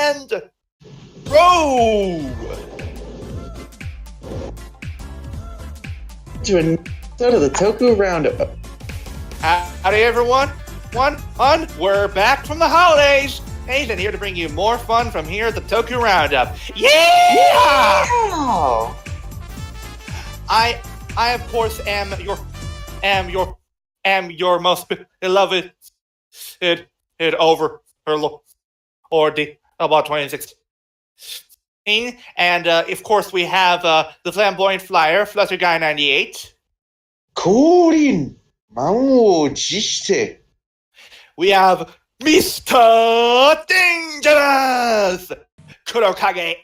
and row! To an episode of the Toku Roundup. Howdy everyone! We're back from the holidays! And here to bring you more fun from here at the Toku Roundup. Yeah! I of course am your most beloved over or about 2016. And of course we have the flamboyant flyer, Flutter Guy 98. Korin Mao Jishite. We have Mr. Dangerous, Kurokage.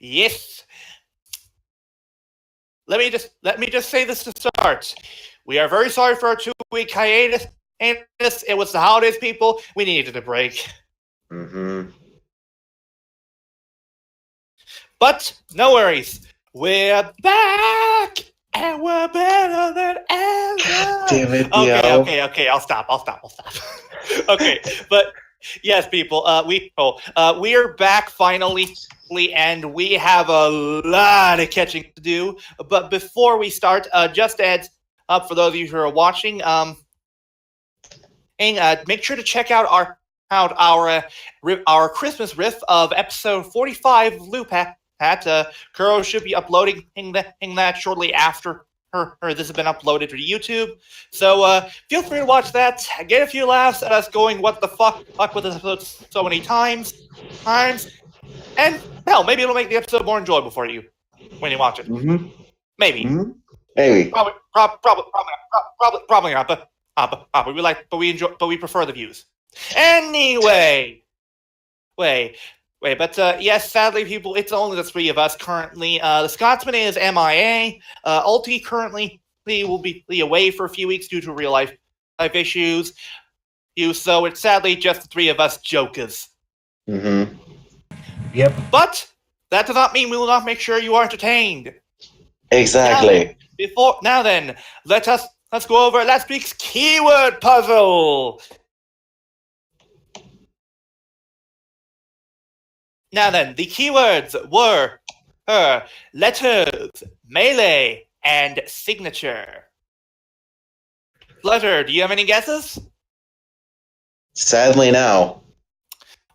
Yes. Let me just say this to start. We are very sorry for our 2-week hiatus. It was the holidays, people. We needed a break. But no worries. We're back, and we're better than ever. Damn it, Okay. I'll stop. Okay, but yes, people. We're back finally, and we have a lot of catching to do. But before we start, just as up for those of you who are watching, make sure to check out our Christmas riff of episode 45 Loop Hat. Kuro should be uploading that shortly after this has been uploaded to YouTube. So feel free to watch that. Get a few laughs at us going, what the fuck with this episode so many times. And hell, maybe it'll make the episode more enjoyable for you when you watch it. Maybe. Maybe. Probably not. But we prefer the views. Anyway, but yes, sadly, people, it's only the three of us currently. The Scotsman is MIA. Ulti currently will be away for a few weeks due to real life issues. So it's sadly just the three of us jokers. Yep. But that does not mean we will not make sure you are entertained. Exactly. Now then, let's go over last week's keyword puzzle. Now then, the keywords were letters, melee, and signature. Flutter, do you have any guesses? Sadly, no.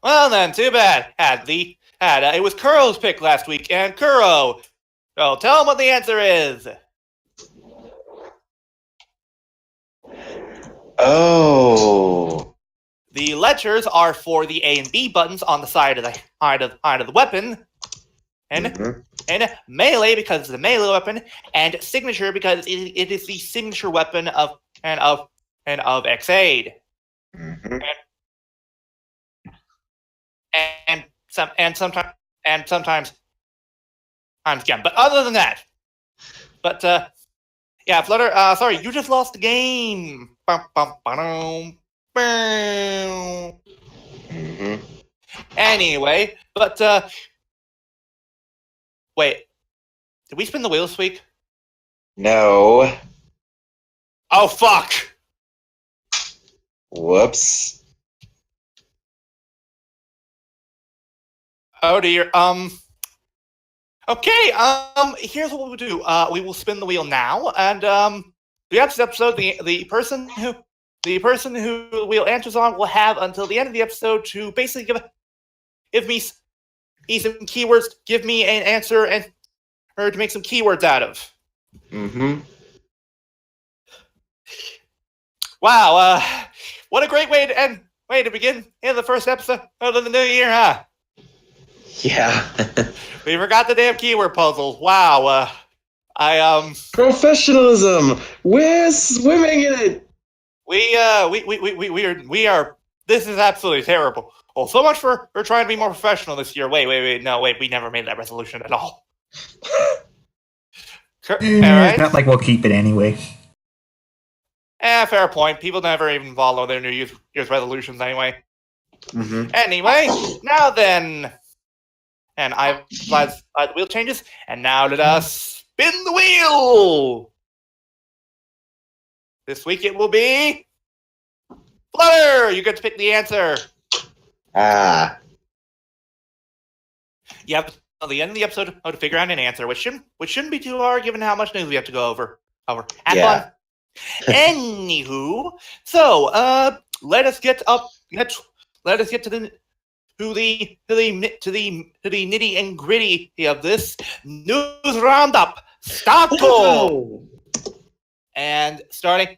Well then, too bad. It was Kuro's pick last week, and Kuro, well, tell him what the answer is. Oh. The letters are for the A and B buttons on the side of the weapon, and melee because it's a melee weapon, and signature because it is the signature weapon of Xaid. And sometimes again. But other than that, yeah, Flutter. Sorry, you just lost the game. Anyway, but wait, did we spin the wheel this week? No. Oh fuck! Whoops. Oh dear. Okay. Here's what we'll do. We will spin the wheel now, and the episode, the person who the wheel answers on will have until the end of the episode to basically give me some keywords, give me an answer, and or to make some keywords out of. Wow, what a great way to begin the first episode of the new year, huh? Yeah. We forgot the damn keyword puzzle. Wow, Professionalism! We're swimming in it! We are. This is absolutely terrible. Well, so much for trying to be more professional this year. Wait, we never made that resolution at all. Right? Not like we'll keep it anyway. Fair point. People never even follow their New Year's resolutions anyway. Anyway, now then, and I've applied the wheel changes, and now let us spin the wheel. This week it will be Flutter. You get to pick the answer. Ah. You have till the end of the episode to figure out an answer, which shouldn't be too hard given how much news we have to go over. Have fun. Anywho, so let us get to the nitty and gritty of this news roundup. Start. And starting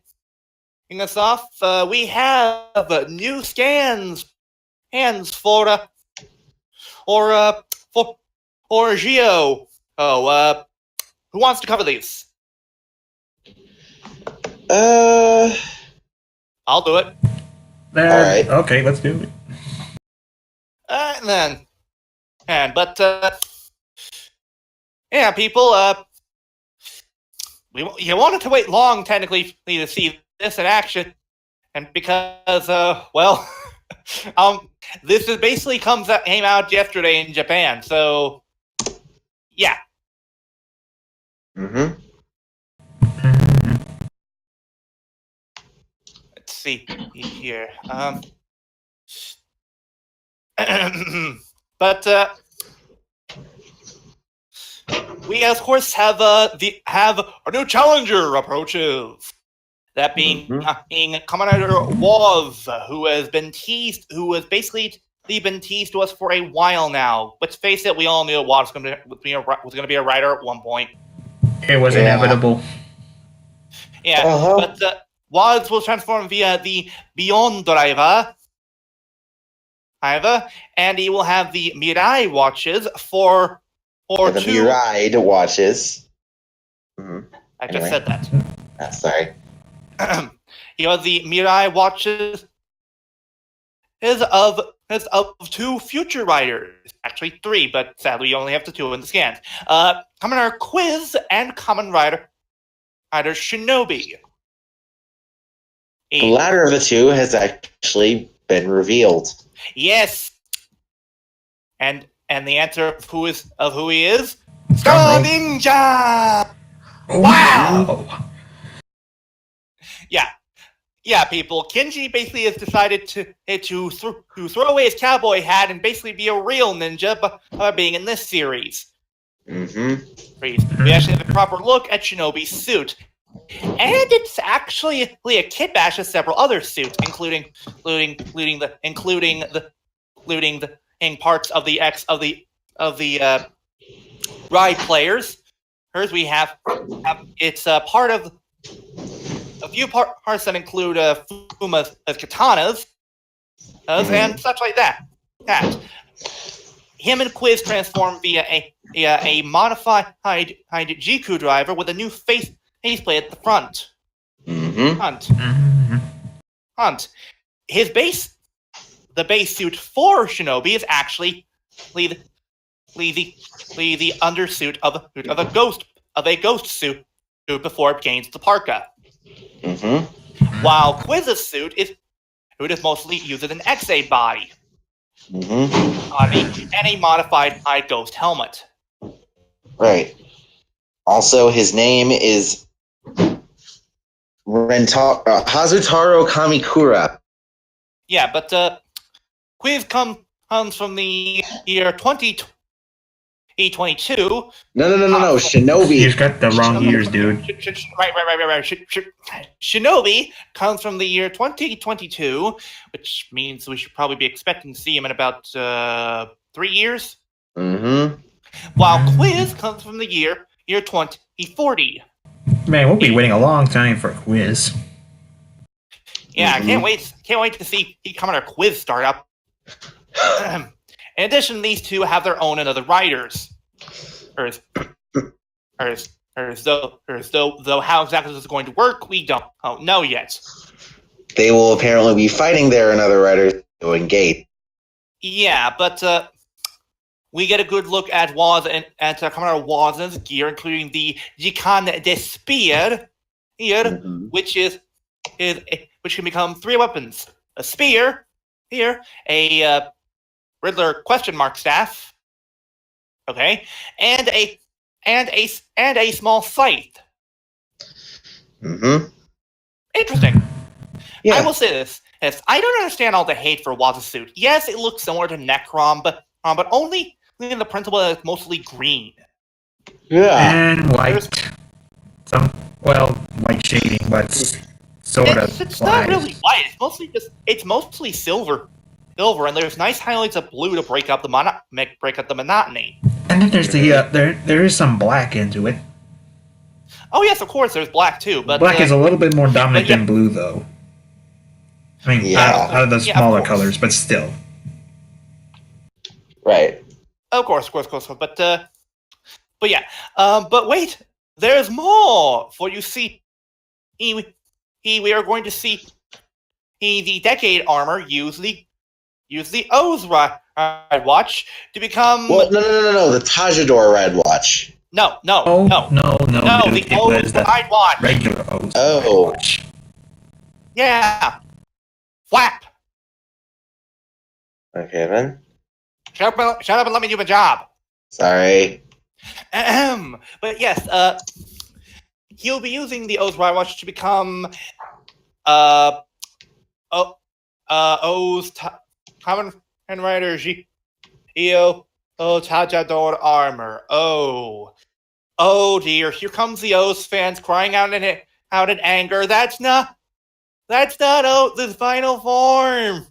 us off, we have new scans for Geo. Who wants to cover these? I'll do it. All right. Okay, let's do it. Yeah, people, you wanted to wait long, technically, to see this in action, and because, this is basically came out yesterday in Japan, so, yeah. Mm-hmm. Let's see here. But we of course have a new challenger approaches. That being Commander Waz, who has basically been teased to us for a while now. Let's face it, we all knew Waz was going to be a writer at one point. It was inevitable. Yeah, but Waz will transform via the Beyond Driver, and he will have the Mirai watches for the two. Mirai watches. Mm-hmm. I just said that. Sorry. He has the Mirai watches of two future riders. Actually, three, but sadly, you only have the two in the scans. Commander Quiz and Kamen Rider Shinobi. The latter of the two has actually been revealed. Yes. And the answer of who he is? Star Ninja! Wow! Yeah, people. Kenji basically has decided to throw away his cowboy hat and basically be a real ninja by being in this series. Mm-hmm. We actually have a proper look at Shinobi's suit. And it's actually a kit bash of several other suits, including parts of the ride players. Hers we have it's part of a few parts that include Fuma's katanas and such like that. Him and Quiz transform via a modified Jiku driver with a new faceplate at the front. Hunt. The base suit for Shinobi is actually the undersuit of a ghost suit before it gains the parka. While Quiz's suit is mostly used as an XA body. And a modified ghost helmet. Right. Also, his name is Hazutaro Kamikura. Yeah, but Quiz comes from the year 2022. No. Shinobi. You've got the wrong years, dude. Right. Shinobi comes from the year 2022, which means we should probably be expecting to see him in about 3 years. While Quiz comes from the year 2040. Man, we'll be waiting a long time for a Quiz. Yeah, I can't wait to see Commander Quiz start up. In addition, these two have their own and other riders. Though how exactly this is going to work, we don't know yet. They will apparently be fighting their another riders going gate. Yeah, but we get a good look at Waz and at Commander Waz's gear, including the Jikan de Spear here, which can become 3 weapons: a spear here, a Riddler question mark staff, okay, and a small scythe. It I will say this. Yes, I don't understand all the hate for Waz's suit. Yes, it looks similar to Necrom, but only in the principle that it's mostly green. Yeah. And white. White shading, but sort of. It's not really white. It's mostly silver, and there's nice highlights of blue to break up the monotony. And then there's there is some black into it. Oh yes, of course, there's black too. But black is a little bit more dominant than blue, though. I mean, out of the smaller colors, but still. Right. Of course. But yeah. But wait, there's more. For you see, we are going to see the Decade armor use the O's Red Watch to become. Well, no. The Tajador Red Watch. No. No. The O's Red Watch. Regular O's Red Watch. Yeah. Flap. Okay then. Shut up and let me do my job. Sorry. But yes, he'll be using the O's Red Watch to become O's Common Rider Eo Tajador armor. Oh dear, here comes the O's fans crying out in anger. That's not O's final form.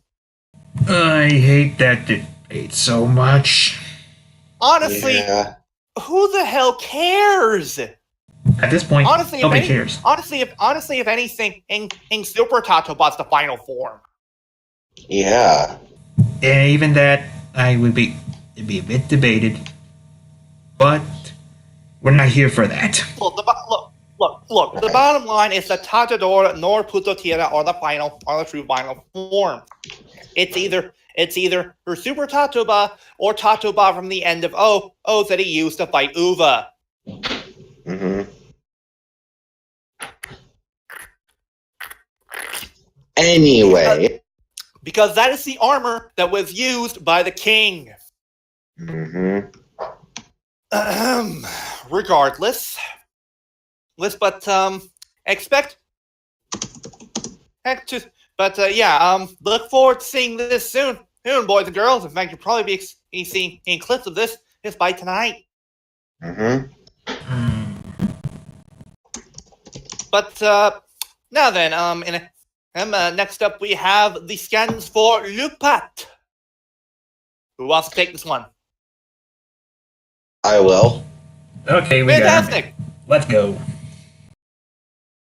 I hate that debate so much. Honestly, who the hell cares? At this point, nobody cares. Honestly, if anything, Super Tatobot's the final form. Yeah. And even that, it'd be a bit debated, but we're not here for that. Look. The bottom line is that Tajador nor Puto Tierra are the true final form. It's either her Super Tatoba or Tatoba from the end of O's that he used to fight Uva. Mm-hmm. Anyway. Because that is the armor that was used by the king. Mm-hmm. Regardless, but look forward to seeing this soon, boys and girls. In fact, you'll probably be seeing clips of this by tonight. Mm-hmm. But now then, next up we have the scans for Lupat. Who wants to take this one? I will. Okay, Fantastic. Let's go.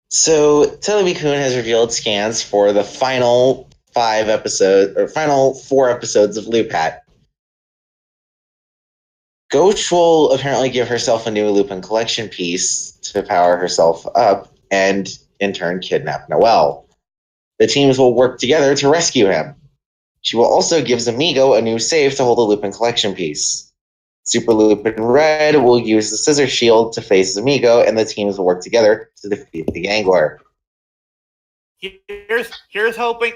So, Televi-kun has revealed scans for the final 4 episodes of Lupat. Ghost will apparently give herself a new Lupin collection piece to power herself up and, in turn, kidnap Noel. The teams will work together to rescue him. She will also give Zamigo a new save to hold a Lupin collection piece. Super Lupin Red will use the Scissor Shield to face Zamigo, and the teams will work together to defeat the Gangler. Here's hoping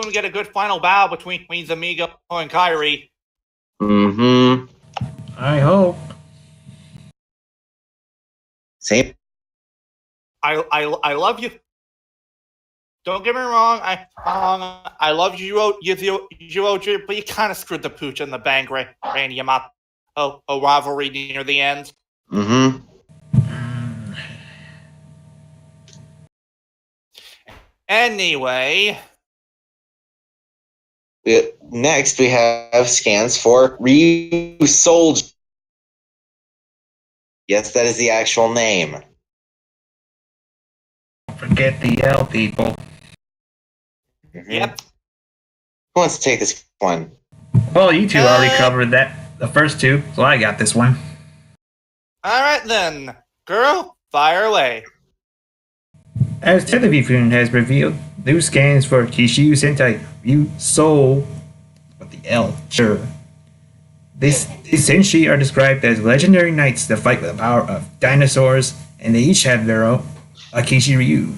we get a good final battle between Zamigo and Kairi. Mm-hmm. I hope. Same. I love you. Don't get me wrong. I love you, but you kind of screwed the pooch in the bank, Randy Yamato. A rivalry near the end. Mm-hmm. Anyway. Next, we have scans for Ryu Soldier. Yes, that is the actual name. Forget the L, people. Mm-hmm. Yep. Who wants to take this one? Well, you two already covered the first two, so I got this one. Alright then. Girl, fire away. As Television has revealed, new scans for Kishiyu Sentai Ryu Soul, with the L, sure. These Senshi are described as legendary knights that fight with the power of dinosaurs, and they each have their own Akishi Ryu.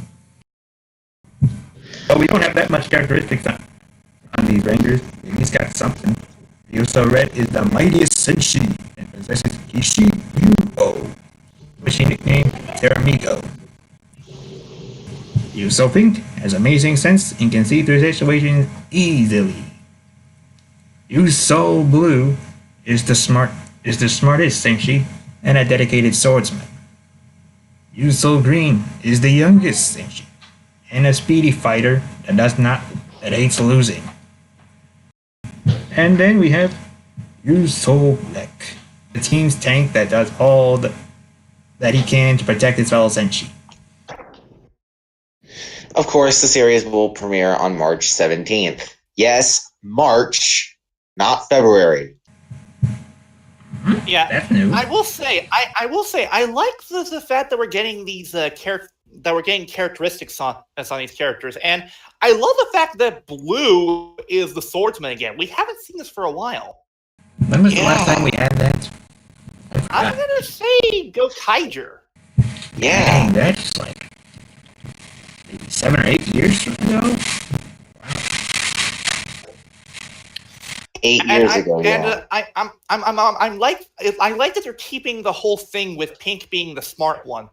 But we don't have that much characteristics on these rangers. He's got something. Ryu Red is the mightiest Senshi and possesses Kishi Ryu-O, which he nicknamed Teramigo. Yuso Pink has amazing sense and can see through situations easily. Yuso Blue is the smartest Senshi and a dedicated swordsman. Yuso Green is the youngest Senshi and a speedy fighter that hates losing. And then we have Yuso Black, the team's tank that does all that he can to protect his fellow Senshi. Of course, the series will premiere on March 17th. Yes, March, not February. Yeah, That's new. I will say, I like the fact that we're getting these characteristics on these characters, and I love the fact that Blue is the swordsman again. We haven't seen this for a while. When was the last time we had that? I'm gonna say Go Tiger. Yeah. Dang, that's like maybe 7 or 8 years ago. 8 years ago, And yeah. I like that they're keeping the whole thing with Pink being the smart one.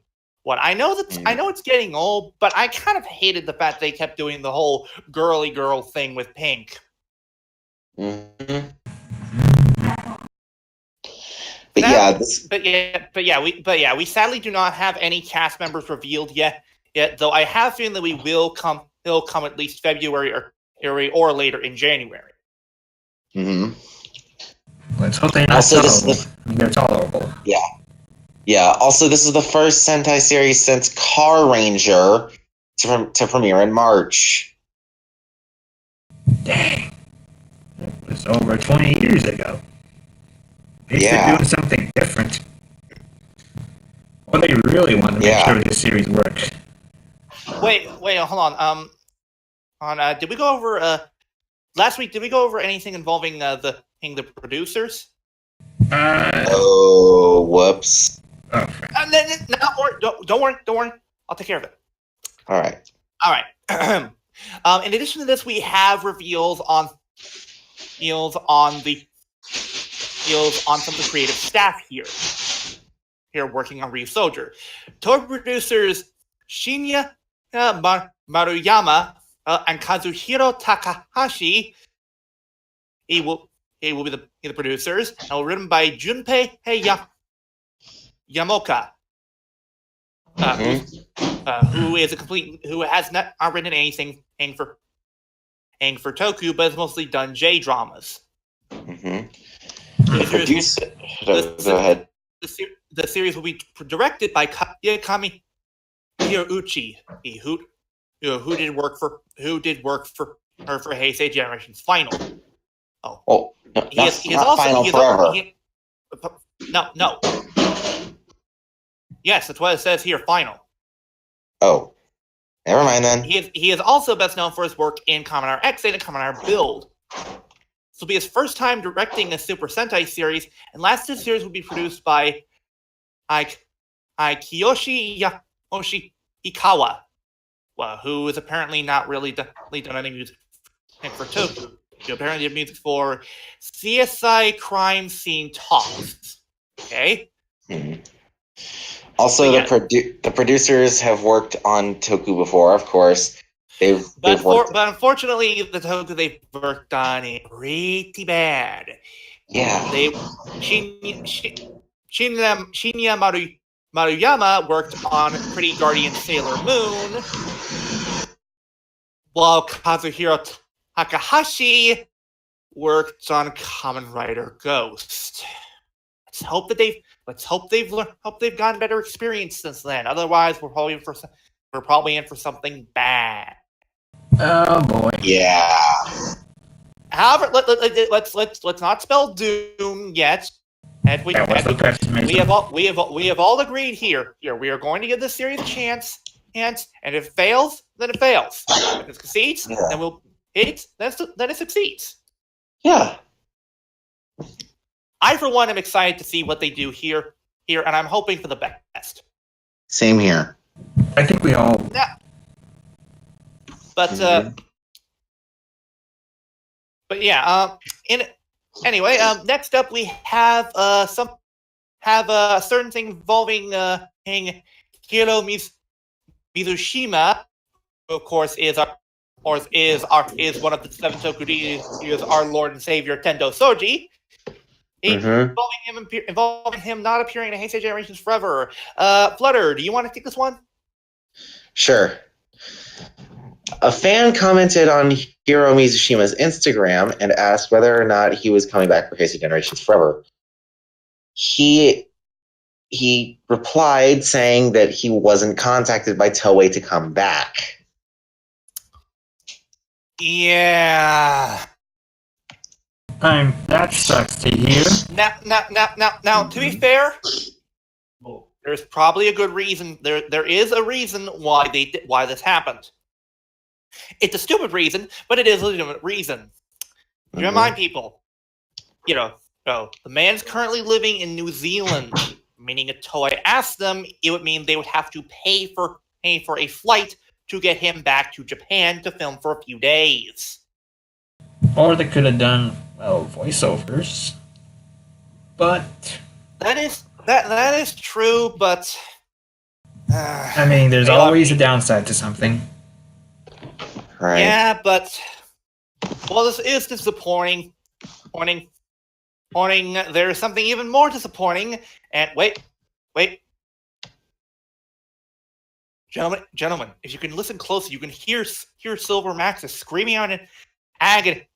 I know it's getting old, but I kind of hated the fact they kept doing the whole girly girl thing with Pink. Mm-hmm. We sadly do not have any cast members revealed yet. Though I have a feeling that he'll come at least February or later in January. Mm-hmm. Let's hope they're not Also, they're tolerable. Yeah. Yeah. Also, this is the first Sentai series since Car Ranger to premiere in March. Dang. It was over 20 years ago. They should Yeah. do something different. Well, they really want to make Yeah. sure this series works. Wait, hold on. Did we go over last week? Did we go over anything involving the producers? Oh, whoops. Oh, Don't worry. I'll take care of it. All right. In addition to this, we have reveals on some of the creative staff here working on Ryu Soldier. Toku producers Shinya Maruyama and Kazuhiro Takahashi will be the producers, and written by Junpei Yamoka, who has not written anything for Toku, but has mostly done J dramas. Mm-hmm. Go ahead. The series will be directed by Yakami Hirouchi, who did work for Heisei Generation's Final. Oh, no, not Final Forever. No. Yes, that's what it says here. Final. Oh, never mind then. He is also best known for his work in Kamen Rider X and Kamen Rider Build. This will be his first time directing a Super Sentai series, and last this series will be produced by Kiyoshi Hikawa, who is apparently not really done any music for Toku. He apparently did music for CSI Crime Scene Talks. Okay. Hmm. Also, the producers have worked on Toku before, of course. But unfortunately, the Toku they've worked on is pretty bad. Yeah. Shinya Maruyama worked on Pretty Guardian Sailor Moon, while Kazuhiro Takahashi worked on Kamen Rider Ghost. Let's hope they've gotten better experience since then. Otherwise, we're probably in for something bad. Oh boy. Yeah. However, let's not spell doom yet. We have all agreed here. We are going to give this series a chance, and if it fails, then it fails. If it succeeds, then it succeeds. Yeah. I, for one, am excited to see what they do here, and I'm hoping for the best. Same here. I think we all. Yeah. But anyway, next up we have a certain thing involving Hiro Mizushima, of course, is one of the seven Toku deities, is our Lord and Savior Tendo Soji. Involving him not appearing in Heisei Generations Forever. Flutter, do you want to take this one? Sure. A fan commented on Hiro Mizushima's Instagram and asked whether or not he was coming back for Heisei Generations Forever. He replied saying that he wasn't contacted by Toei to come back. Yeah. That sucks to hear. Now, to be fair, there's probably a good reason. There is a reason why this happened. It's a stupid reason, but it is a legitimate reason. You remind people, the man's currently living in New Zealand, meaning if Toei asked them, it would mean they would have to pay for a flight to get him back to Japan to film for a few days. Or they could have done, voiceovers. But that is true, but there's always a downside to something. Right. Yeah, but this is disappointing. There's something even more disappointing. And wait, gentlemen, if you can listen closely, you can hear Silver Max is screaming out in agony.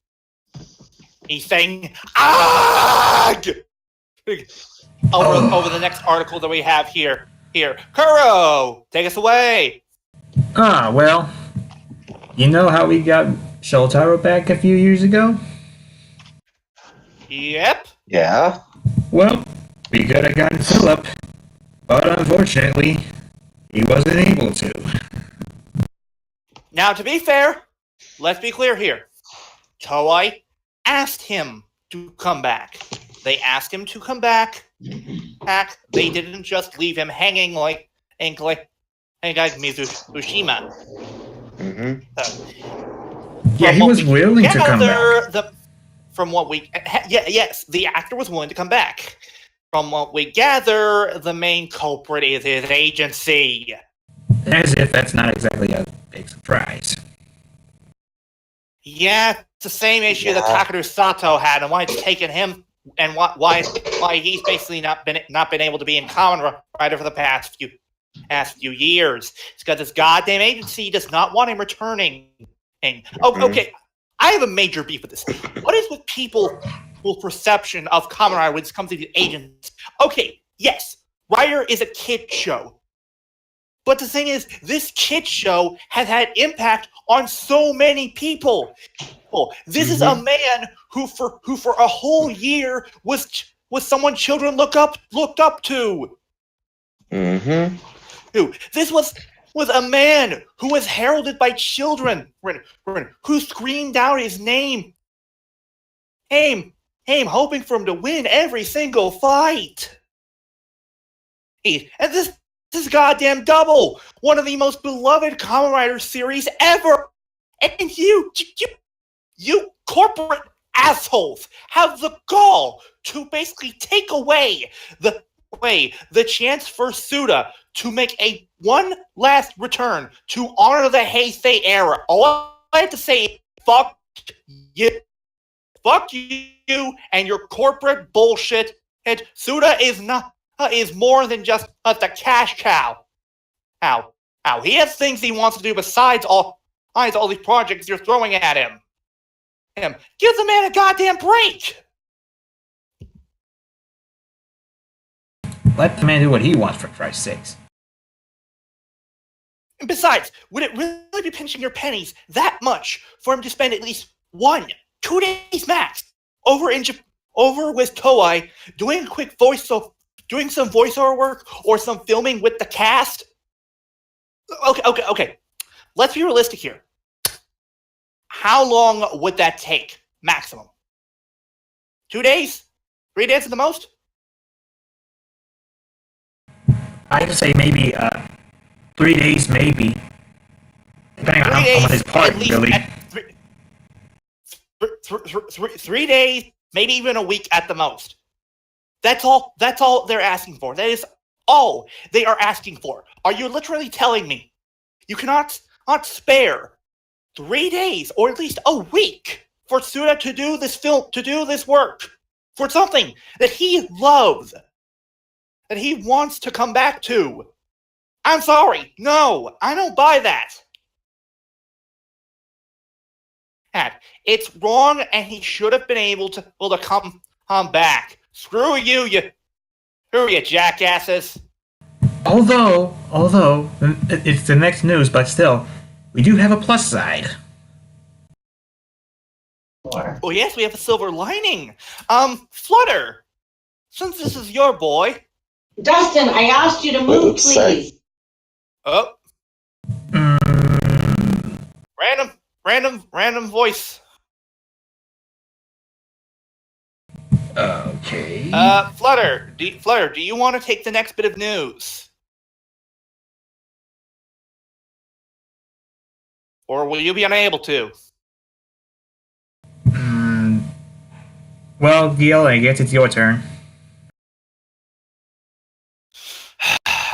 He's saying "Ag!" over the next article that we have here. Kuro, take us away. You know how we got Shotaro back a few years ago? Yep. Yeah. Well, we could have gotten Philip, but unfortunately, he wasn't able to. Now, to be fair, let's be clear here. Toei asked him to come back. They asked him to come back. They didn't just leave him hanging like Mizushima. Yeah, he was willing to come back. From what we... yes, the actor was willing to come back. From what we gather, the main culprit is his agency. As if that's not exactly a big surprise. Yeah, it's the same issue that Takeru Sato had, and why it's taken him, and why he's basically not been able to be in Kamen Rider for the past few years. It's because this goddamn agency does not want him returning. Okay, I have a major beef with this. What is with people's perception of Kamen Rider when it comes to the agents? Okay, yes, Rider is a kid show. But the thing is, this kid show has had impact on so many people. This is a man who for a whole year was someone children looked up to. This was a man who was heralded by children, who screamed out his name, hoping for him to win every single fight. And this goddamn double, one of the most beloved Kamen Rider series ever, and you corporate assholes have the gall to basically take away the chance for Suda to make a one last return to honor the Heisei era. All I have to say is fuck you and your corporate bullshit. And Suda is more than just the cash cow. He has things he wants to do besides all these projects you're throwing at him. Give the man a goddamn break. Let the man do what he wants, for Christ's sakes. And besides, would it really be pinching your pennies that much for him to spend at least 1-2 days max over with Toei doing a quick doing some voiceover work or some filming with the cast? Okay. Let's be realistic here. How long would that take, maximum? 2 days? 3 days at the most? I'd say maybe 3 days, maybe. Depending on how much his part, really. 3 days, maybe even a week at the most. That's all they're asking for. That is all they are asking for. Are you literally telling me you cannot not spare 3 days or at least a week for Suda to do this work for something that he loves, that he wants to come back to. I'm sorry, no, I don't buy that. It's wrong, and he should have been able to come back. Screw you jackasses. Although it's the next news, but still, we do have a plus side. Oh yes, we have a silver lining. Flutter, since this is your boy. Dustin, I asked you to move, Oops, sorry. please. Oh. Random voice. Okay. Flutter, do you want to take the next bit of news? Or will you be unable to? Well, Gil, I guess it's your turn.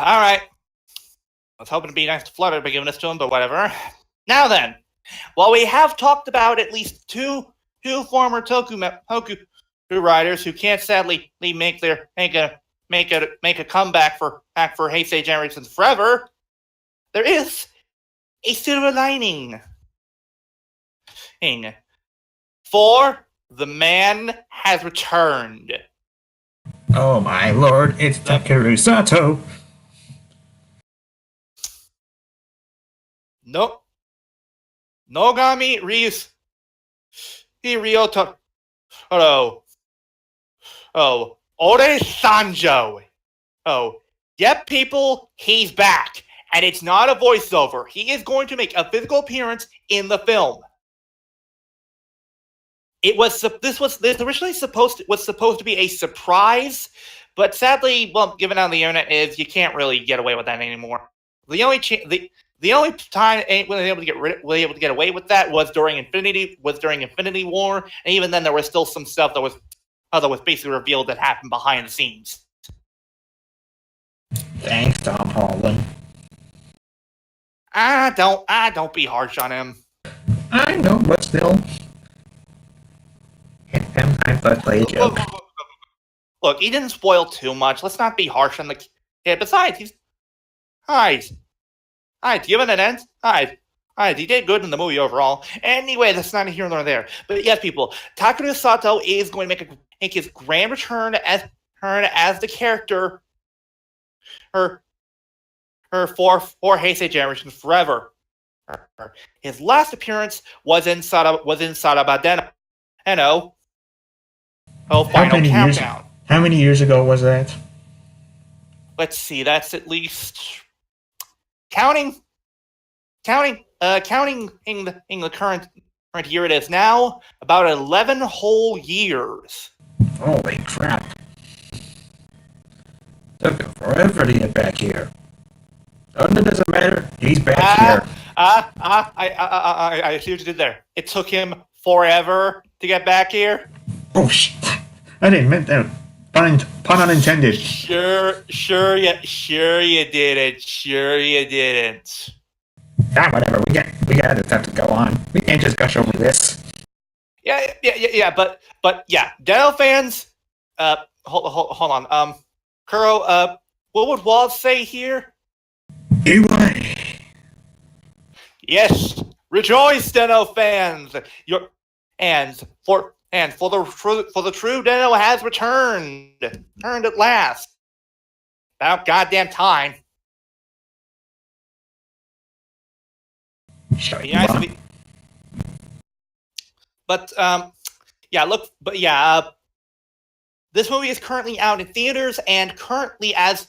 Alright. I was hoping to be nice to Flutter by giving this to him, but whatever. Now then, while we have talked about at least two former Toku riders who can't sadly make a comeback for Heisei Generations Forever, there is a silver lining. For the man has returned. Oh my lord, it's Takeru Sato. No. Nogami Ryus. Ryoto. Oh. Ore Sanjo. Oh. Yep, people, he's back. And it's not a voiceover. He is going to make a physical appearance in the film. This originally supposed to be a surprise, but sadly, well, given on the internet is you can't really get away with that anymore. The only time anyone was able to get away with that was during Infinity War, and even then there was still some stuff that was basically revealed that happened behind the scenes. Thanks, Tom Holland. Don't be harsh on him. I know, but still. I thought play a joke. Look, he didn't spoil too much. Let's not be harsh on the kid. Besides, he's... Alright, given an end? Alright, he did good in the movie overall. Anyway, that's not here nor there. But yes, people, Takeru Sato is going to make his grand return as the character for Heisei Generations Forever. His last appearance was in Sarabadeno. Final countdown. How many years ago was that? Let's see. That's at least counting in the current year it is now about 11 whole years. Holy crap! Took him forever to get back here. Oh, it doesn't matter. He's back here. I see what you did there. It took him forever to get back here. Oh shit! I didn't mean that. Pun unintended. Sure you didn't. Ah, whatever. We got other stuff to go on. We can't just gush over this. Yeah. But yeah, Deno fans. Hold on. Kuro. What would Waz say here? Anyway. Yes, rejoice, Deno fans. For the true Deno has returned at last. About goddamn time. Shut Nice up. This movie is currently out in theaters, and currently as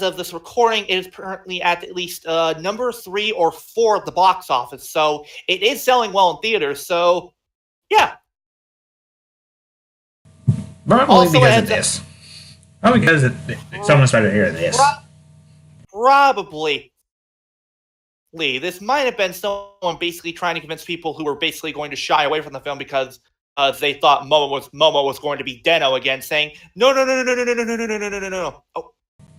of this recording, it is currently at least number 3 or 4 at the box office. So it is selling well in theaters. So yeah. Probably Also, because of this. Oh, because someone's trying to hear this. Probably. This might have been someone basically trying to convince people who were basically going to shy away from the film because they thought Momo was going to be Deno again, saying no. Oh.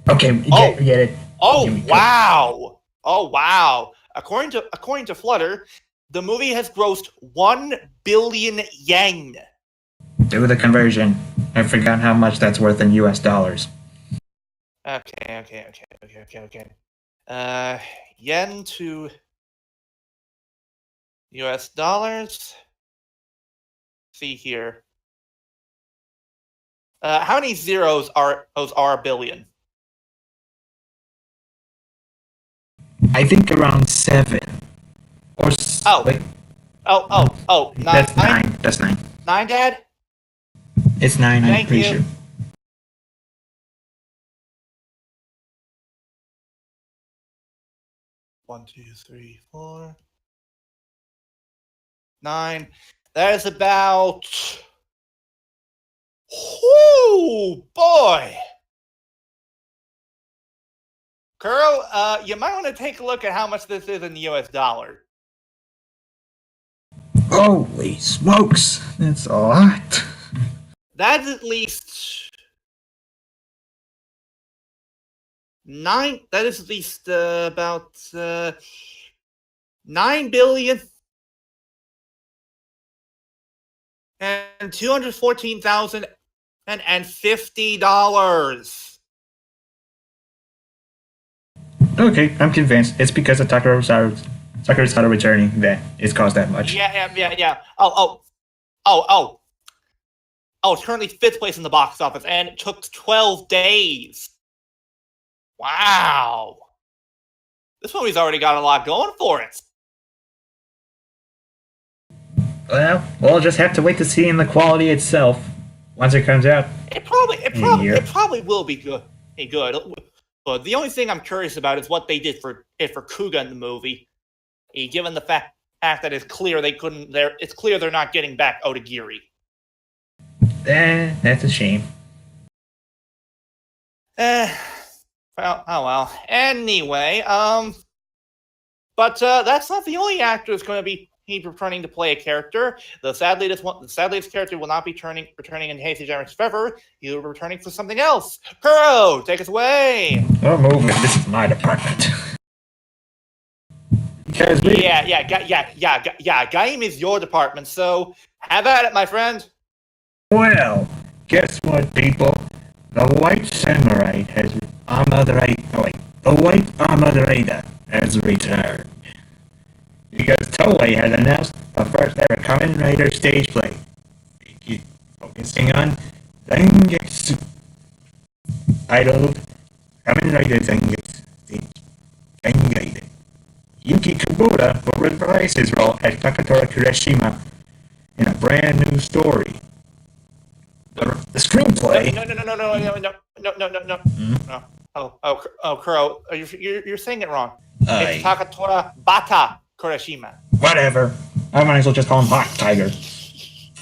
Okay, we get it. Oh wow. according to Flutter, the movie has grossed 1 billion yen. Do the conversion. I forgot how much that's worth in US dollars. Okay. Yen to US dollars. See here. How many zeros are a billion? I think around 7. Or wait. Nine. That's 9. That's 9. 9, Dad? It's 9, I'm Thank pretty you. sure. One, 2, 3, 4, 9. That is about. Whoo, boy! Curl, you might want to take a look at how much this is in US dollar. Holy smokes! That's a lot. That's at least 9. That is at least about 9 billion and $214,050. Okay, I'm convinced. It's because of Sakura returning that it's cost that much. Yeah. It's currently 5th place in the box office, and it took 12 days. Wow. This movie's already got a lot going for it. Well, we'll just have to wait to see in the quality itself once it comes out. It probably will be good. But the only thing I'm curious about is what they did for Kuga in the movie. Given the fact that it's clear they're not getting back Otagiri. That's a shame. Well. Anyway, but that's not the only actor that's going to be returning to play a character. Sadly, this character will not be returning in Heisei Generous Forever. He'll be returning for something else. Kuro, take us away. Oh, move it. This is my department. Because Gaim is your department, so have at it, my friend. Well, guess what, people? The White Samurai has the White Armored Raider has returned. Because Toei has announced the first ever Kamen Rider stage play, focusing on Zangetsu, titled Kamen Rider Zangetsu Zangetsu. Yuki Kubota will reprise his role as Takatora Kirishima in a brand new story. The screenplay. No. Oh, Kuro, you're saying it wrong. It's Takatora Bata Kurashima. Whatever. I might as well just call him Hot Tiger.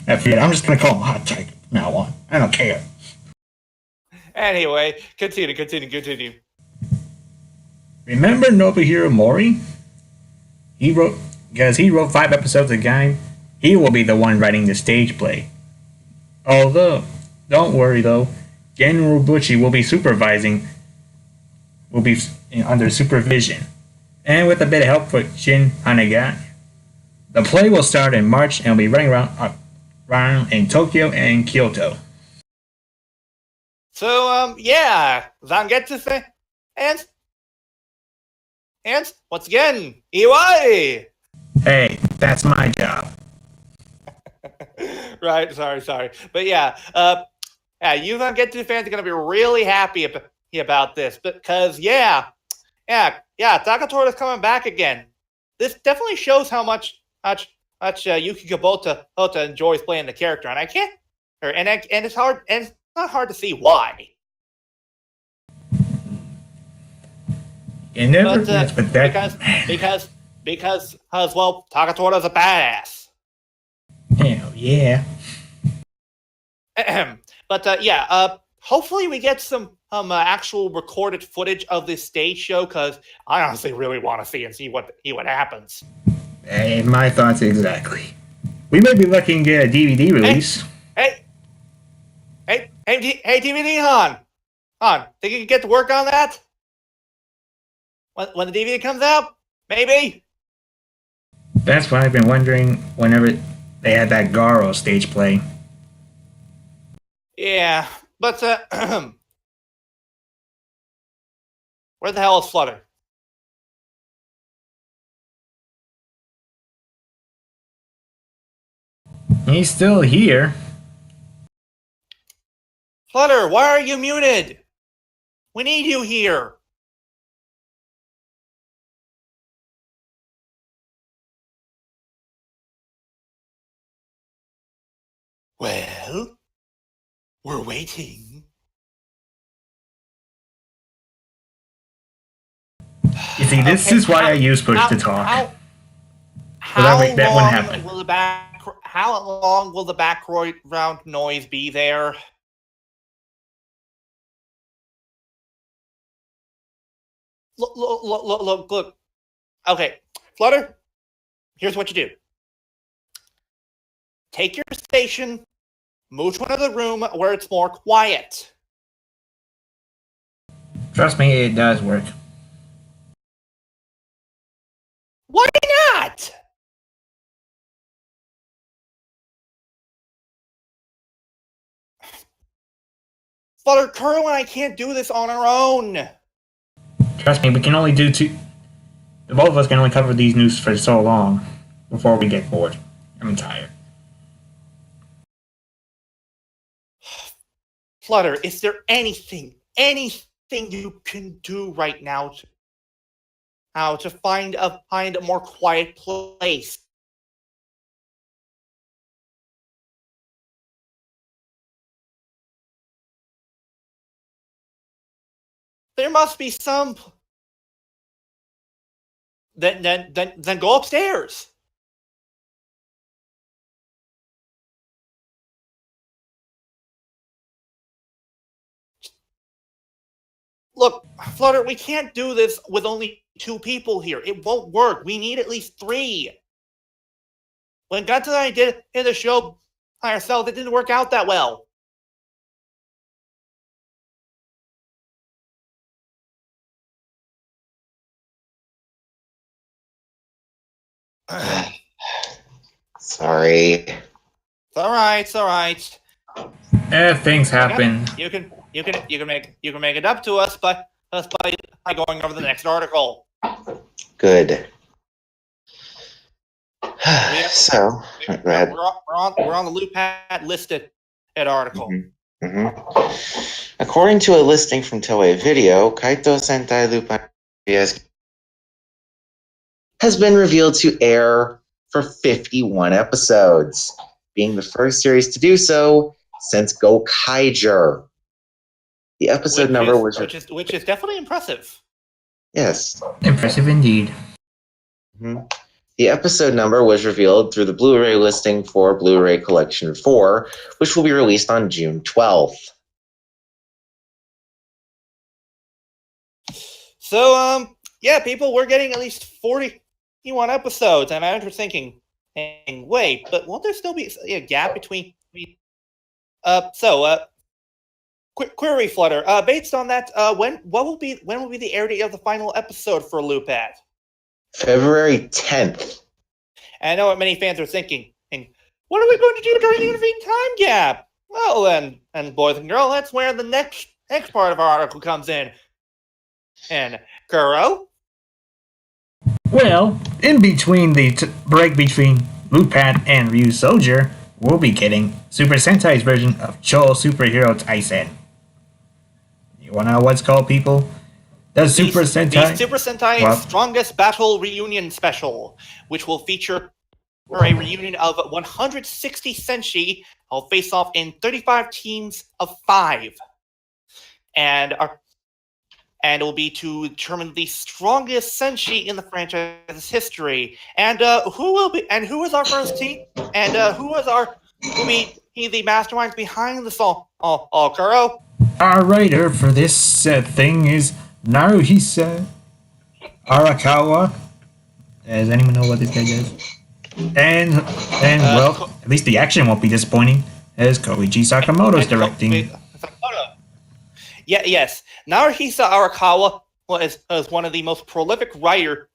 I'm just gonna call him Hot Tiger from now on. I don't care. Anyway, continue. Remember Nobuhiro Mori? He wrote 5 episodes of Gaim. He will be the one writing the stage play. Although, don't worry though, General Bucci will be under supervision, and with a bit of help for Shin Hanagami. The play will start in March and will be running around in Tokyo and Kyoto. So, Zangetsu and once again, Iwai! Hey, that's my job. Right, sorry. But you Zangetsu fans are going to be really happy about this, because, Takatora's coming back again. This definitely shows how much Yuki Kubota enjoys playing the character, and it's not hard to see why. You never guess, but that because Takatora's a badass. Hell yeah. But hopefully we get some actual recorded footage of this stage show, because I honestly really want to see what happens. Hey, my thoughts exactly. We may be looking at a DVD release. Hey, DVD Han, think you can get to work on that? When the DVD comes out, Maybe? That's what I've been wondering whenever they had that Garo stage play. Yeah, but, where the hell is Flutter? He's still here. Flutter, why are you muted? We need you here. Well, we're waiting. You see, this is why I use push to talk. That wouldn't happen. How long will the background noise be there? Look. Okay, Flutter, here's what you do. Take your station, move to another room where it's more quiet. Trust me, it does work. Why not? Flutter, Kuro and I can't do this on our own. Trust me, we can only do two. Both of us can only cover these news for so long before we get bored. I'm tired. Flutter, is there anything you can do right now to find a more quiet place? There must be some. Then go upstairs. Look, Flutter, we can't do this with only 2 people here. It won't work. We need at least 3. When Gunther and I did the show by ourselves, it didn't work out that well. Sorry. It's all right. Things happen. You can make it up to us by going over the next article. Good. So, go ahead. We're on the Loopad listed article. According to a listing from Toei Video, Kaito Sentai Lupin has been revealed to air for 51 episodes, being the first series to do so since Gokaiger. The episode number was which is definitely impressive. Yes, impressive indeed. The episode number was revealed through the Blu-ray listing for Blu-ray Collection 4, which will be released on June 12th. So, yeah, people, we're getting at least 41 episodes, and I'm just thinking, wait, but won't there still be a gap between? Query Flutter. Based on that, when will be the air date of the final episode for Loopad? February 10th. And I know what many fans are thinking. What are we going to do during the intervening time gap? Well, then, and boys and girls, that's where the next part of our article comes in. And Kuro? Well, in between the break between Loopad and Ryu Soldier, we'll be getting Super Sentai's version of Cho Superhero Taisen. You wanna know what's called, people? The Super Sentai Strongest Battle Reunion Special, which will feature a reunion of 160 Senshi who'll face off in 35 teams of 5. And it will be to determine the strongest Senshi in the franchise's history. And who is our first team? And who will be the masterminds behind this all? Kuro? Our writer for this thing is Naruhisa Arakawa. Does anyone know what this guy does? And well, at least the action won't be disappointing, as Koichi Sakamoto's directing. Yes. Naruhisa Arakawa was one of the most prolific writers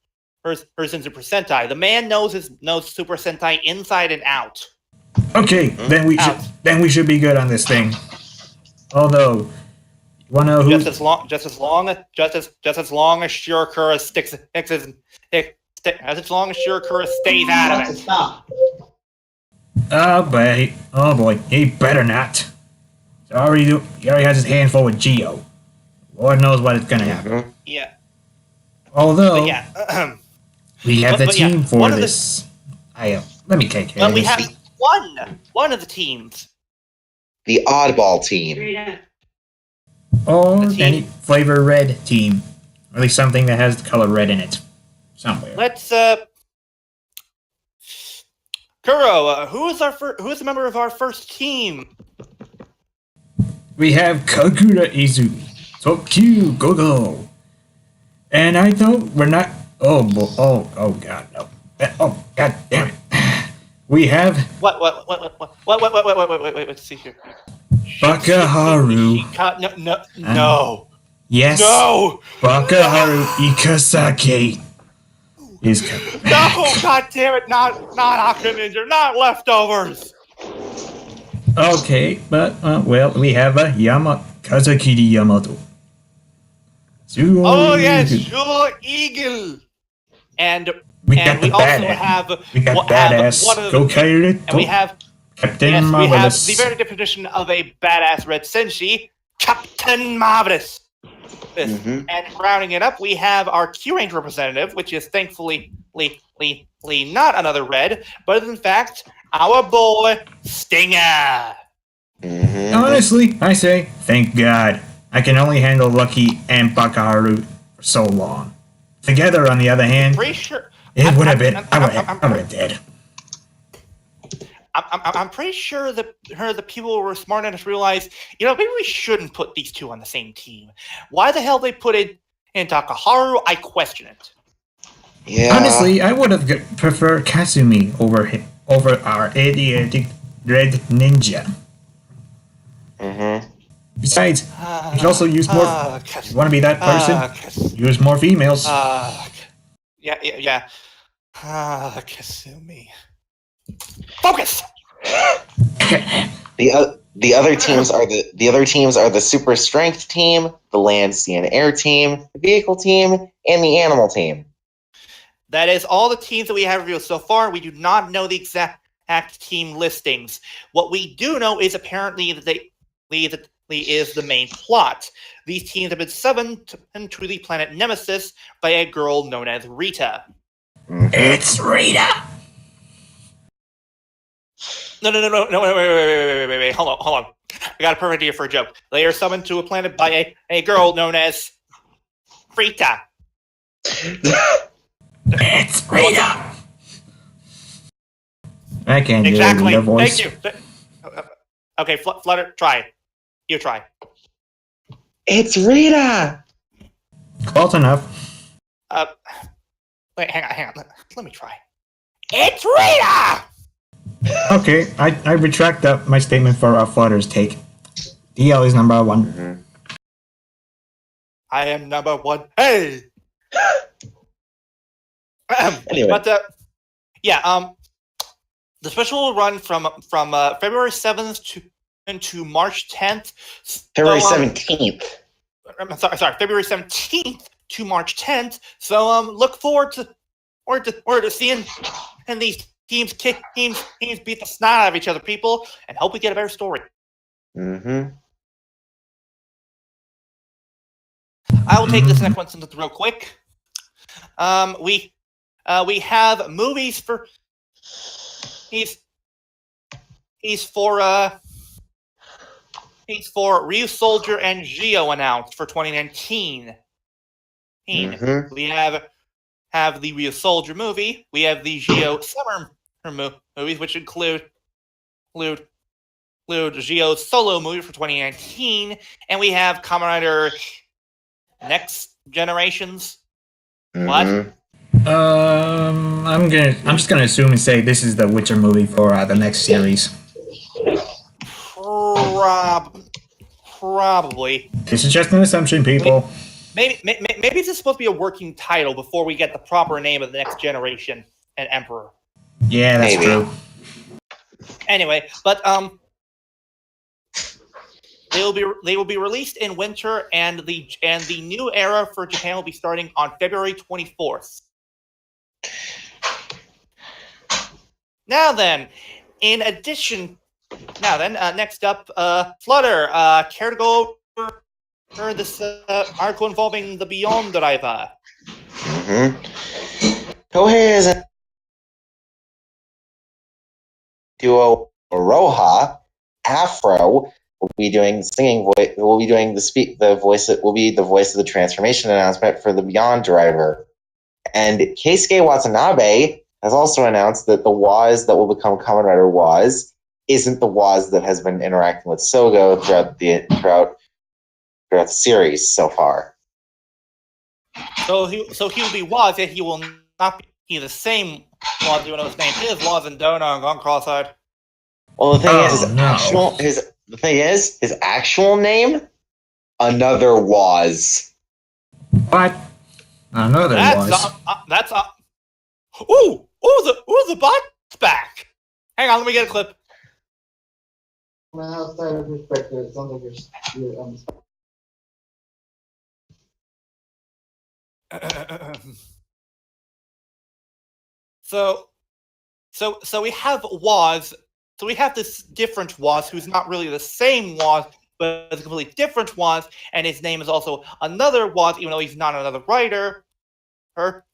Super Sentai. The man knows Super Sentai inside and out. Okay, then we should be good on this thing. Although, you wanna know who? Just as long as Shirakura as long as Shirakura stays out of it. Stop. Oh boy, he better not. He already has his hand full with Geo. Lord knows what is gonna happen. Yeah. Although, But yeah. we have the but yeah, team for this. Let me take care of we this. have one of the teams. The oddball team. Rita. Or The team- any flavor red team. Or at least something that has the color red in it. Somewhere. Let's Kuro, who is a member of our first team? We have Kagura Izumi, Toku Gogo. And I thought we're not. Oh god, no. Oh god damn it. We have Wait, let's see here. Bakaharu. No. Yes. No. Bakaharu Ikasake is coming. No, god damn it, not Aka Ninja, not leftovers. Okay, but well, we have a Kazakiri Yamato. Oh yes, Sure Eagle. And We and got we the also badass. have We got one badass. of Go Kairito. and we have Captain yes, we have Marvelous. the very definition of a badass red senshi, Captain Marvelous. Mhm. And rounding it up, we have our Q Range representative, which is thankfully not another red, but in fact our boy Stinger. Mhm. Honestly, I say, thank God. I can only handle Lucky and Bakaharu for so long. Together, on the other hand, Pretty sure. it would have been. I'm- I would I'm- have been dead. I'm pretty sure that the people were smart enough to realize, maybe we shouldn't put these two on the same team. Why the hell they put in Takaharu? I question it. Yeah. Honestly, I would have preferred Kasumi over our idiotic Red Ninja. Mhm. Besides, you can also use more. You want to be that person? Use more females. Yeah. Kasumi. Focus. The other teams are the super strength team, the land, sea, and air team, the vehicle team, and the animal team. That is all the teams that we have revealed so far. We do not know the exact team listings. What we do know is apparently that that is the main plot. These teams have been summoned to the planet Nemesis by a girl known as Rita. It's Rita. No, wait, hold on. I got a perfect idea for a joke. They are summoned to a planet by a girl known as Rita. It's Rita. I can't do Exactly. a Rita voice. Thank you. Okay, Flutter, try. You try. It's Rita. Close enough. Wait, hang on. Let me try. It's Rita! Okay, I retract my statement for Flutter's take. DL is number one. Mhm. I am number one. Hey! Anyway. But, the special will run from February 7th to March 10th. February So, 17th. I'm sorry, February 17th to March 10th. So look forward to seeing and these teams beat the snot out of each other, people, and hope we get a better story. Mm-hmm. I will take this next one real quick. We have movies for he's for Ryu Soldier and Geo announced for 2019. Mm-hmm. We have the Ryu Soldier movie. We have the Geo Summer movies, which include Geo's solo movie for 2019, and we have Kamen Rider Next Generations. What? Mm-hmm. I'm just gonna assume and say this is the Witcher movie for the next series. Probably. This is just an assumption, people. maybe this is supposed to be a working title before we get the proper name of the next generation and Emperor. Yeah, that's Maybe. true. Anyway, but they will be released in winter, and the new era for Japan will be starting on February 24th. Now then, next up, Flutter, care to go over this article involving the Beyond Driver? Tohei has a duo Roha Afro will be doing singing voice. Will be doing the voice. It will be the voice of the transformation announcement for the Beyond Driver. And Keisuke Watanabe has also announced that the Waz that will become Kamen Rider Waz isn't the Waz that has been interacting with Sogo throughout the series so far. So he will be Waz, yet he will not be the same Waz, even though his name is Waz and Dona and Gone Cross-Eyed. Well, the thing is, his actual name, another Waz. What? Another was. The bot's back. Hang on, let me get a clip. From an outsider perspective, it sounds like you're So we have Waz. So we have this different Waz who's not really the same Waz, but it's a completely different Waz, and his name is also another Waz, even though he's not another writer. Or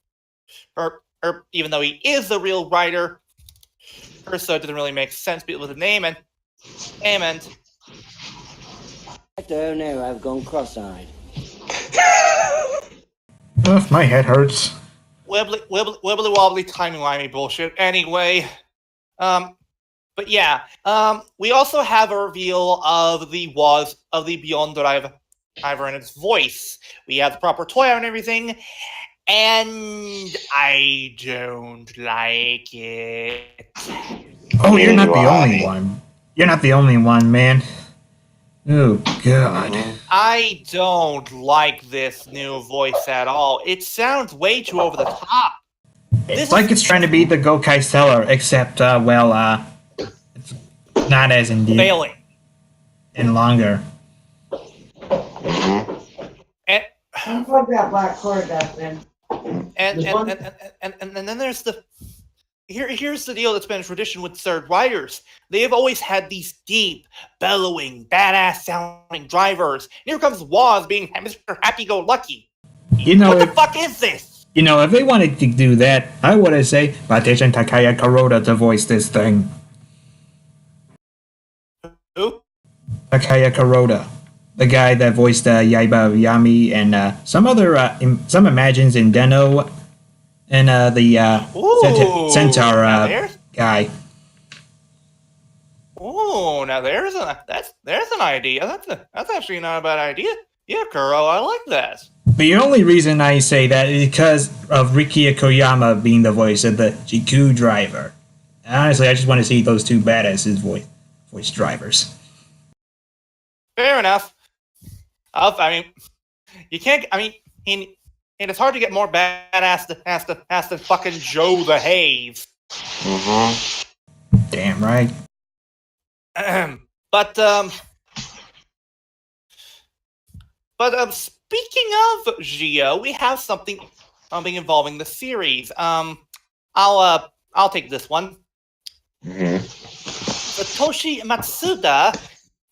even though he is the real writer. So it doesn't really make sense with the name and. I don't know, I've gone cross-eyed. My head hurts. Wibbly wobbly timey-wimey bullshit. Anyway, but yeah, we also have a reveal of the Beyond Driver and its voice. We have the proper toy and everything, and I don't like it. Oh, you're not the only one. You're not the only one, man. Oh, God. I don't like this new voice at all. It sounds way too over the top. It's like it's trying to be the Gokai Stellar, except, it's not as in deep failing and longer. And Unplug that black cord, Dustin. and then there's the here's the deal that's been a tradition with third writers. They have always had these deep, bellowing, badass-sounding drivers. And here comes Waz being Mr. Happy-Go-Lucky. What the fuck is this? You know, if they wanted to do that, I would have said Batejan Takaya Kuroda to voice this thing. Who? Takaya Kuroda. The guy that voiced Yaiba Yami and some Imagines in Deno and the Centaur guy. Oh, now there's an idea. That's actually not a bad idea. Yeah, Kuro, I like that. The only reason I say that is because of Rikiya Koyama being the voice of the Jiku driver. Honestly, I just want to see those two badasses voice drivers. Fair enough. I mean, you can't. I mean, and it's hard to get more badass than fucking Joe the Haze. Damn right. But speaking of Gio, we have something involving the series. I'll take this one. Satoshi Matsuda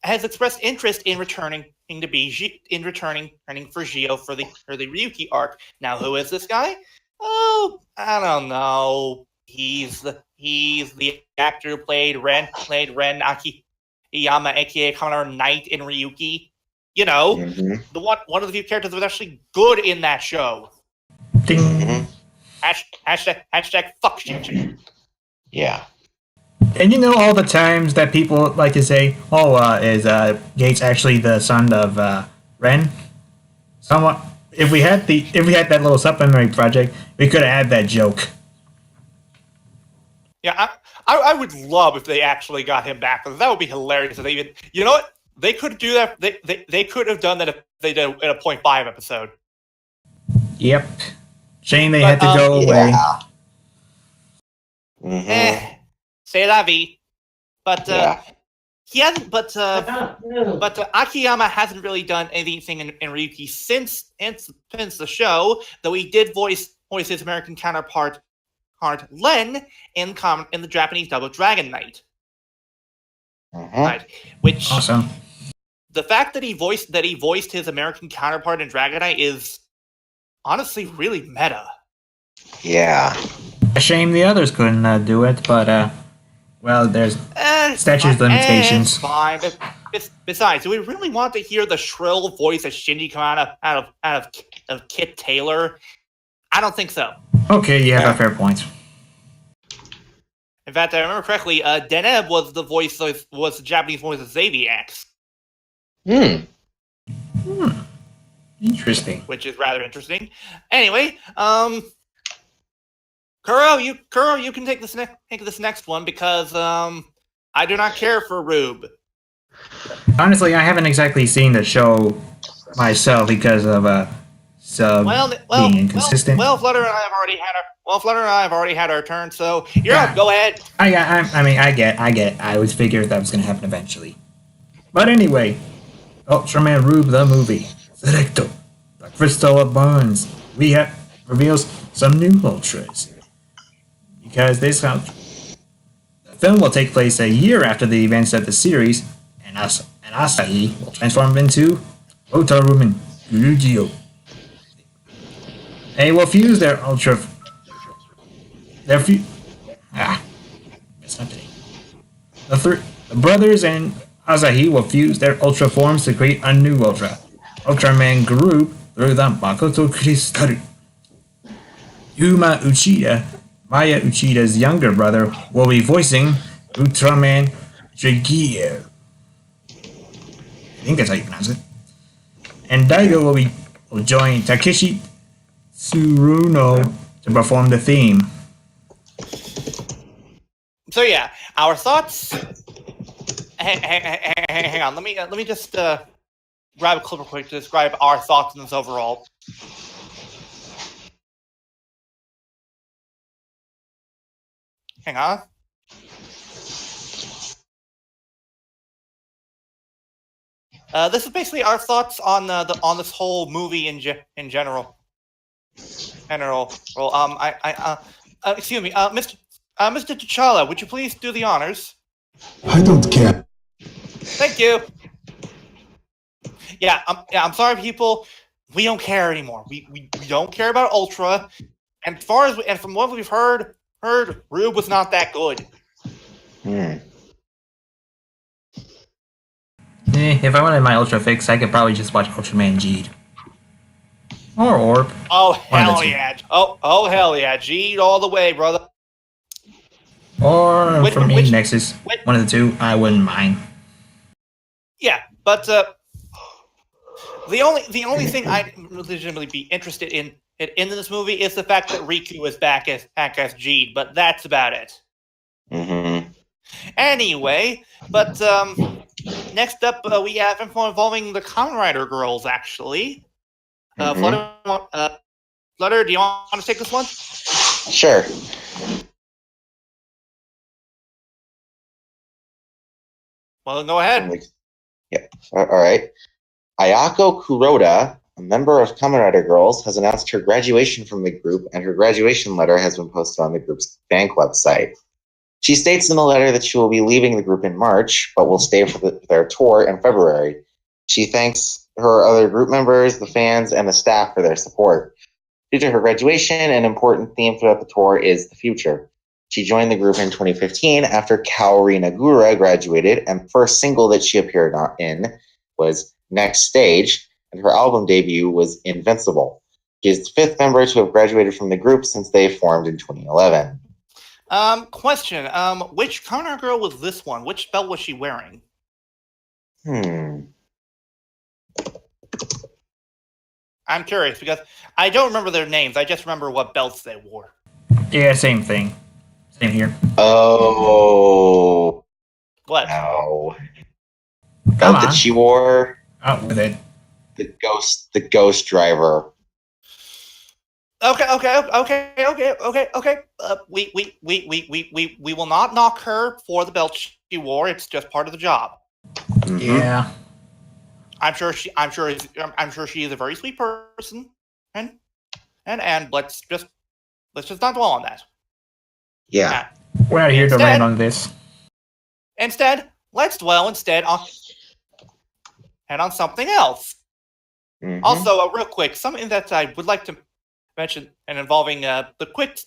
has expressed interest in returning for Gio for the Ryuki arc. Now, who is this guy? Oh, I don't know. He's the actor who played Ren Akiyama, aka Kamen Knight in Ryuki. You know, the one of the few characters that was actually good in that show. Ding. Hashtag fuck shit. Yeah. And you know all the times that people like to say, is Gates actually the son of Ren? Somewhat. If we had that little supplementary project, we could have had that joke. Yeah, I would love if they actually got him back. That would be hilarious. If they even, you know what? They could do that. They could have done that if they did a 0.5 episode. Yep. Shame they But, had to go away. Yeah. Mm-hmm. Say la vie. But Yeah. he hasn't. But Akiyama hasn't really done anything in Ryuki since the show. Though he did voice his American counterpart, Len, in the Japanese dub of Dragon Knight. Mm-hmm. Right. Which Awesome. the fact that he voiced his American counterpart in Dragon Knight is honestly really meta. Yeah. A shame the others couldn't do it, but well, there's statute limitations. It's fine. Besides, do we really want to hear the shrill voice of Shinji come out of Kit Taylor? I don't think so. Okay, you have a fair point. In fact, I remember correctly, Deneb was the Japanese voice of Xaviax. Interesting. Which is rather interesting. Anyway, Kuro, you can take this next one because I do not care for Rube. Honestly, I haven't exactly seen the show myself because of sub being inconsistent. Well, Flutter and I have already had our turn, so you're up. Go ahead. I get. I always figured that was going to happen eventually. But anyway, Ultraman Rube the movie. Selecto. The Crystal of Bones. Reveals some new Ultras. Because the film will take place a year after the events of the series, and Asahi will transform into Otaruman Ryugio. They will fuse their The brothers and Asahi will fuse their Ultra forms to create a new Ultra. Ultraman group through the Makoto Crystal. Yuma Uchida, Maya Uchida's younger brother, will be voicing Ultraman Dragio. I think that's how you pronounce it. And Daigo will join Takeshi Tsuruno to perform the theme. So yeah, our thoughts. Hang on. Let me just grab a clip real quick to describe our thoughts on this overall. Hang on. This is basically our thoughts on this whole movie in general. Well, excuse me, Mr. T'Challa, would you please do the honors? I don't care. Thank you. Yeah, I'm sorry, people. We don't care anymore. We don't care about Ultra. And from what we've heard, Rube was not that good. If I wanted my Ultra fix, I could probably just watch Ultraman Geed. Or Orb. Oh hell yeah! Oh hell yeah! Geed all the way, brother. Or Nexus. One of the two. I wouldn't mind. Yeah, but the only thing I'd legitimately be interested in this movie is the fact that Riku is back as Geed, but that's about it. Mm-hmm. Anyway, but next up we have info involving the Kamen Rider girls. Actually, Flutter, do you want to take this one? Sure. Well, go ahead. Yeah. All right. Ayako Kuroda, a member of Kamen Rider Girls, has announced her graduation from the group, and her graduation letter has been posted on the group's bank website. She states in the letter that she will be leaving the group in March, but will stay for their tour in February. She thanks her other group members, the fans, and the staff for their support. Due to her graduation, an important theme throughout the tour is the future. She joined the group in 2015 after Kaori Nagura graduated, and the first single that she appeared in was Next Stage, and her album debut was Invincible. She is the fifth member to have graduated from the group since they formed in 2011. Question. Which Kamen Rider girl was this one? Which belt was she wearing? I'm curious because I don't remember their names. I just remember what belts they wore. Yeah, same thing. Same here. Oh. What? No. Come Belt on. that she wore. Out with it. The Ghost Driver. Okay. We will not knock her for the belt she wore. It's just part of the job. Mhm. Yeah. I'm sure she is a very sweet person, and let's just not dwell on that. Yeah. We're not here to Instead- land on this. Instead, let's dwell on something else. Mhm. Also, real quick, something that I would like to mention, and involving the quick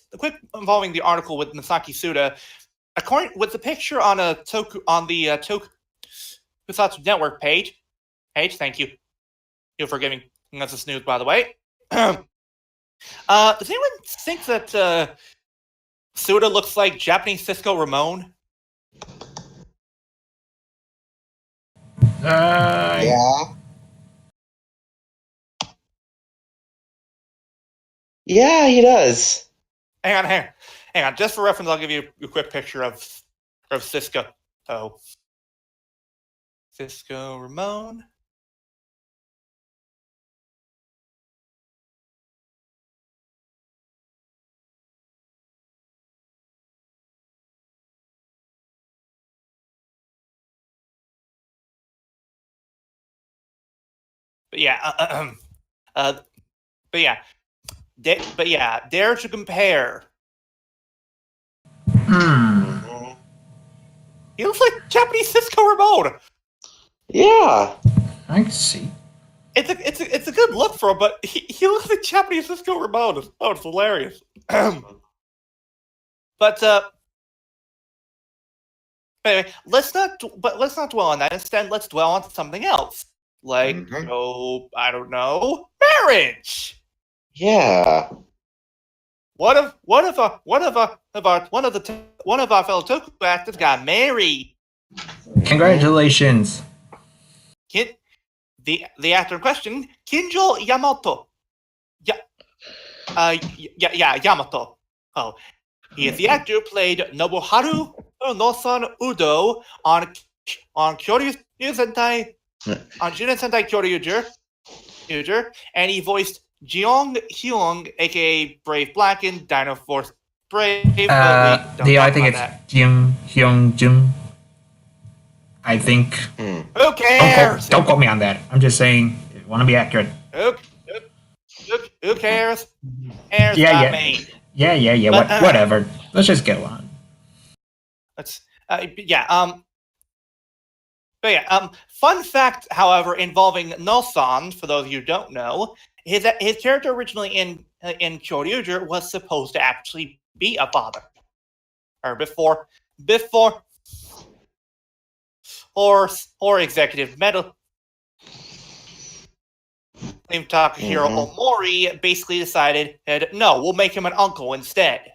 involving the article with Masaki Suda. According with the picture on the Toku Kusatsu Network page. Thank you. You for giving us this news, by the way. Does anyone think that Suda looks like Japanese Cisco Ramon? Yeah. Yeah, he does. Hang on. Just for reference, I'll give you a quick picture of Cisco. So, Cisco Ramon. But yeah, dare to compare. Mhm. He looks like Japanese Cisco Ramon. Yeah. I can see. It's a good look for him, but he looks like Japanese Cisco Ramon. Oh, it's hilarious. But anyway, let's not dwell on that. Instead, let's dwell on something else, like Mhm. I don't know, marriage. Yeah. One of our fellow Toku actors got married. Congratulations. The actor in question, Kinjo Yamato. Yamato. Oh, he is the actor who played Nobuharu Nosan Udo on Kyoryu Sentai Junen Sentai Kyoryu, and he voiced Jeong Hyung, aka Brave Black in Dino Force Brave. But we don't I talk think about it's that. Jim Hyung Jim. I think. Who cares? Don't quote me on that. I'm just saying. Want to be accurate. Who cares? Yeah. Me. Yeah. But, Whatever. Let's just go on. Let's. Fun fact, however, involving Nosan, for those of you who don't know, his character originally in Kyoryuger was supposed to actually be a father, or before or executive medical team Takahiro Omori basically decided that no, we'll make him an uncle instead.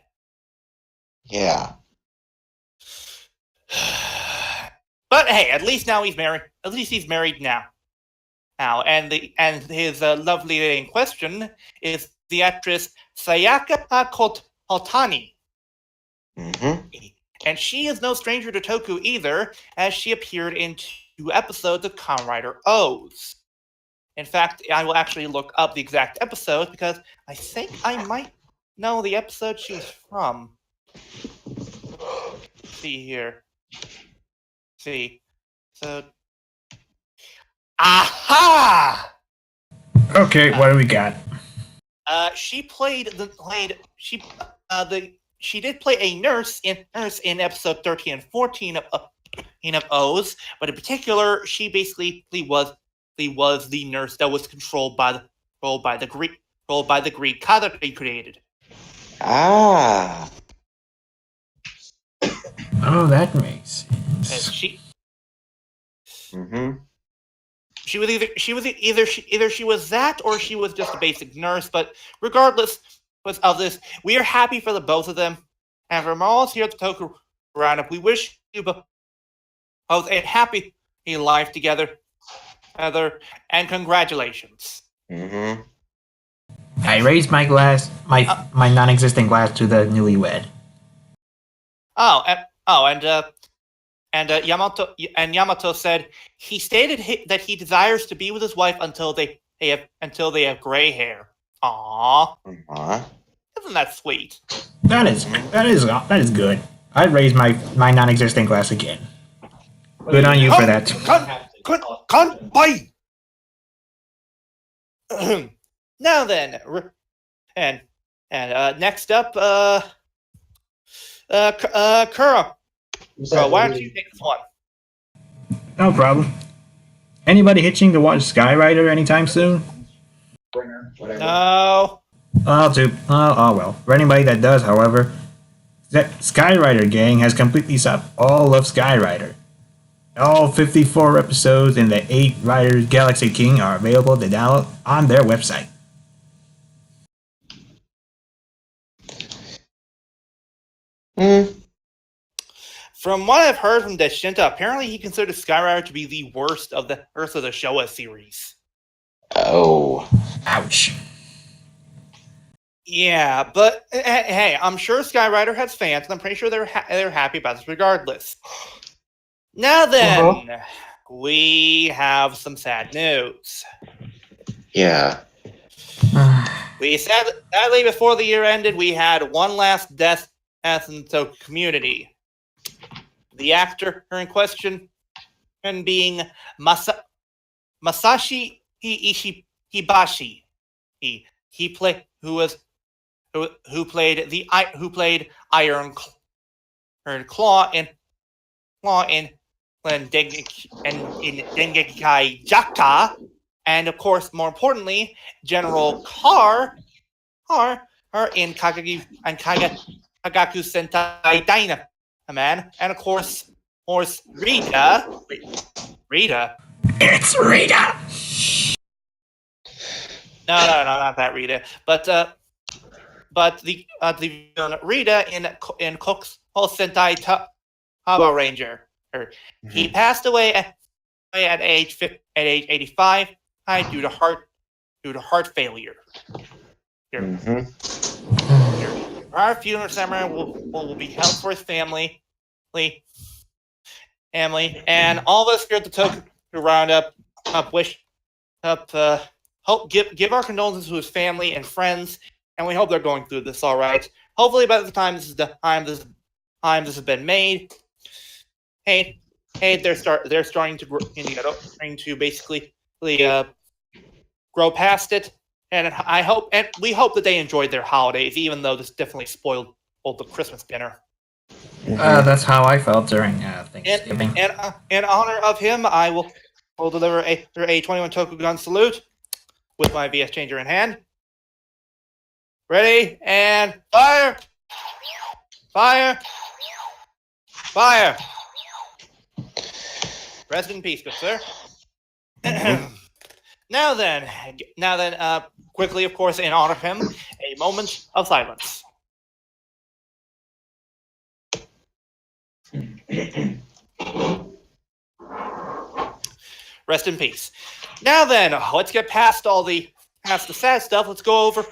Yeah. But hey, at least now he's married. At least he's married now. And his lovely lady in question is the actress Sayaka Kotani. And she is no stranger to Toku either, as she appeared in 2 episodes of Kamen Rider O's. In fact, I will actually look up the exact episodes because I think I might know the episode she was from. Let's see here. See. So. Aha! Okay, what do we got? She did play a nurse in episode 13 and 14 of O's, but in particular, she basically was the nurse that was controlled by the Greek god that they created. Ah. Oh, that makes And sense. she was that, or she was just a basic nurse. But regardless of this, we are happy for the both of them, and from all us here at the Toku Roundup, we wish you both a happy life together, and congratulations. I raised my glass, my non-existent glass, to the newlywed. Yamato said he stated that he desires to be with his wife until they have gray hair. Aww, Aw. isn't that sweet? That is good. I'd raise my non-existent glass again. Good on you for that. Bye. Now then, and next up, Kuro. Kuro, why don't you take this one? No problem. Anybody hitching to watch Skyrider anytime soon? No. Oh well. For anybody that does, however, that Skyrider gang has completely stopped all of Skyrider. All 54 episodes in the 8 Riders Galaxy King are available to download on their website. From what I've heard from Deshinta, apparently he considers Skyrider to be the worst of the Showa series. Oh. Ouch. Yeah, but hey, I'm sure Skyrider has fans, and I'm pretty sure they're happy about this regardless. Now then, we have some sad news. Yeah. We sadly, before the year ended, we had one last death in the Toku community. The actor in question being Masashi Hibashi. He played Iron Claw in Dengeki Jaka, and of course, more importantly, General Carr in Kagaku Sentai Dynaman, and of course Rita. It's Rita! No, not that Rita, but the Rita in Cook's whole Sentai Power Ranger. He passed away at age 85 due to heart failure. Our funeral ceremony will be held for his family, and all of us here at the Toku Roundup give our condolences to his family and friends, and we hope they're going through this all right. Hopefully, by the time this has been made, they're starting to basically grow past it, and we hope that they enjoyed their holidays, even though this definitely spoiled the Christmas dinner. That's how I felt during Thanksgiving. And in honor of him, I will deliver a 21 Tokugan salute with my VS changer in hand. Ready, and fire! Fire! Fire! Rest in peace, good sir. Now then, quickly, of course, in honor of him, a moment of silence. Rest in peace. Now then, let's get past the sad stuff. Let's go over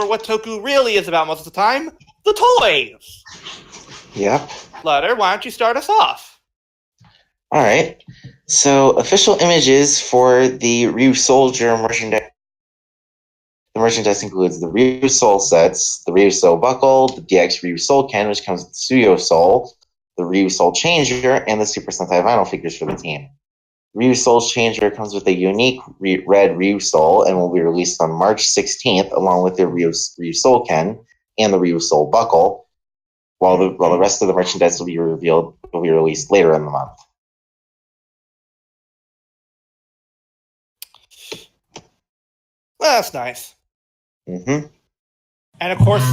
what Toku really is about most of the time: the toys. Yep. Flutter, why don't you start us off? All right. So, official images for the Ryu Soldier merchandise. The merchandise includes the Ryu Soul sets, the Ryu Soul buckle, the DX Ryu Soul Ken, which comes with the Studio Soul, the Ryu Soul Changer, and the Super Sentai vinyl figures for the team. Ryu Soul Changer comes with a unique red Ryu Soul and will be released on March 16th, along with the Ryu Soul Ken and the Ryu Soul buckle, while the rest of the merchandise will be released later in the month. Well, that's nice. Mm-hmm. And of course,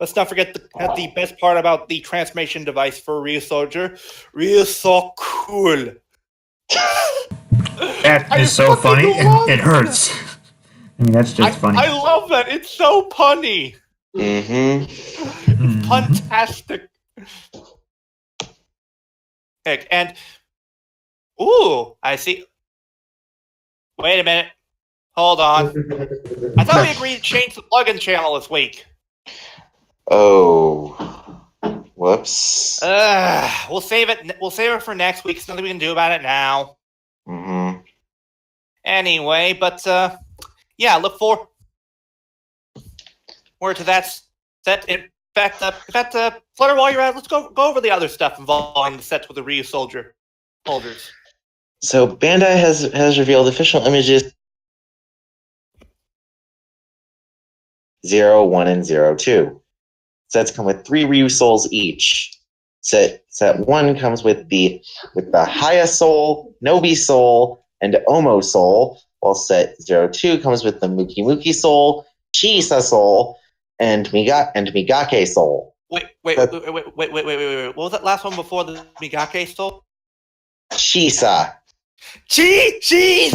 let's not forget the best part about the transformation device for Ryu Soldier. Ryu so cool. That is so funny. It hurts. I mean, that's just funny. I love that. It's so punny. Mm-hmm. It's fantastic. Heck, and ooh, I see. Wait a minute. Hold on. I thought we agreed to change the plugin channel this week. Oh. Whoops. We'll save it. We'll save it for next week. There's nothing we can do about it now. Mm-hmm. Anyway, but yeah, look forward to that. In fact, Flutter, while you're at, let's go over the other stuff involving the sets with the Ryu soldiers. So Bandai has revealed official images 0, 1, and 0, 2. Sets come with 3 Ryu souls each. Set 1 comes with the Haya soul, Nobi soul, and Omo soul, while set 02 comes with the Muki Muki soul, Chisa soul, and Migake soul. Wait. What was that last one before the Migake soul? Chisa. Chisa!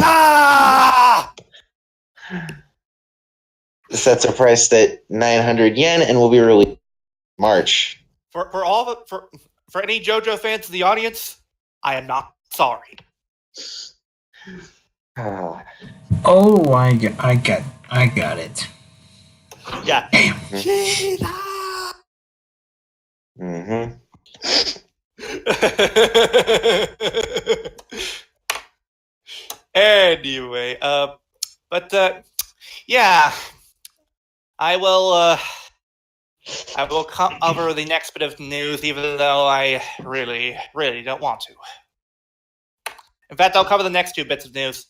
The sets are priced at 900 yen and will be released in March. For any JoJo fans in the audience, I am not sorry. Oh, I got it. Yeah. Chisa! Mm-hmm. Anyway, yeah, I will cover the next bit of news, even though I really, really don't want to. In fact, I'll cover the next 2 bits of news.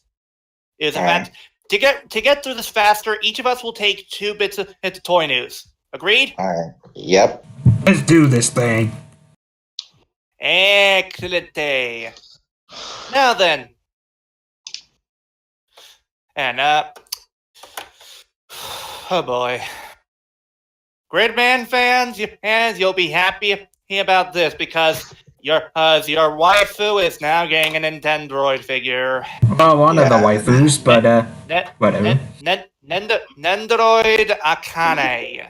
In fact, to get through this faster, each of us will take 2 bits into toy news. Agreed? All right. Yep. Let's do this thing. Excellent. Now then. And, oh boy. Gridman fans, you'll be happy about this because your waifu is now getting an Nintendroid figure. Well, one of the waifus, but whatever. Nendoroid Akane.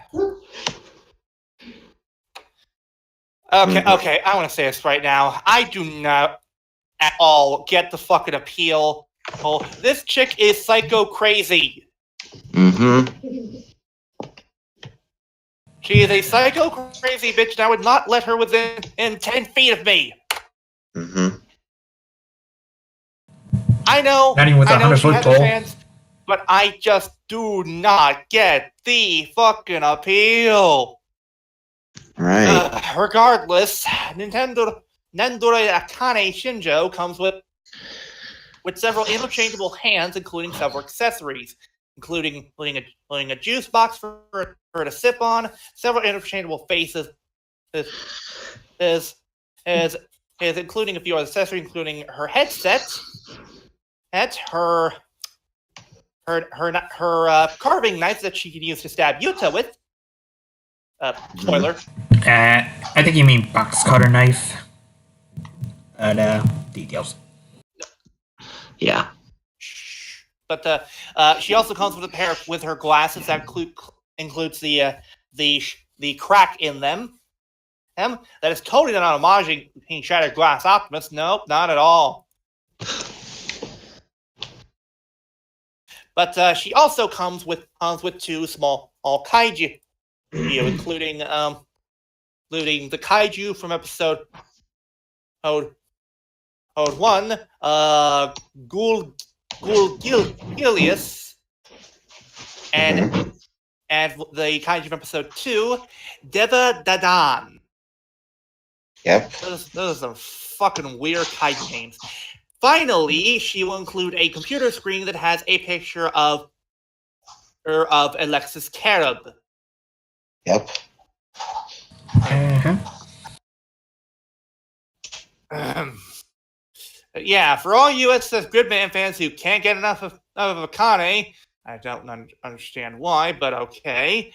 Okay, I want to say this right now. I do not at all get the fucking appeal. Oh, this chick is psycho crazy. Mm-hmm. She is a psycho crazy bitch, and I would not let her within 10 feet of me. Mm-hmm. Not even with I know 100 she foot has pole. fans, but I just do not get the fucking appeal. Right. Regardless, Nendoroid Akane Shinjo comes with several interchangeable hands, including several accessories, including a juice box for her to sip on, several interchangeable faces, is including a few other accessories, including her headset, her carving knife that she can use to stab Yuta with. Spoiler. I think you mean box cutter knife. Details. Yeah. But she also comes with a pair with her glasses that includes the crack in them. That is totally not homaging Shattered Glass Optimus. Nope, not at all. But she also comes with 2 small kaiju, including the kaiju from episode 1, Gilius, and the kaiju from episode 2, Deva Dadan. Yep. Those are some fucking weird kaiju names. Finally, she will include a computer screen that has a picture of Alexis Carib. Yep. Uh-huh. Yeah, for all USS Gridman fans who can't get enough of Akane, I don't understand why, but okay.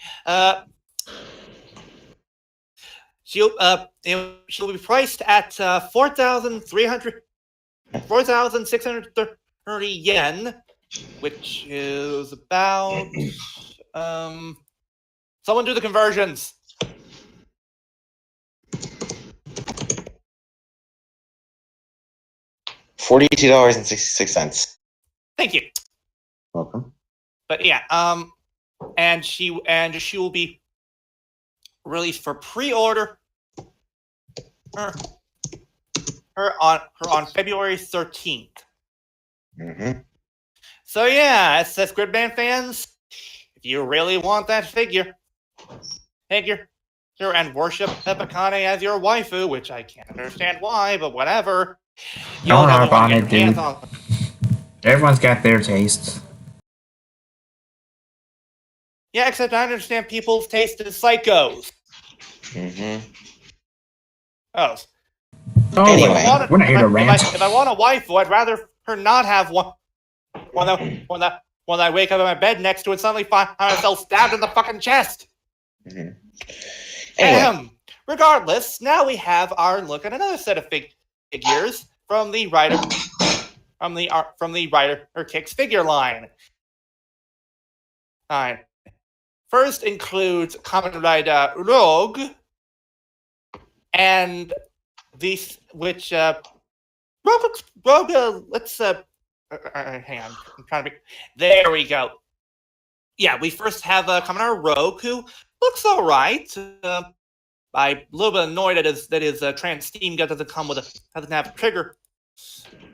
She'll be priced at 4,630 yen, which is about someone do the conversions. $42.66. Thank you. Welcome. But yeah, and she will be released for pre-order her on February 13th. Mm-hmm. So yeah, SS Gridman fans, if you really want that figure, and worship Epicane as your waifu, which I can't understand why, but whatever. Don't harp on get it, your hands dude. on. Everyone's got their tastes. Yeah, except I understand people's taste in psychos. Oh. Oh, Anyway. we're not here to rant. If I want a waifu, I'd rather her not have one. When I wake up in my bed next to it, suddenly find myself stabbed in the fucking chest. Anyway. Regardless, now we have our look at another set of figures from the writer Kicks figure line. Alright. First includes Kamen Rider Rogue, and these which Rogue. Let's hang on. I'm trying to be. There we go. Yeah, we first have Kamen Rider Rogue, who looks all right. I'm a little bit annoyed that his trans steam gun doesn't have a trigger.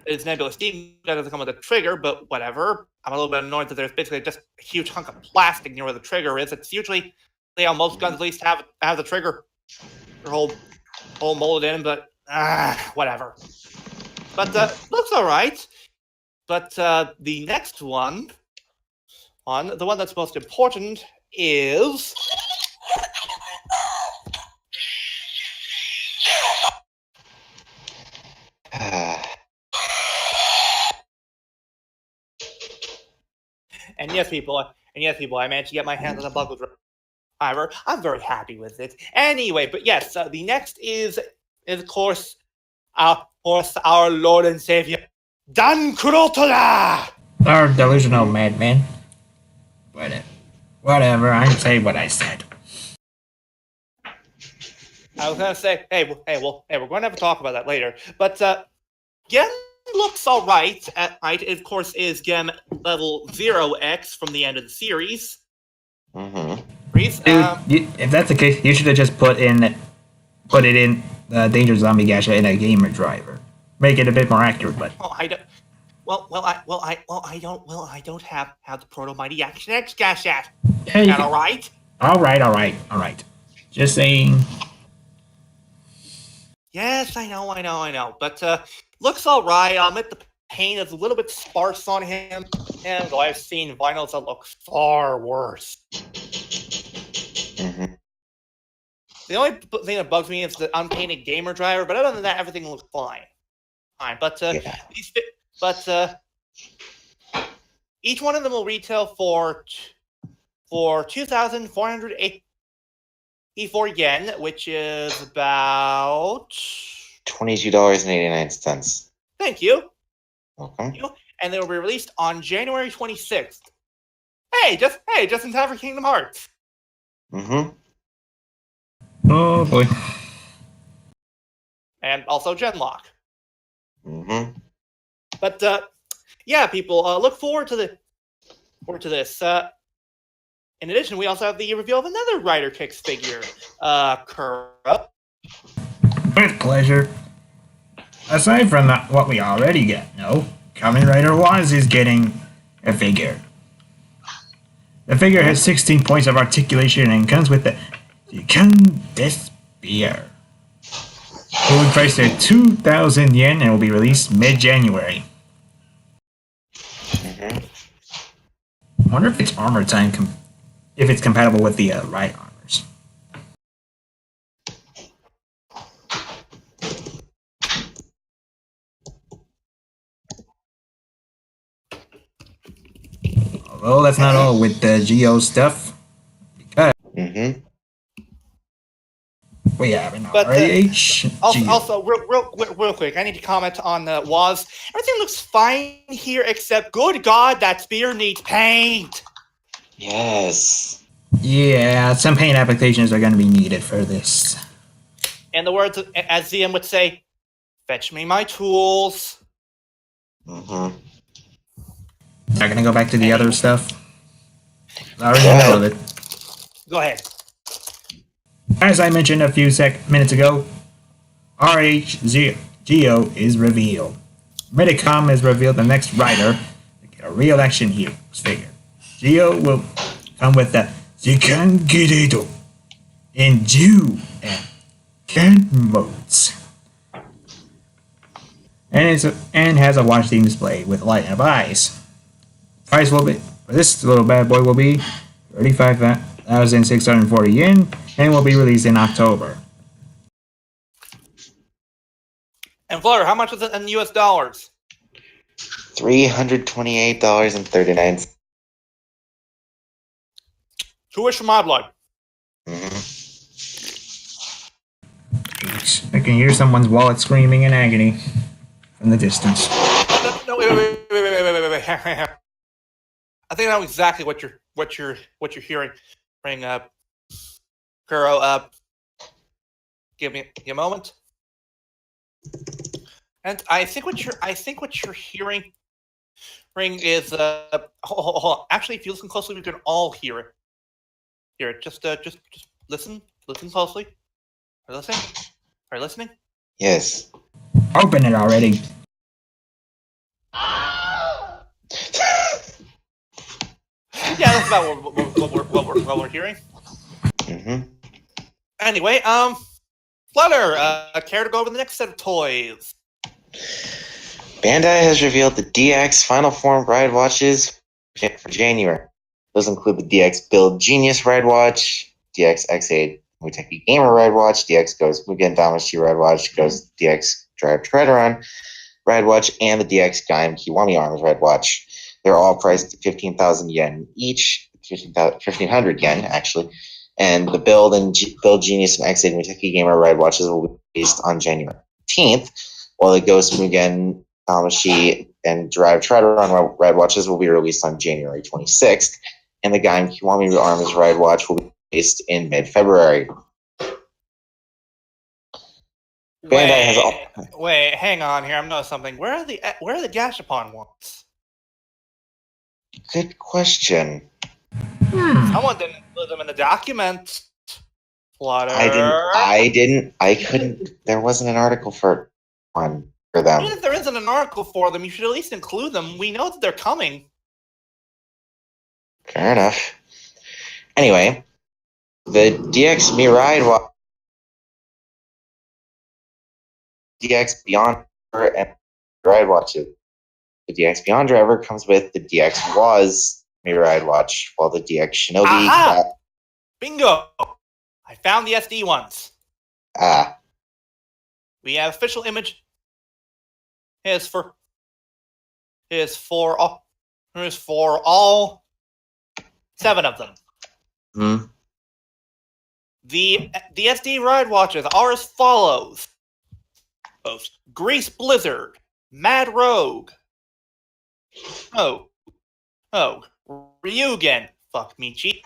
His nebulous steam gun doesn't come with a trigger, but whatever. I'm a little bit annoyed that there's basically just a huge hunk of plastic near where the trigger is. It's usually how most guns at least have the trigger, or whole molded in, but whatever. But looks all right. But the next one, the one that's most important is. And yes, people, I managed to get my hands on a buckle driver. I'm very happy with it. Anyway, but yes, the next is of course, our Lord and Savior, Dan Kurotora! Our delusional madman. Whatever, I say what I said. I was gonna say, we're going to have a talk about that later. But Gen looks all right. It of course is Gen level 0x from the end of the series. Dude, if that's the case, you should have just put it in Danger Zombie Gacha in a gamer driver. Make it a bit more accurate, but. Oh, I don't. I don't have the Proto Mighty Action X Gacha yet. Yeah, Is that all right? All right. Just saying. Yes, I know. But looks all right. I'll admit the paint is a little bit sparse on him, and though I've seen vinyls that look far worse. The only thing that bugs me is the unpainted gamer driver, but other than that, everything looks fine. But each one of them will retail for 2,484 yen, which is about $22.89. Thank you. Welcome. And they will be released on January 26th. Hey, just in time for Kingdom Hearts. Oh boy. And also Genlock. But yeah, people, look forward to this. In addition, we also have the reveal of another Rider Kicks figure, Kura. With pleasure. Aside from what we already get, Kamen Rider Waz is getting a figure. The figure has 16 points of articulation and comes with the Death Spear. It will be priced at 2,000 yen and will be released mid-January. I wonder if it's armor time, if it's compatible with the right armors. Although that's not all with the Geo stuff, because we have an RH. Also, real quick, I need to comment on Waz. Everything looks fine here, except, good God, that spear needs paint. Yes. Yeah, some paint applications are going to be needed for this. In the words, as ZM would say, fetch me my tools. Not going to go back to the other stuff. I already know of it. Go ahead. As I mentioned a few minutes ago, RH Geo is revealed. Medicom is revealed the next rider. a real action heroes figure. Geo will come with the Zikan in Jew and Ken modes. And has a watch theme display with light up eyes. Price will be for this little bad boy will be 35,640 yen and will be released in October. And Flutter, how much is it in US dollars? $328.39. Two-ish from my blood. I can hear someone's wallet screaming in agony from the distance. No, wait. I think I know exactly what you're hearing. Bring up, Kuro up. Give me a moment. And I think what you're hearing is hold on. Actually, if you listen closely, we can all hear it. Hear it. Just listen closely. Are you listening? Are you listening? Yes. Open it already. Yeah, that's about what we're hearing. Mm-hmm. Anyway, Flutter, care to go over the next set of toys? Bandai has revealed the DX Final Form ride watches for January. Those include the DX Build Genius ride watch, DX X8 Muteki Gamer ride watch, DX Goes Mugen Damashi ride watch, Goes DX Drive Treaderon ride watch, and the DX Gaim Kiwami Arms ride watch. They're all priced at 15,000 yen each, 1,500 yen actually. And the Build Genius and X8 Muteki Gamer ride watches will be released on January 18th, while the Ghost Mugen Damashi and Drive Treaderon ride watches will be released on January 26th, and the Gaim Kiwami Arms ride watch will be released in mid-February. Wait, hang on here. I'm noticing something. Where are the Gashapon ones? Good question. Someone didn't include them in the document. Flutter. I couldn't. There wasn't an article for them. Even if there isn't an article for them, you should at least include them. We know that they're coming. Fair enough. Anyway, the DX Mirai watch, DX Beyond and Ride watches. The DX Beyond driver comes with the DX Waz Mirai watch, while the DX Shinobi. Aha! Bingo! I found the SD ones. We have official image. Here's for all 7 of them. The SD ride watches are as follows: Grease Blizzard, Mad Rogue, Ryugen, fuck Michi,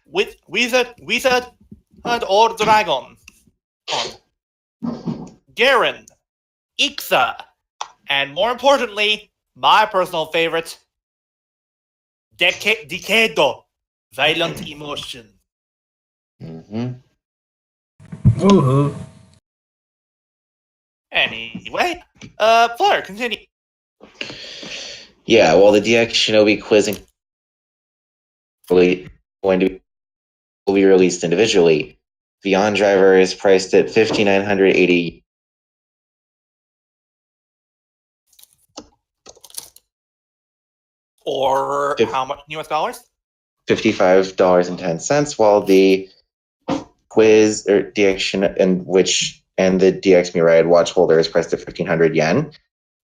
with Wizard or Dragon, Garen, Ixa, and more importantly, my personal favorite, Decado, Violent Emotion. Woohoo. Anyway, Flutter, continue. Yeah, well, the DX Shinobi quizzing will be released individually. Beyond Driver is priced at 5,980. Or how much in US dollars? $55.10, while the quiz or DX and the DX Mirai watch holder is priced at 1,500 yen.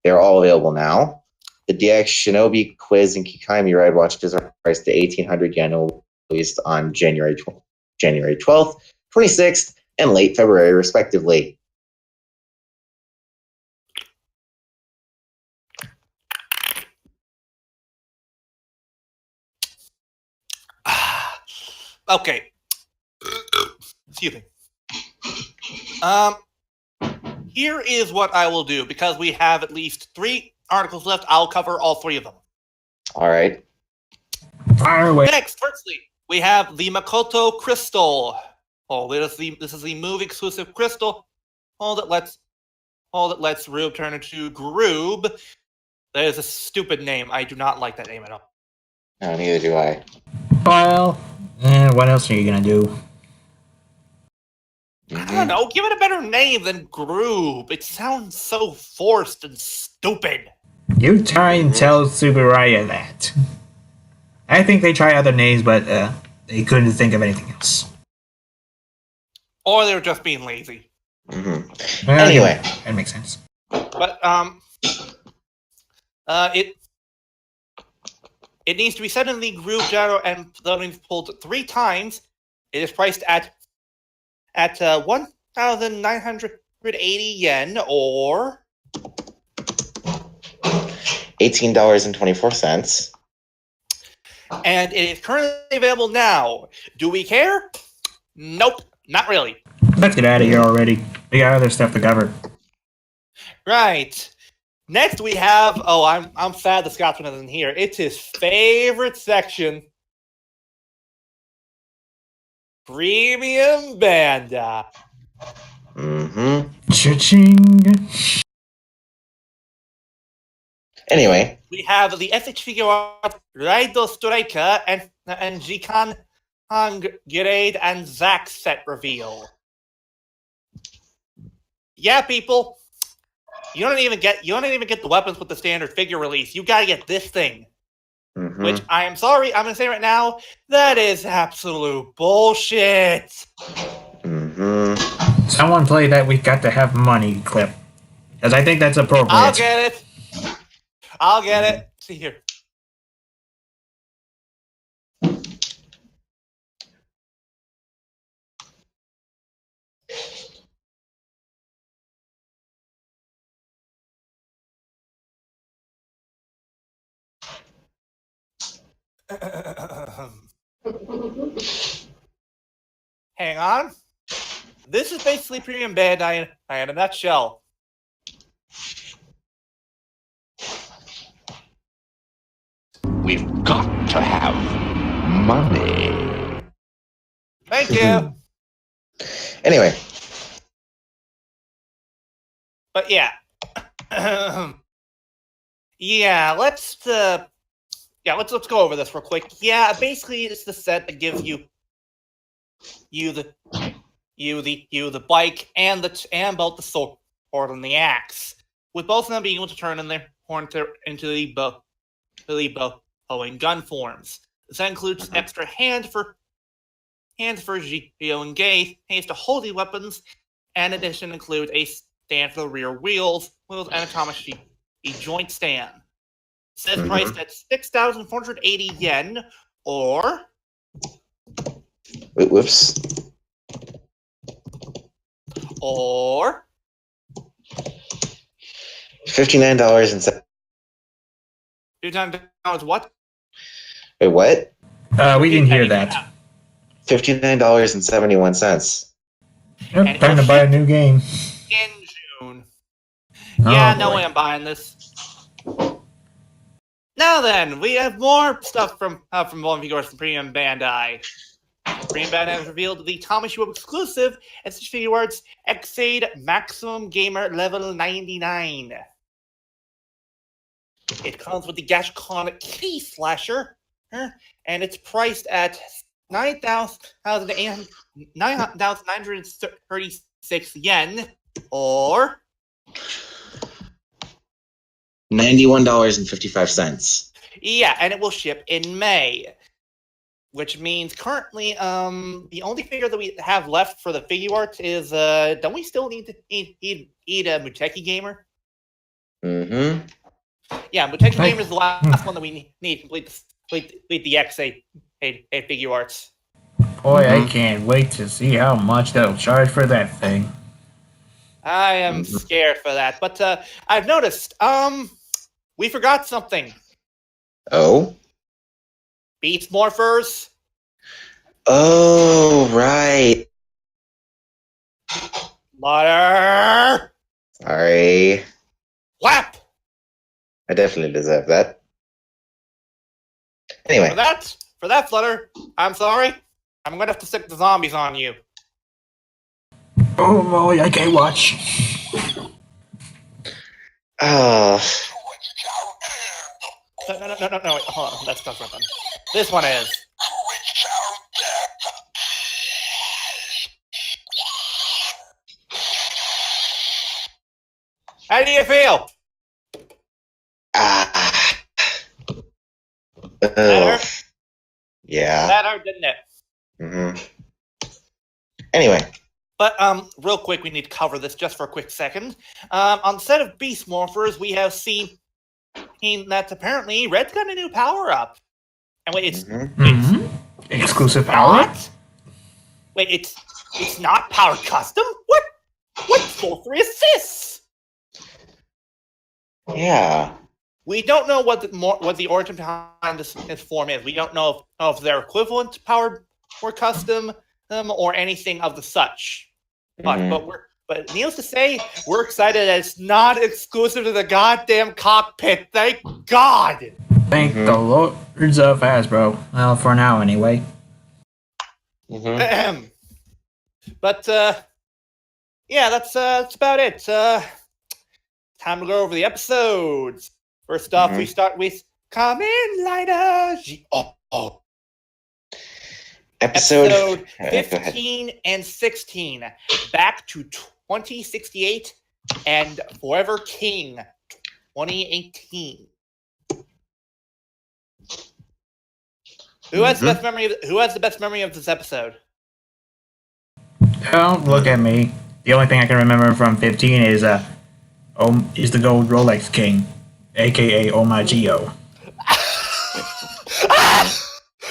They're all available now. The DX Shinobi quiz and Kikai Mirai watches are priced at 1,800 yen and will be released on January 12th, 26th, and late February, respectively. Okay. Excuse me. Here is what I will do, because we have at least 3 articles left. I'll cover all 3 of them. All right. Fire away. Next, firstly, we have the Makoto Crystal. Oh, this is the move exclusive crystal. Hold it, let's Rube turn into Groob. That is a stupid name. I do not like that name at all. No, neither do I. Well, what else are you gonna do? I don't know. Give it a better name than Group. It sounds so forced and stupid. You try and tell Subaraya that. I think they tried other names, but they couldn't think of anything else. Or they were just being lazy. Mm-hmm. Well, Anyway. yeah, that makes sense. But it needs to be set in the group gyro and loading pulled 3 times. It is priced at 1,980 yen, or $18.24. and it is currently available now. Do we care? Nope, not really. Let's get out of here already. We got other stuff to cover. Right. Next we have, I'm sad the Scotsman isn't here. It's his favorite section. Premium Banda. Mm-hmm. Cha-ching! Anyway. We have the SH figure art, Raido Striker, and Jikan Grade and Zack set reveal. Yeah, people. You don't even get the weapons with the standard figure release. You gotta get this thing. Mm-hmm. Which I am sorry, I'm gonna say right now, that is absolute bullshit. Mm-hmm. Someone play that "We Got to Have Money" clip, because I think that's appropriate. I'll get it. See here. Hang on. This is basically Premium Bandai in a nutshell. We've got to have money. Thank you. Anyway. But yeah. Let's go over this real quick. Yeah, basically it's the set that gives you the bike and both the sword and the axe, with both of them being able to turn in their horn into the bow and gun forms. This includes extra hands for Gio and Gay, hands to hold the weapons, and in addition includes a stand for the rear wheels and a Thomas joint stand. It says priced at 6,480 yen, or Whoops. Or $59.07. $59 what? Wait, what? We didn't hear that. $59.71. Yep, time to buy a new game. In June. Yeah, no boy. way I'm buying this. Now then, we have more stuff from Bowling Figures from Premium Bandai. Premium Bandai has revealed the Tommy Schwab exclusive and such figure arts Xade Maximum Gamer Level 99. It comes with the Gashcon Key Slasher, and it's priced at 9,936 yen, or $91.55. yeah, and it will ship in May. Which means currently, the only figure that we have left for the figure art is, don't we still need a Muteki Gamer? Mm-hmm. Yeah, Muteki Gamer is the last one that we need to complete the X8 figure arts. Boy, I can't wait to see how much they'll charge for that thing. I am scared for that, but I've noticed, we forgot something. Oh? Beast Morphers. Oh, right. Butter. Sorry. Whap. I definitely deserve that. Anyway. For that, Flutter, I'm sorry. I'm going to have to stick the zombies on you. Oh boy, I can't watch. No, wait, hold on. That's not one. This one is. How do you feel? Ah. That Ugh. hurt? Yeah. That hurt, didn't it? Anyway. But real quick, we need to cover this just for a quick second. On the set of Beast Morphers, we have seen that apparently Red's got a new power up. And wait, it's Exclusive power? not. Wait, it's not powered custom. What sorcery is this? Yeah. We don't know what the origin behind this form is. We don't know if they're equivalent to powered or custom or anything of the such. But needless to say, we're excited that it's not exclusive to the goddamn cockpit. Thank God. Thank the lords of Hasbro. Well, for now, anyway. But yeah, that's about it. Time to go over the episodes. First off, we start with Kamen Rider G-Oh. Episode 15 and 16. Back to 2068 and Forever King 2018. Who has the best memory of this episode? Don't look at me. The only thing I can remember from 15 is the Gold Rolex King, aka Omagio.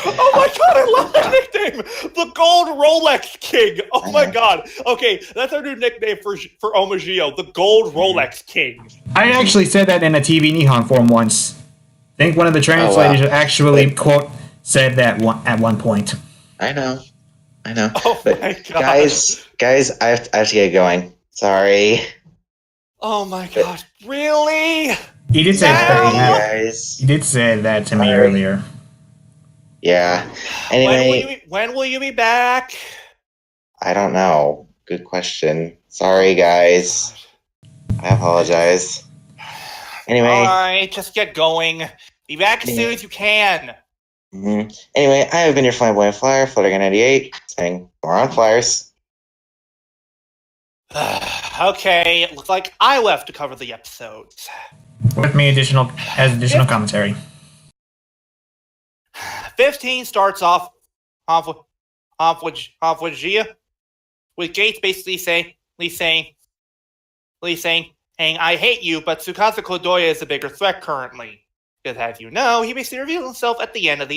Oh my god, I love that nickname! The Gold Rolex King! Oh my god. Okay, that's our new nickname for Omagio, the Gold Rolex King. I actually said that in a TV Nihon form once. I think one of the translators actually, quote, said that at one point. I know. Oh but my god. Guys, I have to get going. Sorry. Oh my god, really? He did say guys. He did say that to me earlier. Yeah. Anyway, when will you be back? I don't know. Good question. Sorry, guys. I apologize. Anyway. Alright, just get going. Be back as soon as you can. Anyway, I have been your flamboyant flyer, Fluttergun 98, saying more on flyers. Okay, it looks like I will have to cover the episodes. With me additional commentary. 15 starts off with Gia, with Gates basically saying, I hate you, but Tsukasa Kodoya is a bigger threat currently. Because as you know, he basically revealed himself at the end of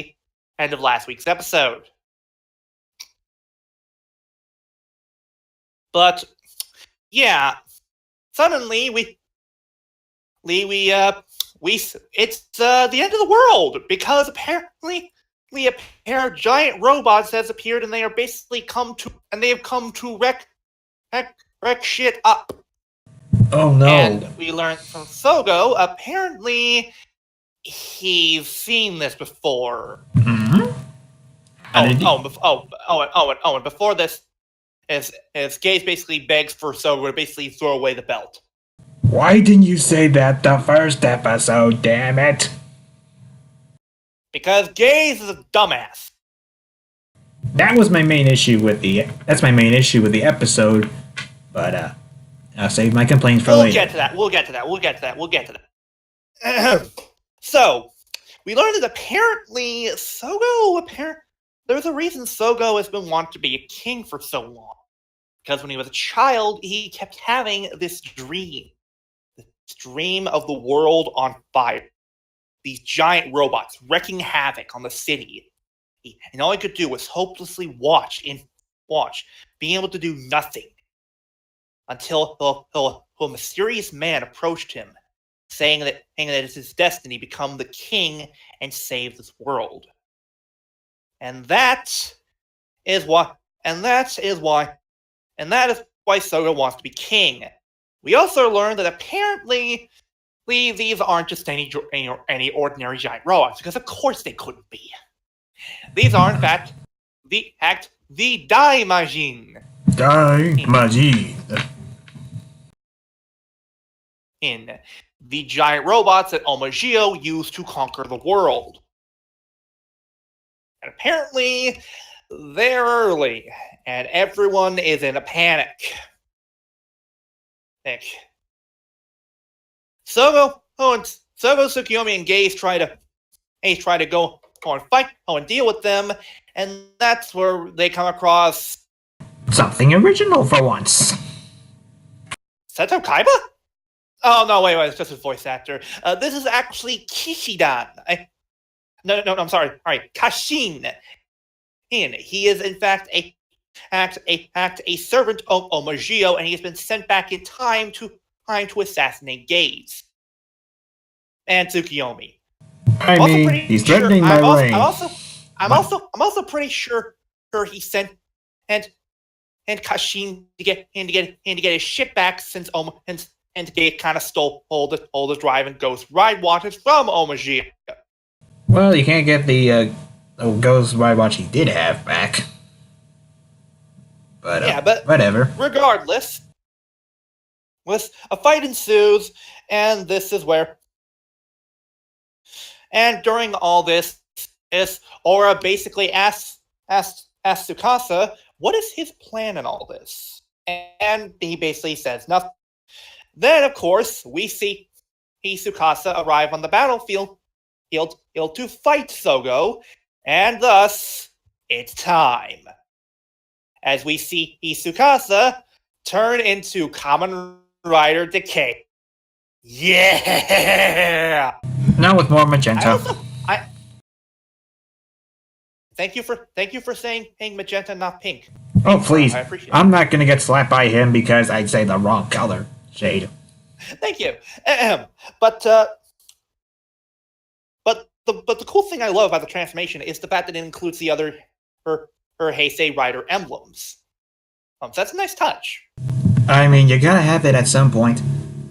last week's episode. But yeah, suddenly it's the end of the world because apparently a pair of giant robots has appeared and they have come to wreck shit up. Oh no! And we learned from Sogo apparently he's seen this before. And before this, as Gaze basically begs for Sogo to basically throw away the belt. Why didn't you say that the first episode, damn it? Because Gaze is a dumbass. That's my main issue with the episode, but I'll save my complaints for later. We'll get to that. So, we learned that apparently there's a reason Sogo has been wanting to be a king for so long. Because when he was a child, he kept having this dream of the world on fire. These giant robots wreaking havoc on the city. And all he could do was hopelessly watch, being able to do nothing. Until a mysterious man approached him, saying that it's his destiny to become the king and save this world. And that is why Sogo wants to be king. We also learned that apparently these aren't just any ordinary giant robots, because of course they couldn't be. These are in fact the Daimajin. Daimajin. in the giant robots that Omagio used to conquer the world. And apparently, they're early, and everyone is in a panic. Sogo, Tsukiyomi, and Gaze try to go and fight, and deal with them, and that's where they come across Something original for once. Seto Kaiba? Oh no, wait, it's just his voice actor. This is actually Kishidan. No, I'm sorry. All right, Kashin. He is in fact a servant of Omagio, and he has been sent back in time to assassinate Gaze and Tsukiyomi. I mean, he's threatening my reign. I'm also pretty sure he sent and Kashin to get his shit back since and Gaze kind of stole all the drive and ghost ride watches from Omagio. Well, you can't get the ghost ride watch he did have back. But but whatever. Regardless, a fight ensues, and this is where. And during all this, Aura basically asks Tsukasa, what is his plan in all this? And he basically says nothing. Then, of course, we see Tsukasa arrive on the battlefield to fight Sogo, and thus, it's time. As we see Tsukasa turn into Kamen Rider Decay. Yeah! Now with more magenta. Thank you for saying magenta, not pink. Oh please! I appreciate it. I'm not gonna get slapped by him because I'd say the wrong color shade. Thank you. But the cool thing I love about the transformation is the fact that it includes the other her Heisei Rider emblems. So that's a nice touch. I mean, you gotta have it at some point.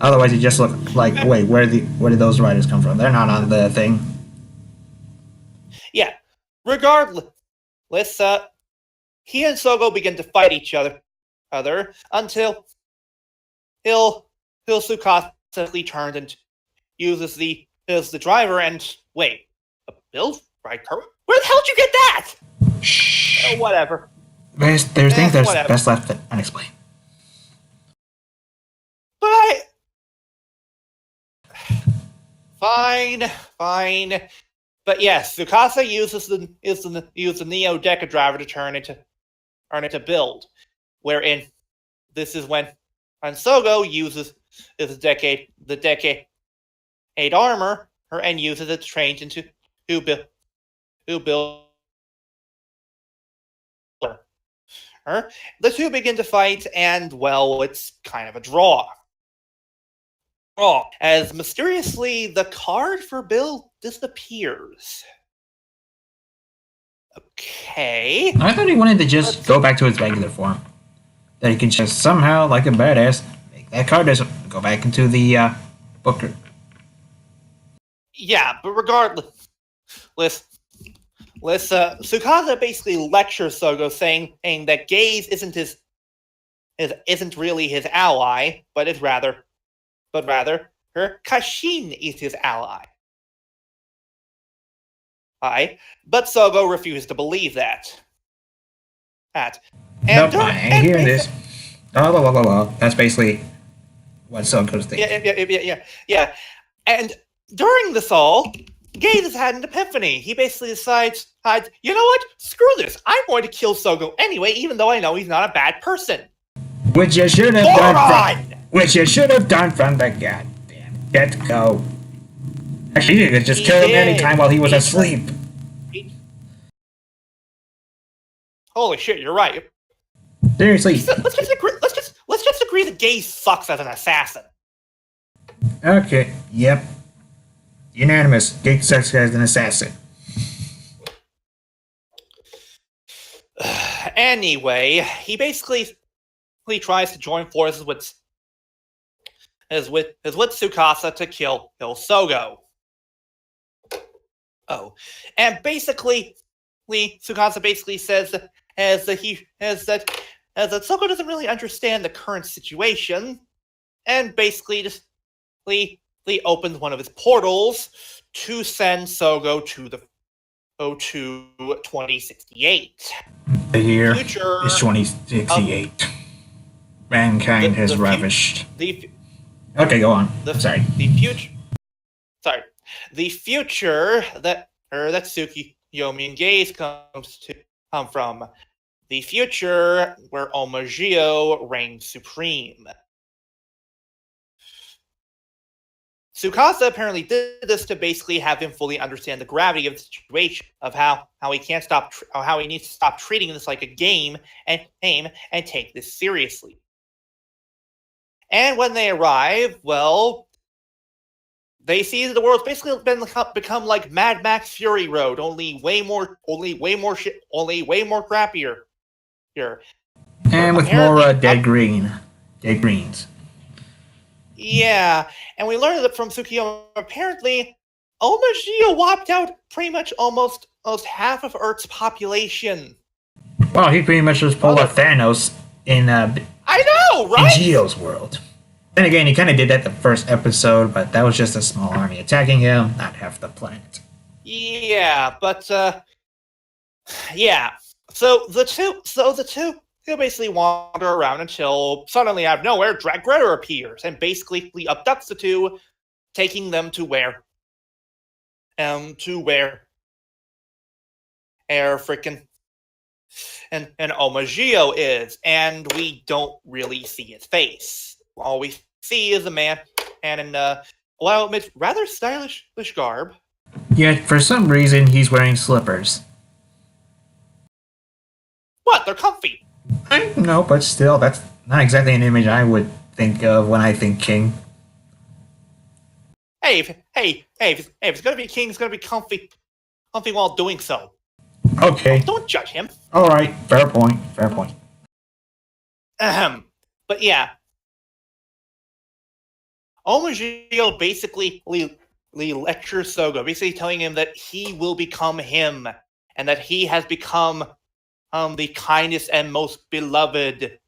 Otherwise, you just look like, wait, where did those riders come from? They're not on the thing. Yeah. Regardless, he and Sogo begin to fight each other until Tsukasa turns and uses the driver and wait, a build right? Where the hell did you get that? Shh. Whatever. There's things that's whatever. best left unexplained. But fine. But yes, Tsukasa uses the Neo Deca driver to turn into build, wherein this is when Sogo uses the decade armor, and uses it to change into who build her. The two begin to fight, and well, it's kind of a draw. As mysteriously the card for Bill disappears. Okay. I thought he wanted to just go back to his regular form. That he can just somehow, like a badass, make that card go back into the Booker. Yeah, but regardless, Tsukasa basically lectures Sogo, saying that Gaze isn't really his ally, but rather her Kashin is his ally. But Sogo refused to believe that. Nope, I ain't hearing this. Oh. That's basically what Sogo's thinking. Yeah. And during this all, Gaze has had an epiphany. He basically decides, you know what? Screw this. I'm going to kill Sogo anyway, even though I know he's not a bad person. Which you should have done from the goddamn get-go. Actually, you could just kill him anytime while he was asleep. Holy shit, you're right. Seriously. Let's just agree that Gaze sucks as an assassin. Okay, yep. Unanimous. Gaze sucks as an assassin. Anyway, he basically tries to join forces with Tsukasa to kill Sogo. Oh, and basically, Tsukasa basically says that Sogo doesn't really understand the current situation, and basically opened one of his portals to send Sogo to the 2068. The year Future is 2068. Mankind has ravished. Okay, go on. I'm sorry. The future that Tsukiyomi and Gaze come from. The future where Omagio reigns supreme. Tsukasa apparently did this to basically have him fully understand the gravity of the situation, of how he can't stop, how he needs to stop treating this like a game and take this seriously. And when they arrive, well, they see that the world's basically become like Mad Max Fury Road, only way more crappier. And with more dead greens. Yeah, and we learned that from Tsukiyomi. Apparently, Omagio wiped out pretty much almost half of Earth's population. Well, he pretty much just pulled a Thanos in I know, right? in Geo's world. Then again, he kind of did that the first episode, but that was just a small army attacking him, not half the planet. Yeah, but yeah. So the two he'll basically wander around until suddenly out of nowhere, Greta appears and basically abducts the two, taking them to where frickin' and Omagio is, and we don't really see his face. All we see is a man and in it's rather stylish garb. Yet for some reason he's wearing slippers. What? They're comfy. I know, but still, that's not exactly an image I would think of when I think king. Hey, if it's gonna be a king, it's gonna be comfy while doing so. Okay. Don't judge him. All right. Fair point. But yeah, Omagio basically lectures Sogo, basically telling him that he will become him, and that he has become the kindest and most beloved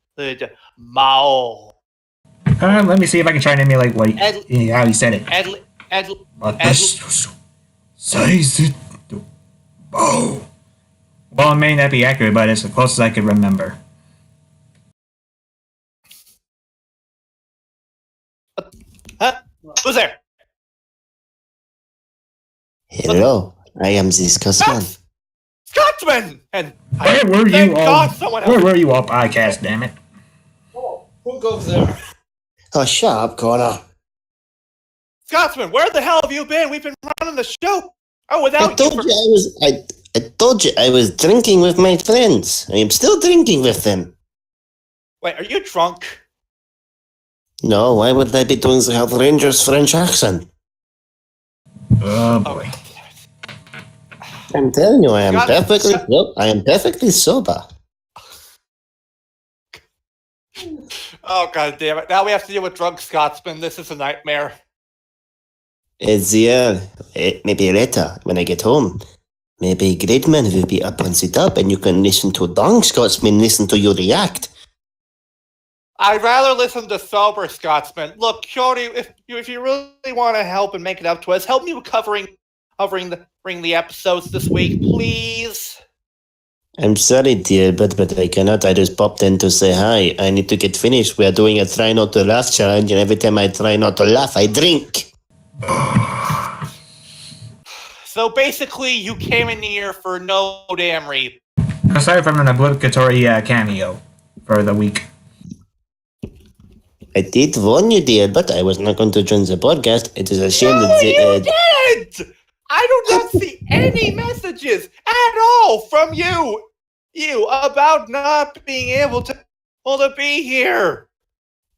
Mao. Let me see if I can try and emulate how he said it. Well, it may not be accurate, but it's the closest I could remember. Huh? Who's there? Hello, I am this Scotsman. Scotsman! And Where were you all? Where were you all podcast, damn it? Who goes there? Oh, shut up, Connor. Scotsman, where the hell have you been? We've been running the show. Oh, without I told you I was drinking with my friends. I am still drinking with them. Wait, are you drunk? No, why would I be doing the Health Ranger's French accent? Oh boy. I'm telling you, I am perfectly sober. Oh, god damn it. Now we have to deal with drunk Scotsman. This is a nightmare. Maybe later, when I get home, maybe Greatman will be up and sit up and you can listen to drunk Scotsman listen to you react. I'd rather listen to sober Scotsman. Look, Shorty, if you really want to help and make it up to us, help me with covering the episodes this week, please. I'm sorry, dear, but I cannot. I just popped in to say hi. I need to get finished. We are doing a try not to laugh challenge, and every time I try not to laugh, I drink. So basically, you came in here for no damn reason. Aside from an obligatory cameo for the week. I did warn you, dear, but I was not going to join the podcast. It is a shame that you didn't! I do not see any messages at all from you about not being able to be here.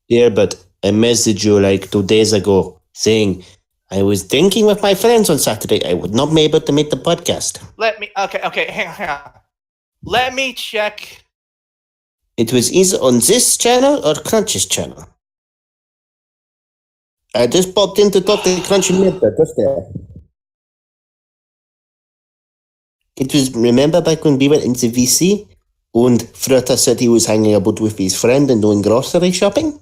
Yeah, but I messaged you like 2 days ago saying I was drinking with my friends on Saturday. I would not be able to make the podcast. Okay, hang on. Let me check. It was either on this channel or Crunch's channel. I just popped in to talk to Crunchy Midbird, just there. It was, remember back when we went into VC and Fruta said he was hanging about with his friend and doing grocery shopping?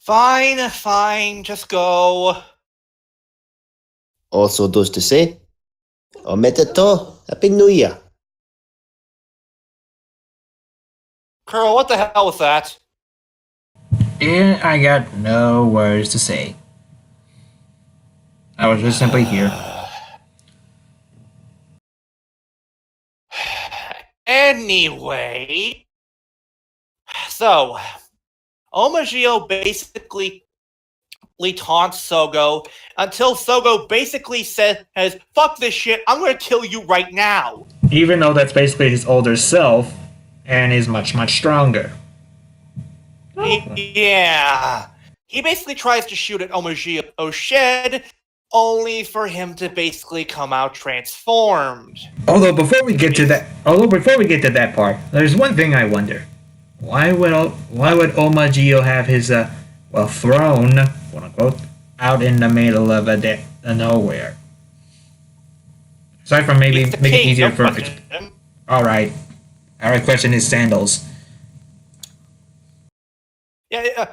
Fine, just go. Also, those to say, Ometeto, Happy New Year. Kuro, what the hell was that? And I got no words to say. I was just simply here. Anyway, so Omagio basically taunts Sogo until Sogo basically says, "Fuck this shit, I'm gonna kill you right now." Even though that's basically his older self, and is much, much stronger. Yeah. He basically tries to shoot at Omagio's shed, only for him to basically come out transformed. Although before we get to that part, there's one thing I wonder: why would Omagio have his throne, quote unquote, out in the middle of nowhere? Aside from maybe He's the make it king, easier no for. question. All right, question his sandals. Yeah,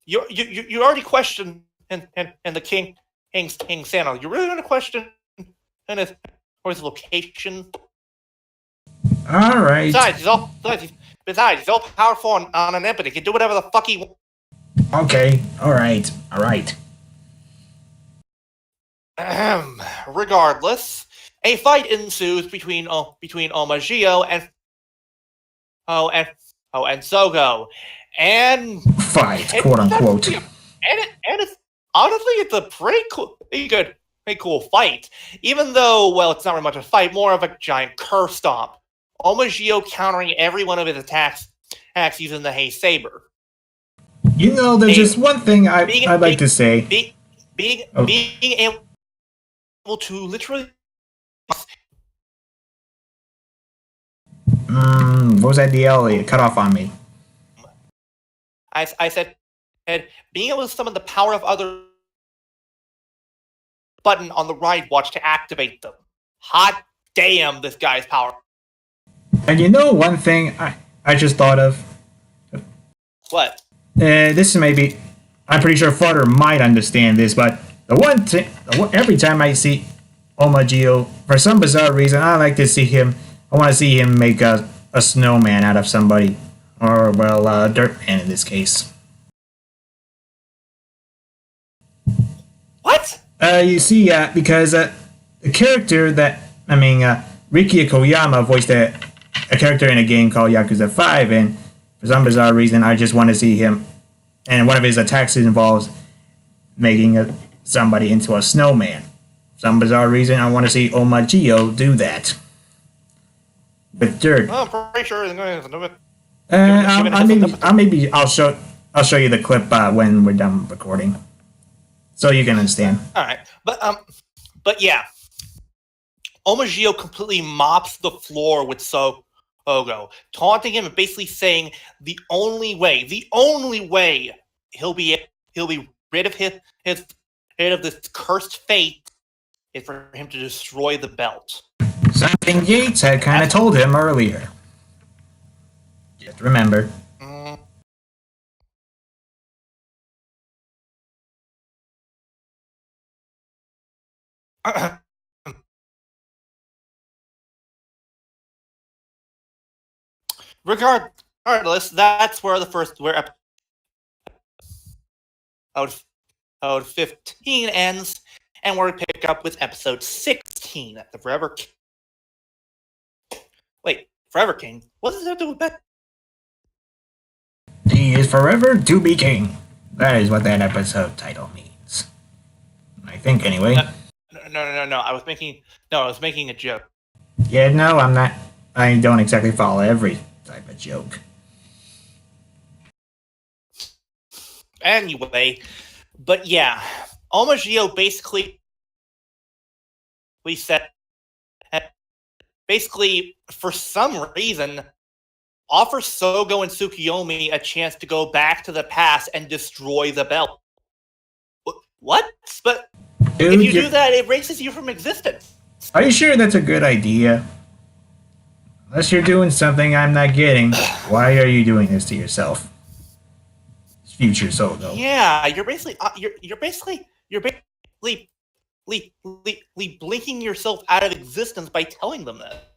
you already questioned in the king's sandal. You really want to question in his location? All right. Besides, he's all powerful on omnipotent. He can do whatever the fuck he wants. Okay. All right. Regardless, a fight ensues between Omagio and Sogo, and Fight, quote unquote. And it's honestly, it's a pretty cool fight. Even though, well, it's not really much of a fight, more of a giant curve stomp. Omagio countering every one of his attacks using the Hay Saber. You know, there's just one thing I'd like to say. Being able to literally. What was that DL? It cut off on me. I said, being able to summon the power of other button on the right watch to activate them. Hot damn, this guy's power. And you know one thing I just thought of? What? This is maybe... I'm pretty sure Flutter might understand this, but every time I see Omagio, for some bizarre reason, I like to see him... I want to see him make a snowman out of somebody. Or, well, a dirt man in this case. What? You see, because the character that... Riki Koyama voiced a character in a game called Yakuza 5, and for some bizarre reason, I just want to see him... And one of his attacks involves making somebody into a snowman. For some bizarre reason, I want to see Omagio do that. With dirt. Well, I'm pretty sure they're going to do it. I'll show you the clip when we're done recording, so you can understand. All right, but yeah, Omagio completely mops the floor with Sogo, taunting him and basically saying the only way he'll be rid of this cursed fate is for him to destroy the belt. Something Yates had kind of told him earlier. Just remember. Regardless, that's where episode 15 ends, and we're to pick up with episode 16 at the Forever King. Wait, Forever King? What does that do with that? He is forever to be king. That is what that episode title means. I think, anyway. No. I was making a joke. Yeah, no, I'm not. I don't exactly follow every type of joke. Anyway, but yeah, Omagio basically for some reason offers Sogo and Tsukiyomi a chance to go back to the past and destroy the belt. What? But Dude, if you do that, it erases you from existence. Are you sure that's a good idea? Unless you're doing something I'm not getting, why are you doing this to yourself? future Sogo. Yeah, you're basically blinking yourself out of existence by telling them that.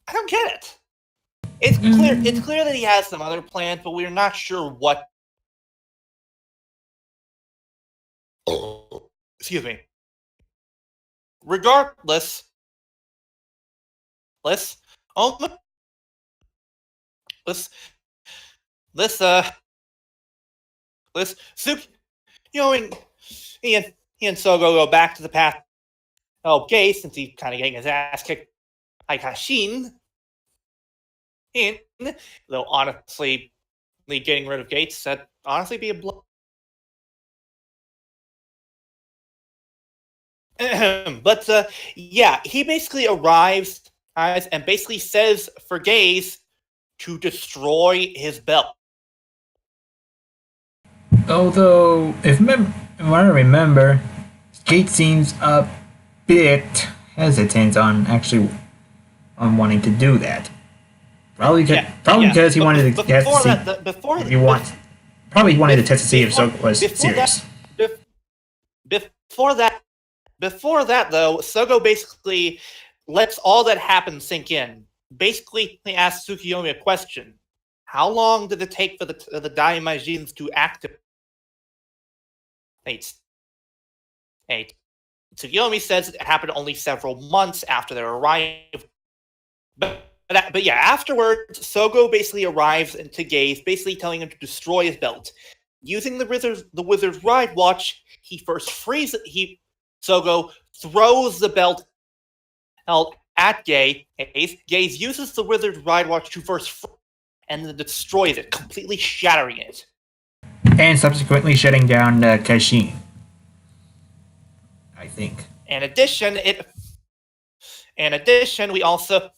I don't get it. It's clear that he has some other plans, but we're not sure what. Excuse me. Regardless, let's Suki, he and Sogo go back to the path. Oh, Gay, since he's kind of getting his ass kicked by Kashin. And though honestly, getting rid of Gates that honestly be a blow. But yeah, he basically arrives and basically says for Gaze to destroy his belt. Although, if I remember, Kate seems a bit hesitant on wanting to do that. Probably because he wanted to test to see. Probably he wanted to test to see if Sogo was serious. Before that, though, Sogo basically lets all that happen sink in. Basically, he asks Tsukiyomi a question: how long did it take for the Daimajins to activate? Tsukiyomi says it happened only several months after their arrival. But yeah, afterwards, Sogo basically arrives into Gaze, basically telling him to destroy his belt. Using the wizard's ride watch, he first frees it. Sogo throws the belt at Gaze. Gaze uses the wizard's ride watch to first and then destroys it, completely shattering it. And subsequently shutting down Kashin. I think. In addition, we also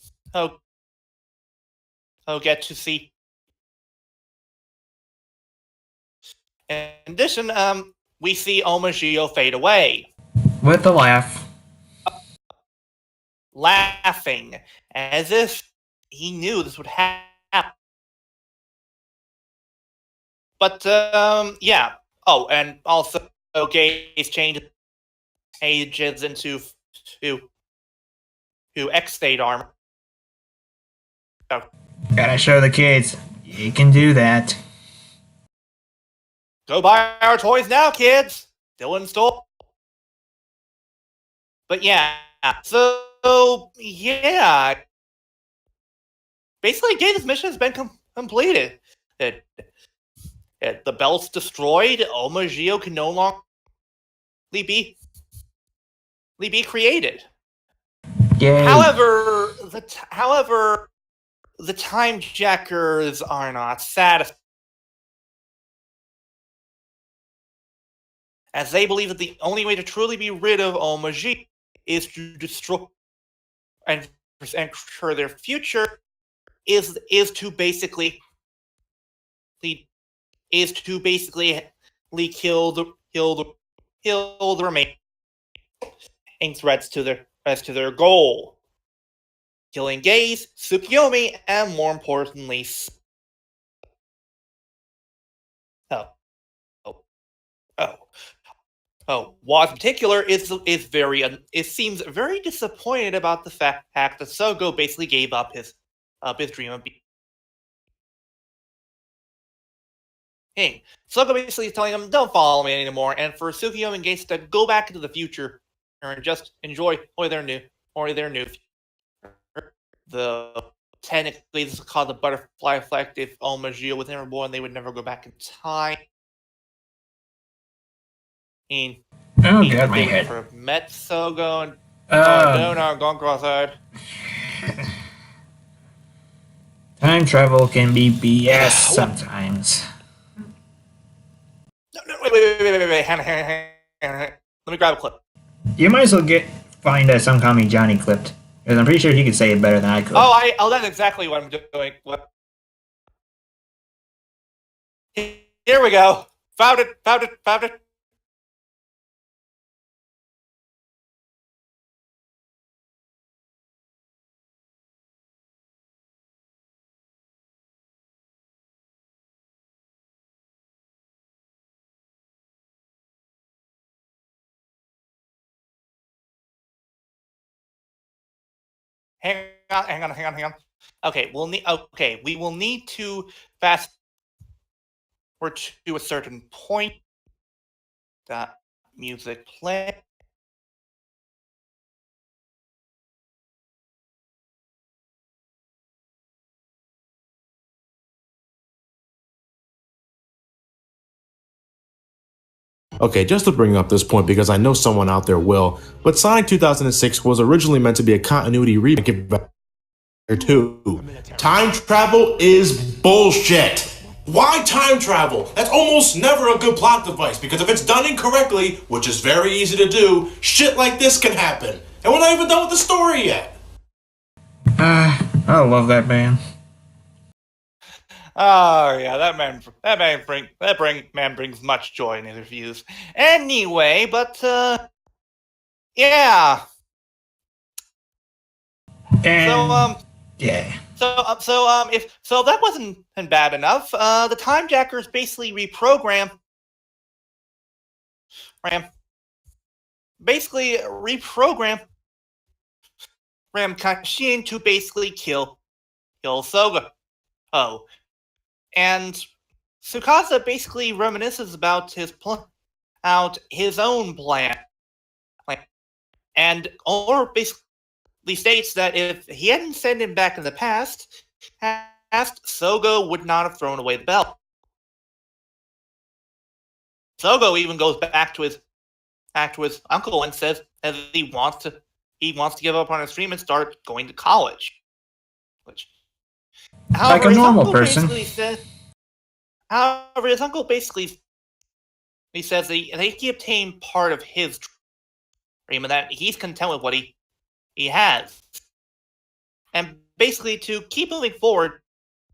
get to see. In addition, we see Omagio fade away. With a laugh. Laughing, as if he knew this would happen. But, yeah. Oh, and also, Gaze changes into X-State armor. Oh. Gotta show the kids. You can do that. Go buy our toys now, kids! Still in store. But yeah, so yeah. Basically, Gaze's mission has been completed. The belt's destroyed. Omagio can no longer be created. Yay. However, the Time Jackers are not satisfied, as they believe that the only way to truly be rid of Omagio is to destroy and ensure their future is to basically kill the remaining threats to their goal, killing Gaze, Tsukiyomi, and more importantly, Waz in particular seems very disappointed about the fact that Sogo basically gave up his dream of being king. Sogo basically is telling him, "Don't follow me anymore," and for Tsukiyomi and Gaze to go back into the future and just enjoy their new future. Technically, this is called the butterfly effect. If Omagio was never born, they would never go back in time. Oh god, my head. Never met Sogo and no, gone cross-eyed. Time travel can be BS sometimes. No, wait. Hang on. Let me grab a clip. You might as well find some Kami Johnny clipped, because I'm pretty sure he could say it better than I could. Oh, that's exactly what I'm doing. Here we go. Found it. hang on. Okay, we will need to fast forward to a certain point. That music play. Okay, just to bring up this point because I know someone out there will, but Sonic 2006 was originally meant to be a continuity remake of 2. Time travel is bullshit. Why time travel? That's almost never a good plot device because if it's done incorrectly, which is very easy to do, shit like this can happen. And we're not even done with the story yet. I love that band. Oh yeah, that man brings much joy in his reviews. Anyway, but yeah. And yeah. If that wasn't bad enough, the Time Jackers basically reprogram Kashin to basically kill Soga. Oh, and Tsukasa basically reminisces about his own plan, and or basically states that if he hadn't sent him back in the past, Sogo would not have thrown away the belt. Sogo even goes back to his uncle and says that he wants to give up on his dream and start going to college. Like a normal person. However, his uncle basically says that he obtained part of his dream and that he's content with what he has. And basically to keep moving forward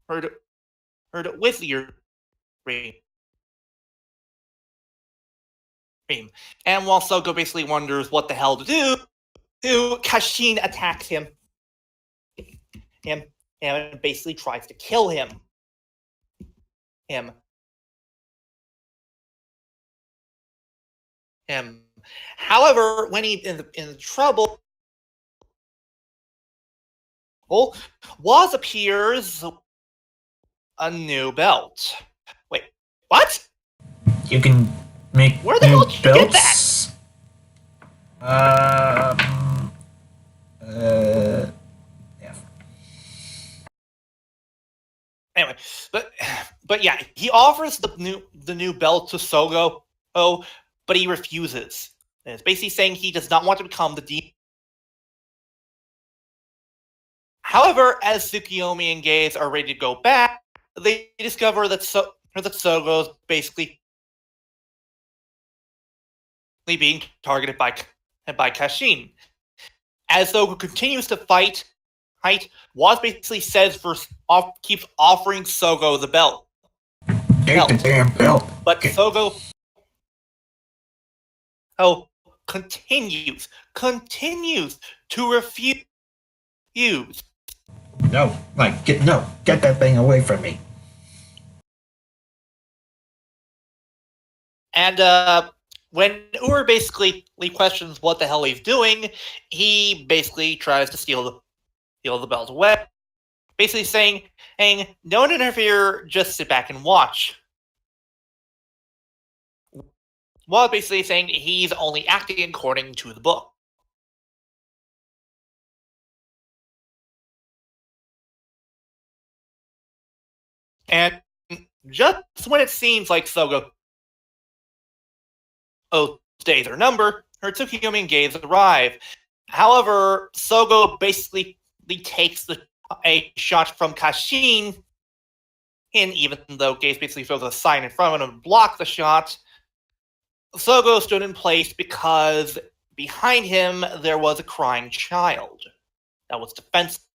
with your dream. And while Sogo basically wonders what the hell to do, Kashin attacks him and basically tries to kill him. However, when he's in trouble, Waz appears a new belt. Wait, what? You can make Where the hell did you get that? Yeah. Anyway, but yeah, he offers the new belt to Sogo. Oh, but he refuses. And it's basically saying he does not want to become the demon. However, as Tsukiyomi and Gaze are ready to go back, they discover that Sogo is basically being targeted by Kashin. As Sogo continues to fight, Waz basically keeps offering Sogo the belt. Take the damn belt. But Sogo continues to refuse. No, get that thing away from me. And when Ur basically questions what the hell he's doing, he basically tries to steal the belt away. Basically saying, don't interfere, just sit back and watch. While basically saying he's only acting according to the book. And just when it seems like Sogo's days are numbered, her Tsukiyomi and Gaze arrive. However, Sogo basically takes a shot from Kashin, and even though Gaze basically throws a sign in front of him and blocks the shot, Sogo stood in place because behind him there was a crying child that was defenseless.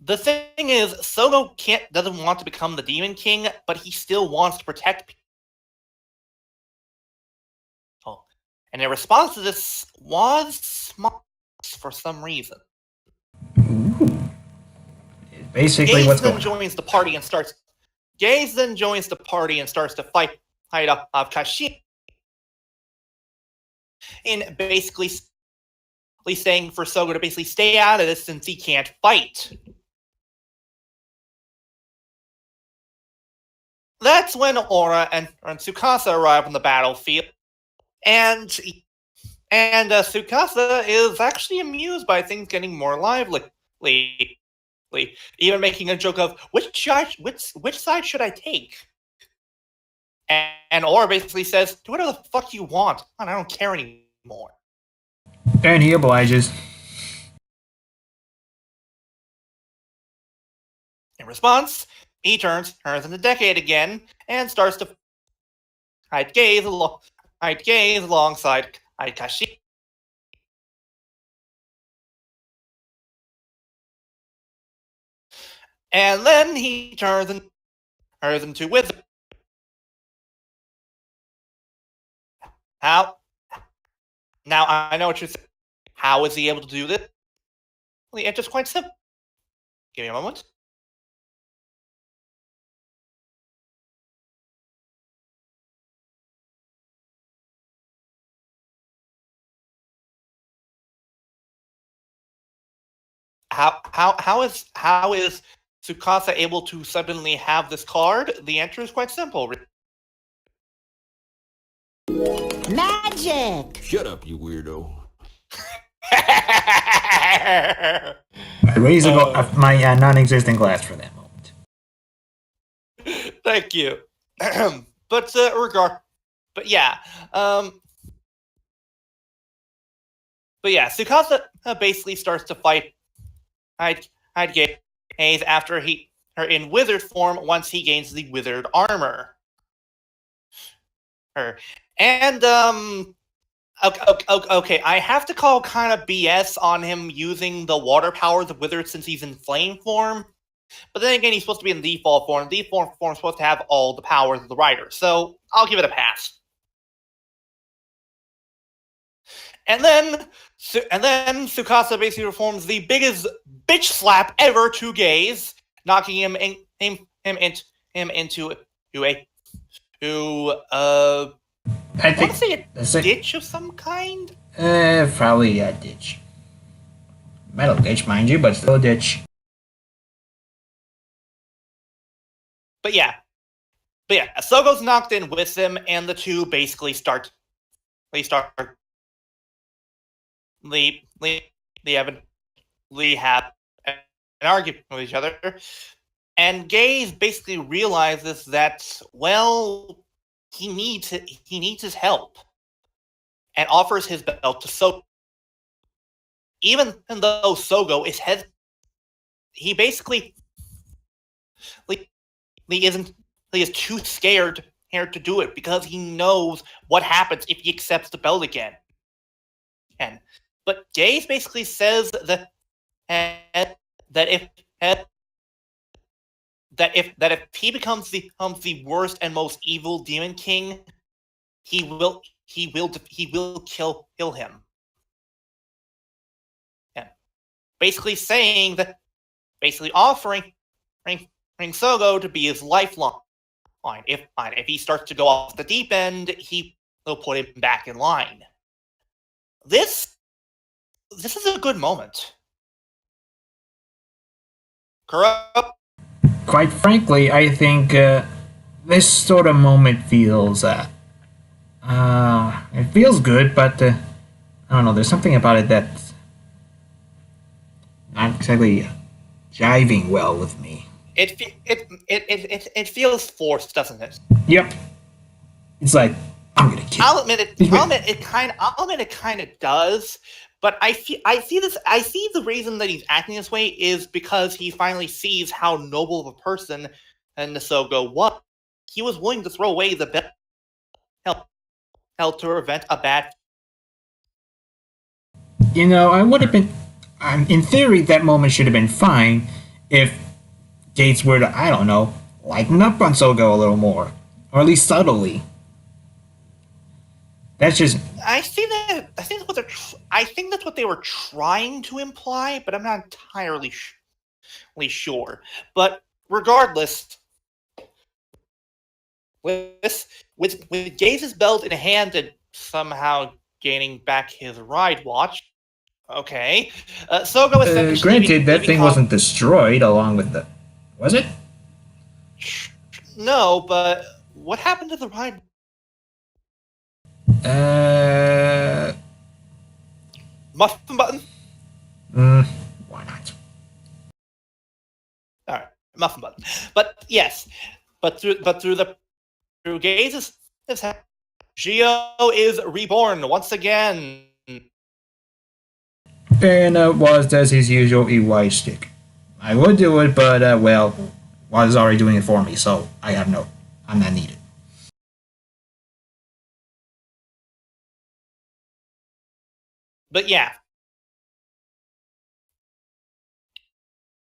The thing is, Sogo doesn't want to become the Demon King, but he still wants to protect people. And in response to this, was smart for some reason. Ooh. Basically, Gaze what's then going on? joins the party and starts Gaze then joins the party and starts to fight up Kashi, in basically saying for Sogo to basically stay out of this since he can't fight. That's when Aura and Tsukasa arrive on the battlefield, and Tsukasa is actually amused by things getting more lively, even making a joke of which side should I take? And Aura basically says, "Do whatever the fuck you want. I don't care anymore." And he obliges. In response, he turns in the decade again and starts to gaze alongside Kashi. And then he turns into Wizard. How? Now I know what you're saying. How is he able to do this? Well, the answer's quite simple. Give me a moment. How is Tsukasa able to suddenly have this card? The answer is quite simple. Magic! Shut up, you weirdo. I raise my non-existent glass for that moment. Thank you. But Tsukasa basically starts to fight Gaze after her in wizard form once he gains the wizard armor. And okay, I have to call kind of BS on him using the water powers of wizard since he's in flame form. But then again, he's supposed to be in default form. Default form is supposed to have all the powers of the rider, so I'll give it a pass. And then Tsukasa basically performs the biggest bitch slap ever to Gaze, knocking him into I want to say a ditch of some kind. Probably a ditch. Metal ditch, mind you, but still a ditch. But yeah, Sogo's knocked in with him, and the two basically start. They have an argument with each other, and Gaze basically realizes that, well, he needs his help, and offers his belt to Sogo. Even though Sogo is he basically he is too scared here to do it because he knows what happens if he accepts the belt again. But Gaze basically says that if he becomes the worst and most evil demon king, he will kill him. And basically saying that, basically offering Sogo to be his lifeline. If he starts to go off the deep end, he will put him back in line. This is a good moment. Correct? Quite frankly, I think this sort of moment feels it feels good, but I don't know. There's something about it that's not exactly jiving well with me. It feels forced, doesn't it? Yep. It's like I'm gonna kill. I'll admit it kind of does. But I see the reason that he's acting this way is because he finally sees how noble of a person Sogo was. He was willing to throw away the belt to prevent a bad. You know, I would have been. In theory, that moment should have been fine if Gates were to, I don't know, lighten up on Sogo a little more, or at least subtly. That's just. I think that's what they were trying to imply, but I'm not entirely sure. But regardless, with Gaze's belt in hand and somehow gaining back his ride watch. Okay. Sogo essentially Granted, that leaving thing wasn't destroyed along with the. Was it? No, but what happened to the ride? Muffin button? Why not? Alright, muffin button. But yes. Through Gaze's Geo is reborn once again. And Waz does his usual EY stick. I would do it, but well, Waz is already doing it for me, so I'm not needed. But yeah.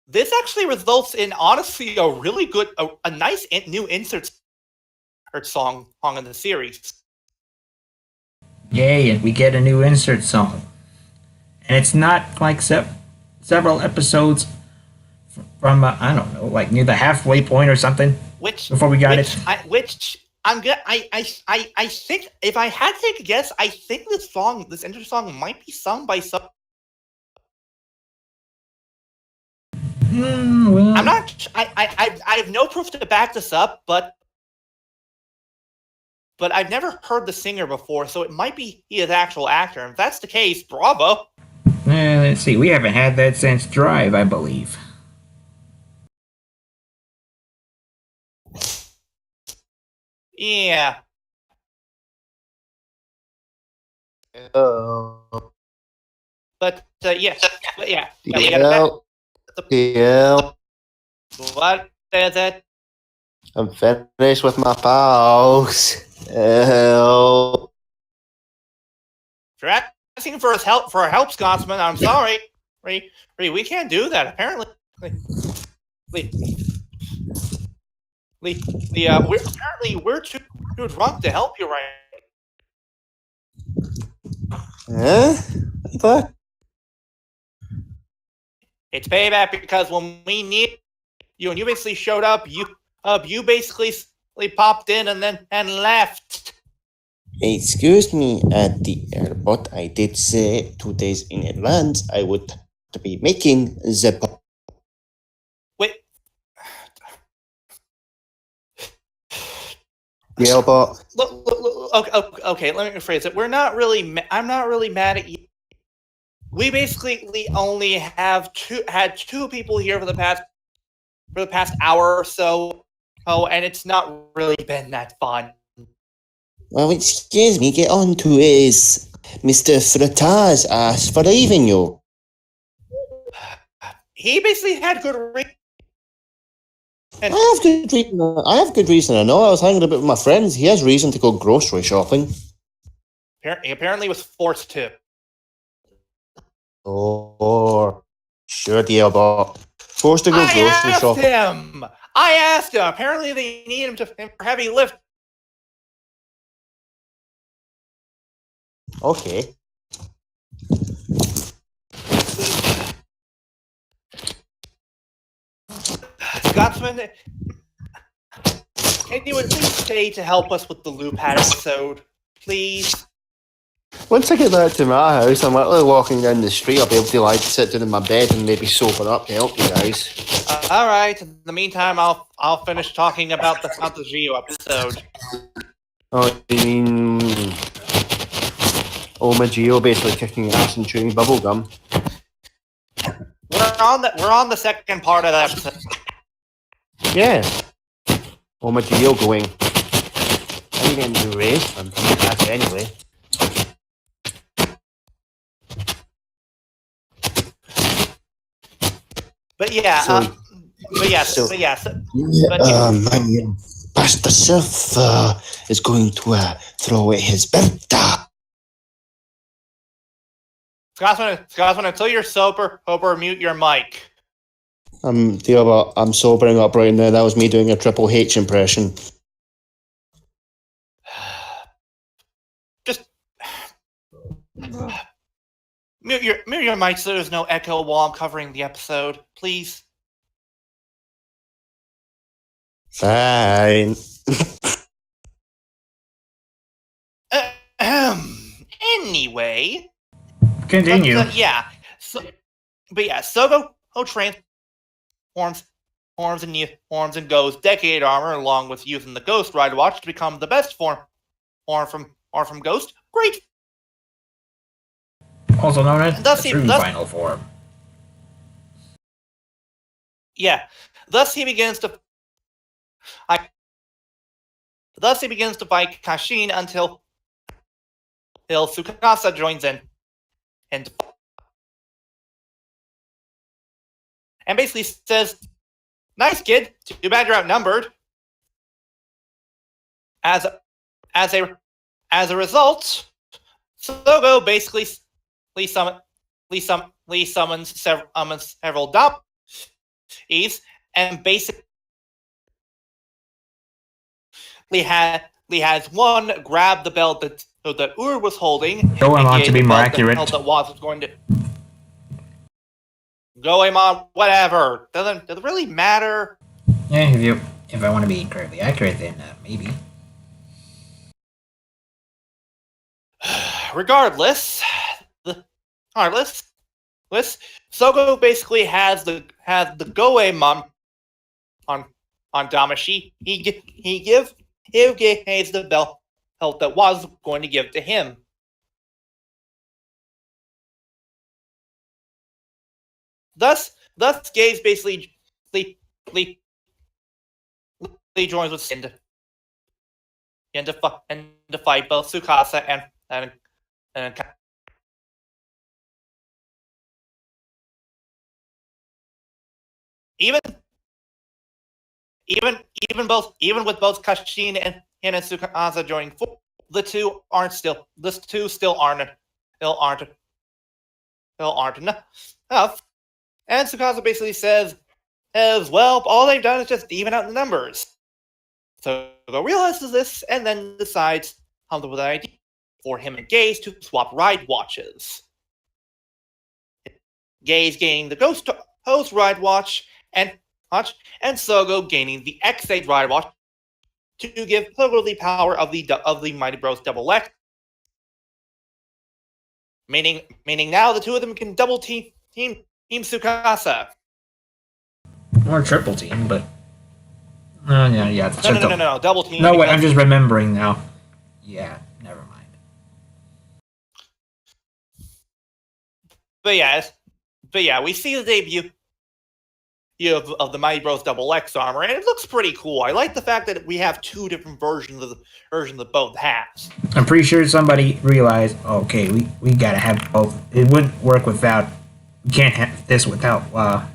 This actually results in, honestly, a really good, a nice new insert song in the series. Yay, and we get a new insert song. And it's not like several episodes from, I don't know, like near the halfway point or something before we got it. I think, if I had to take a guess, I think this intro song might be sung by some. Well, I'm not. I have no proof to back this up, but I've never heard the singer before, so it might be his actual actor. If that's the case, bravo. Let's see. We haven't had that since Drive, I believe. Yeah. But yeah. But yeah. We got what is it? I'm finished with my pals. Help. If you're asking for his help, Scotsman, I'm sorry. We can't do that. Apparently, we're too drunk to help you right Huh? What? It's payback because when we need you and you basically showed up, you basically popped in and left. Excuse me, at the airport, I did say 2 days in advance I would be making the. Wait. Yeah, but Look, okay, let me rephrase it. I'm not really mad at you. We basically only had two people here for the past hour or so. Oh, and it's not really been that fun. Well, excuse me, get on to it. Mr. Frataz asked for leaving you. He basically had good reason. I have good reason. I know I was hanging a bit with my friends. He has reason to go grocery shopping. He apparently was forced to. Oh, sure, dear, but forced to go grocery shopping. I asked him. Apparently, they need him for heavy lift. Okay. Scotsman, can you at least stay to help us with the loop episode, please? Once I get back to my house, I'm literally walking down the street. I'll be able to sit down in my bed and maybe sober up to help you guys. All right. In the meantime, I'll finish talking about the Geo episode. Oh, you mean Oma Geo basically kicking ass and chewing bubblegum? We're on the second part of that episode. Yeah. Oma Geo going. I'm getting to race. I'm back anyway. But yeah, my Pastor Self is going to throw away his birthday. Scotsman, until you're sober, mute your mic. I'm sobering up right now. That was me doing a Triple H impression. Just mute your mic so there's no echo while I'm covering the episode, please. Fine. Anyway, Continue. Sogo transforms and goes Decade Armor along with using the Ghost Ride Watch to become the best form from Ghost. Great. Also known as Thus the he- true thus- final form. Yeah. Thus he begins to fight Kashin until Tsukasa joins in and basically says, "Nice kid. Too bad you're outnumbered." As a result, Sogo basically summons several Doppies and basically has one grab the belt that Ur was holding. Go on aka to be the more belt accurate. That was going to Goemon, whatever. Doesn't really matter. Yeah, if I want to be incredibly accurate, then maybe. Regardless, Sogo basically has the Goemon on Damashi. He gives the belt that was going to give to him. Thus, Gaze basically joins with Sin to fight both Tsukasa and even with both Kashin and Tsukasa joining, the two still aren't enough. And Tsukasa basically says, well, all they've done is just even out the numbers. So Sogo realizes this and then decides on the idea for him and Gaze to swap ride watches. Gaze gaining the Ghost Host ride watch and Sogo gaining the X8 ride watch to give Sogo the power of the Mighty Bros Double X. Meaning now the two of them can double team Tsukasa. Or triple team, but yeah. It's No, double team. No, wait, I'm just remembering now. Yeah, never mind. But yeah, we see the debut of the Mighty Bros Double X armor, and it looks pretty cool. I like the fact that we have two different versions of both has. I'm pretty sure somebody realized, okay, we gotta have both. It wouldn't work without. We can't have this without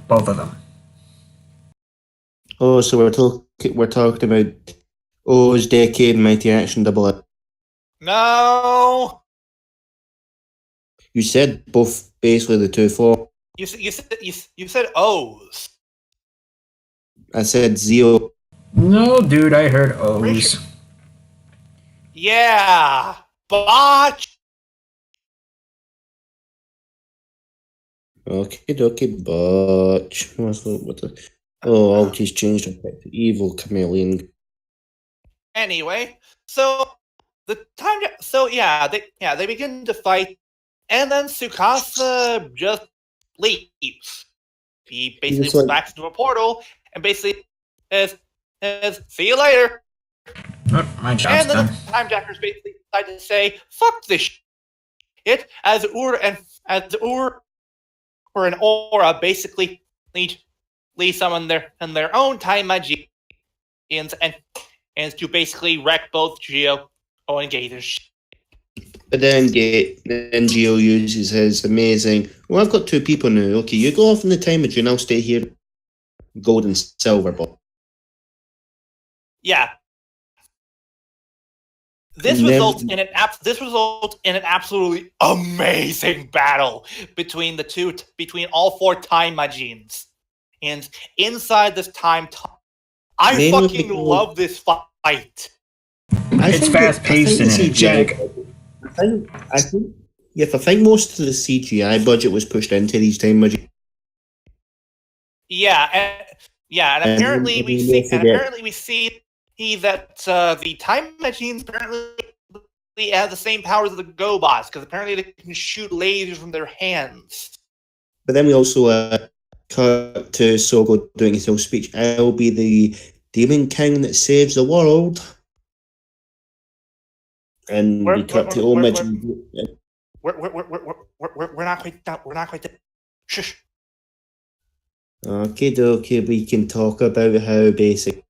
both of them. Oh, so we're talking about O's Decade Mighty Action Double X. No, You said both, basically the two for. you said O's. I said Zio. No, dude, I heard O's. Pretty Yeah, botch. Okay, botch. What the? Oh, I'll just change the pick to Evil Chameleon. Anyway, so the time, they begin to fight, and then Tsukasa just leaves. He basically just like- backs into a portal and basically says, "See you later." Oh, my job's And then done. the Time Jackers basically decide to say, "Fuck this shit," as Ur and Aura basically summon their own time magians and to basically wreck both Geo and Gator's shit. But then Geo uses his amazing. Well, I've got two people now. Okay, you go off in the time machine. I'll stay here. Gold and silver, but Yeah. This Never- results in an absolutely amazing battle between all four time magines. And inside this time, I Mainly fucking because- love this fight. It's fast-paced and energetic. I think most of the CGI budget was pushed into these time machines. And And apparently we we see forget- that the time machines apparently have the same powers as the GoBots, because apparently they can shoot lasers from their hands. But then we also cut to Sogo doing his own speech. I'll be the demon king that saves the world. And we cut to Omid. We're not quite there. Shush. Okay, we can talk about how basic.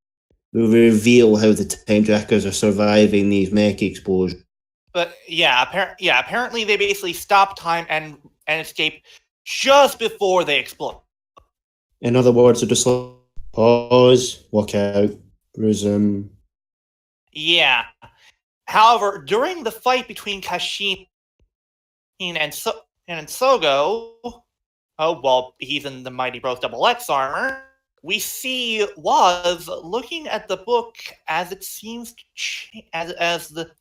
We reveal how the time trackers are surviving these mech explosions. But apparently they basically stop time and escape just before they explode. In other words, they're just like, pause, walk out, resume. Yeah. However, during the fight between Kashin and Sogo, he's in the Mighty Bros Double X armor. We see Waz looking at the book as it seems to as the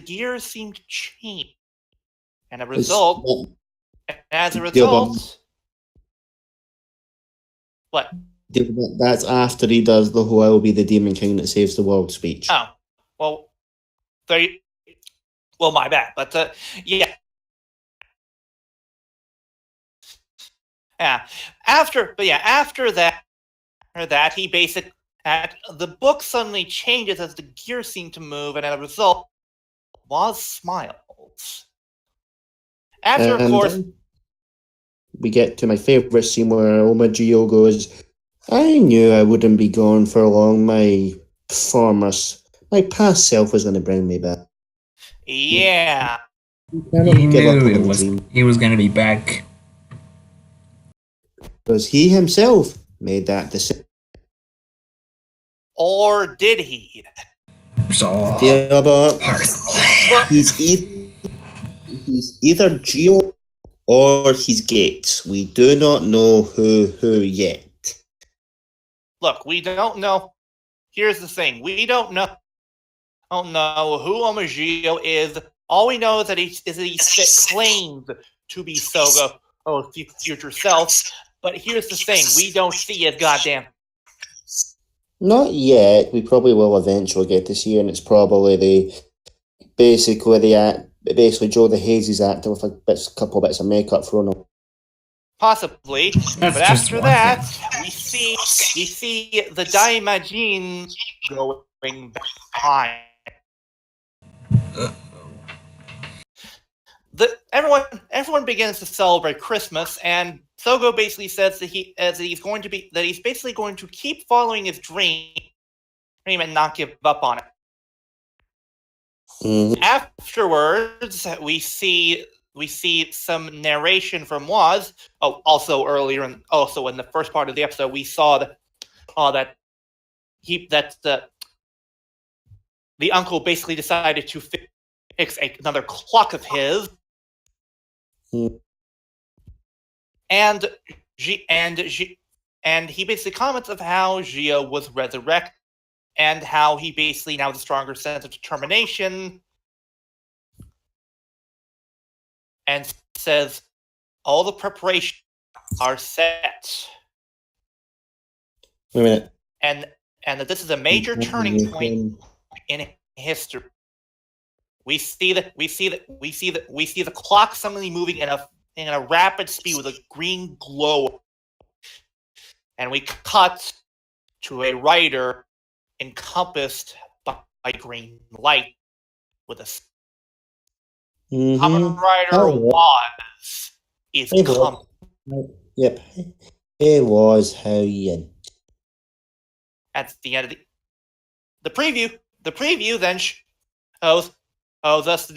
gears seem to change, and as a result, what? That's after he does the whole "I will be the demon king that saves the world" speech. Oh, well, my bad, but yeah. Yeah. After that, the book suddenly changes as the gears seem to move, and as a result, Waz smiles. After, of course, we get to my favorite scene where Omagio goes, "I knew I wouldn't be gone for long. My past self was going to bring me back." Yeah. He knew he was going to be back. Because he himself made that decision. Or did he? So, he's either Geo or he's Gates. We do not know who yet. Look, we don't know. Here's the thing: we don't know who Omagio is. All we know is that he claims to be Sogo, future self. But here's the thing: we don't see his goddamn. Not yet. We probably will eventually get to see, and it's probably basically Joe the Hazy's actor with a couple bits of makeup thrown on. Possibly, but after that, we see the Daimajin going behind. Everyone begins to celebrate Christmas, and Sogo basically says that he's basically going to keep following his dream and not give up on it. Mm-hmm. Afterwards, we see some narration from Waz. Also in the first part of the episode, we saw that the uncle basically decided to fix another clock of his. Mm-hmm. And he basically comments of how Gio was resurrected and how he basically now has a stronger sense of determination, and says all the preparations are set. Wait a minute. And that this is a major turning point in history. We see the clock suddenly moving in a rapid speed with a green glow, and we cut to a rider encompassed by green light with a Kamen Rider is coming. Yep, it was how you. At the end of the preview. The preview then shows us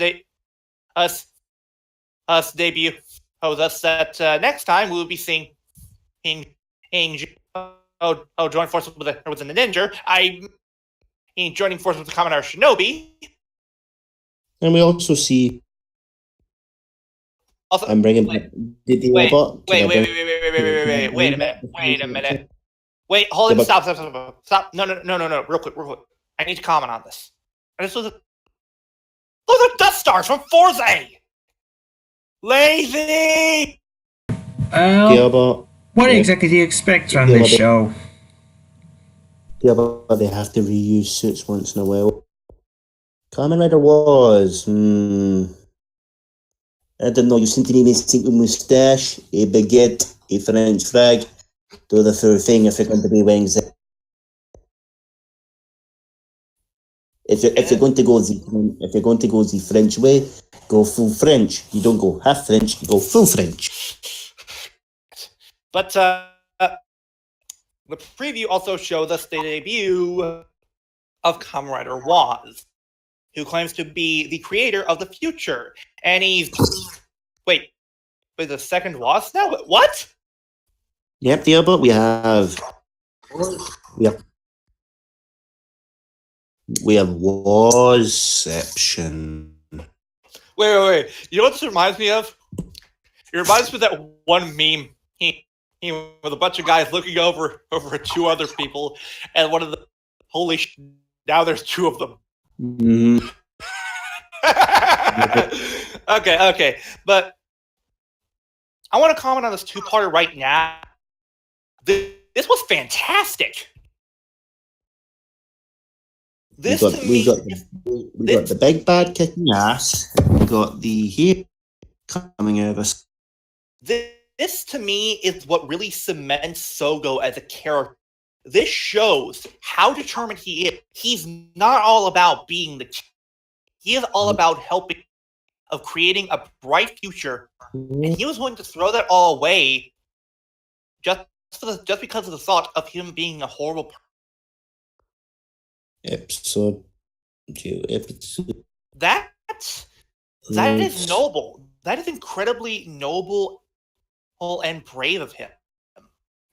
debut. Thus that next time we'll be seeing join forces with a ninja. Joining forces with the Kamen Rider Shinobi. And we also see. Also, I'm bringing back. Wait a minute. Wait, hold it. Stop. No. Real quick. I need to comment on this. Those are Death Stars from Forza! Lazy! What exactly do you expect from this show? Yeah, but they have to reuse suits once in a while. Kamen Rider was. I don't know. You seem to be missing a moustache, a baguette, a French flag. Do the full thing if you're going to be wearing that. If you're going to go the French way, go full French. You don't go half French. You go full French. But the preview also shows us the debut of Kamen Rider Waz, who claims to be the creator of the future, and he's wait, the second Waz now? What? Yep, dear, but we have Wasception. Wait. You know what this reminds me of? It reminds me of that one meme. He with a bunch of guys looking over at two other people, and one of the now there's two of them. Mm-hmm. Okay, but I want to comment on this two-parter right now. This was fantastic. We got the big bad kicking ass. We got the hair coming out of us. This to me is what really cements Sogo as a character. This shows how determined he is. He's not all about being the king. He is all about helping, of creating a bright future, and he was willing to throw that all away just because of the thought of him being a horrible person. Episode 2. That is noble. That is incredibly noble and brave of him.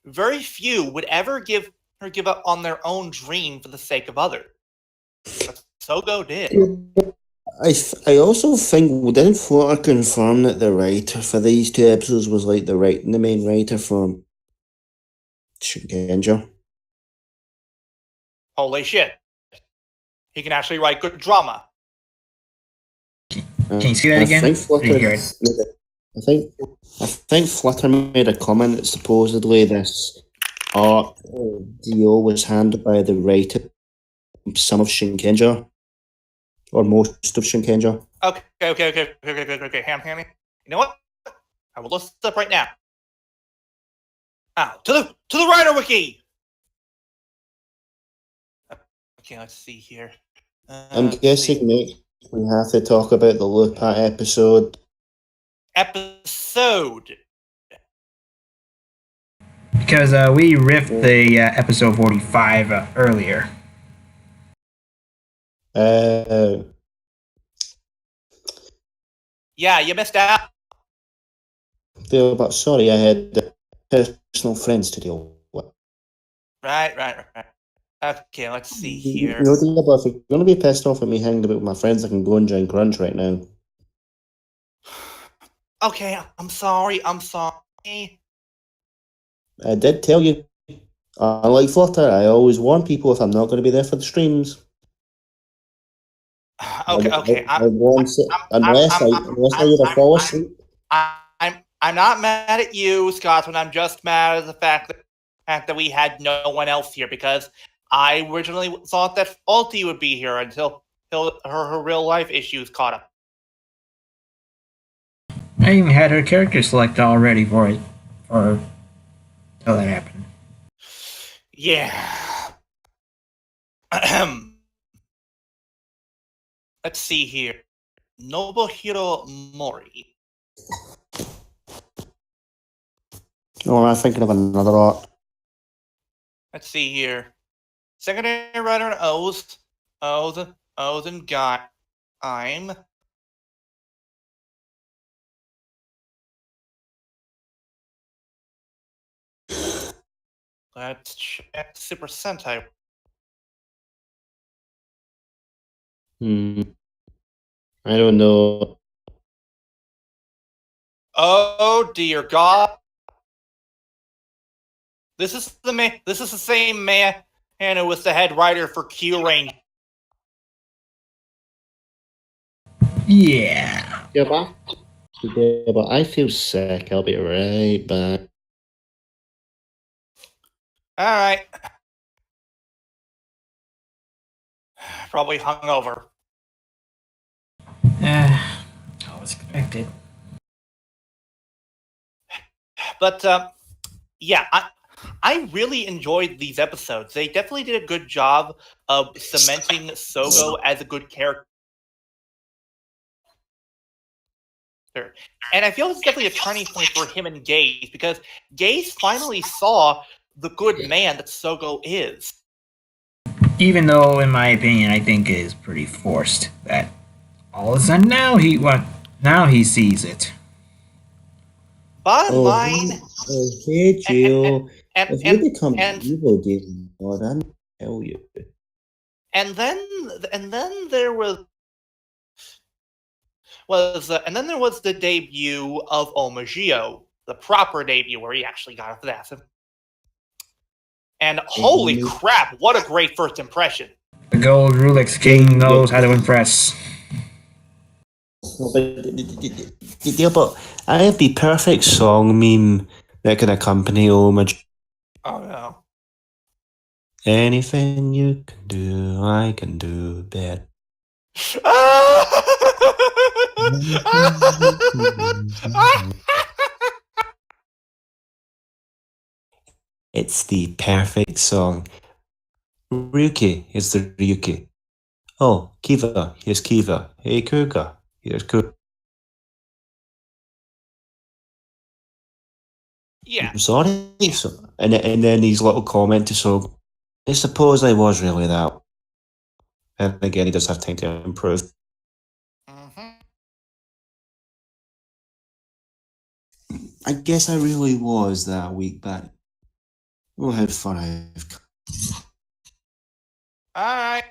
Very few would ever give up on their own dream for the sake of others. But Sogo did. I also think, didn't Flutter confirm that the writer for these two episodes was like the main writer for Shinkenja? Holy shit. He can actually write good drama. Can you see that again? I think Flutter made a comment that supposedly this art deal was handled by the writer of some of Shinkenja. Or most of Shinkenja. Okay. Hammy. You know what? I will look this up right now. To the writer wiki. Okay, let's see here. I'm guessing next we have to talk about the Lupa episode. Because we riffed the episode 45 earlier. Yeah, you missed out. But sorry, I had personal friends to deal with. Right. Okay, let's see here. You know, if you're going to be pissed off at me hanging about with my friends, I can go and join Crunch right now. Okay, I'm sorry. I did tell you. Unlike Flutter, I always warn people if I'm not going to be there for the streams. Okay. Unless I either fall asleep. I'm not mad at you, Scotsman. I'm just mad at the fact that we had no one else here, because I originally thought that Alti would be here until her real life issues caught up. I even had her character select already for it, until that happened. Yeah. Let's see here. Nobuhiro Mori. Oh, I'm thinking of another art. Let's see here. Secondary writer and O's and got. Let's check Super Sentai. I don't know. Oh dear God! This is the same man who was the head writer for Q Range. Yeah. Yeah, but I feel sick. I'll be right back. All right. Probably hungover. was expected. But yeah, I really enjoyed these episodes. They definitely did a good job of cementing Sogo as a good character. And I feel it's definitely a turning point for him and Gaze, because Gaze finally saw the good man that Sogo is. Even though, in my opinion, I think it is pretty forced that all of a sudden now he sees it. Bottom Oh, line, hey, Gio. and If and you become and evil, Jason, God, I tell you. and then there then there was the debut of Omagio, the proper debut where he actually got a assassin. And holy crap, what a great first impression! The Gold Rulix King knows how to impress. No, but I have the perfect song meme that can accompany homage. Oh no. Anything you can do, I can do better. It's the perfect song. Ryuki is the Ryuki. Oh, Kiva, here's Kiva. Hey, Kuga, here's Kuga. Yeah. I'm sorry. So, and then his little comment to Sogo. I suppose I was really that. And again, he does have time to improve. Mm-hmm. I guess I really was that week back. Oh, how far I've come. Alright.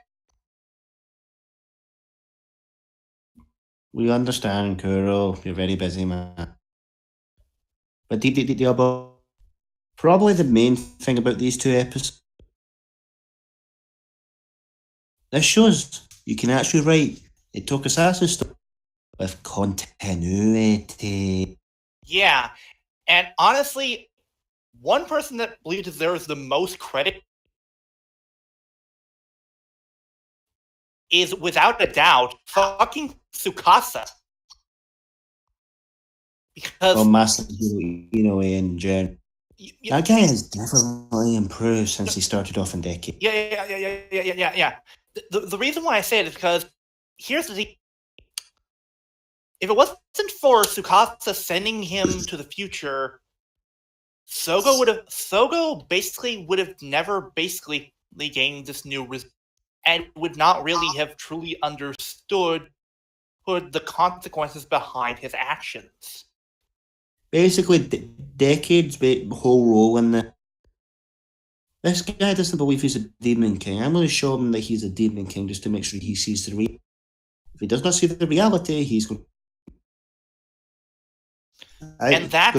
We understand, Kuro. You're very busy, man. But probably the main thing about these two episodes. This shows you can actually write a tokusatsu story with continuity. Yeah. And honestly, one person that believes deserves the most credit is, without a doubt, fucking Tsukasa. Because Masahiro in Jen. That guy has definitely improved since he started off in Decade. Yeah. The reason why I say it is because here's the thing. If it wasn't for Tsukasa sending him to the future, Sogo basically would have never basically gained this new and would not really have truly understood the consequences behind his actions. Basically, Decade's whole role in this guy doesn't believe he's a demon king. I'm going to show him that he's a demon king just to make sure he sees the reality. If he does not see the reality, he's going. And that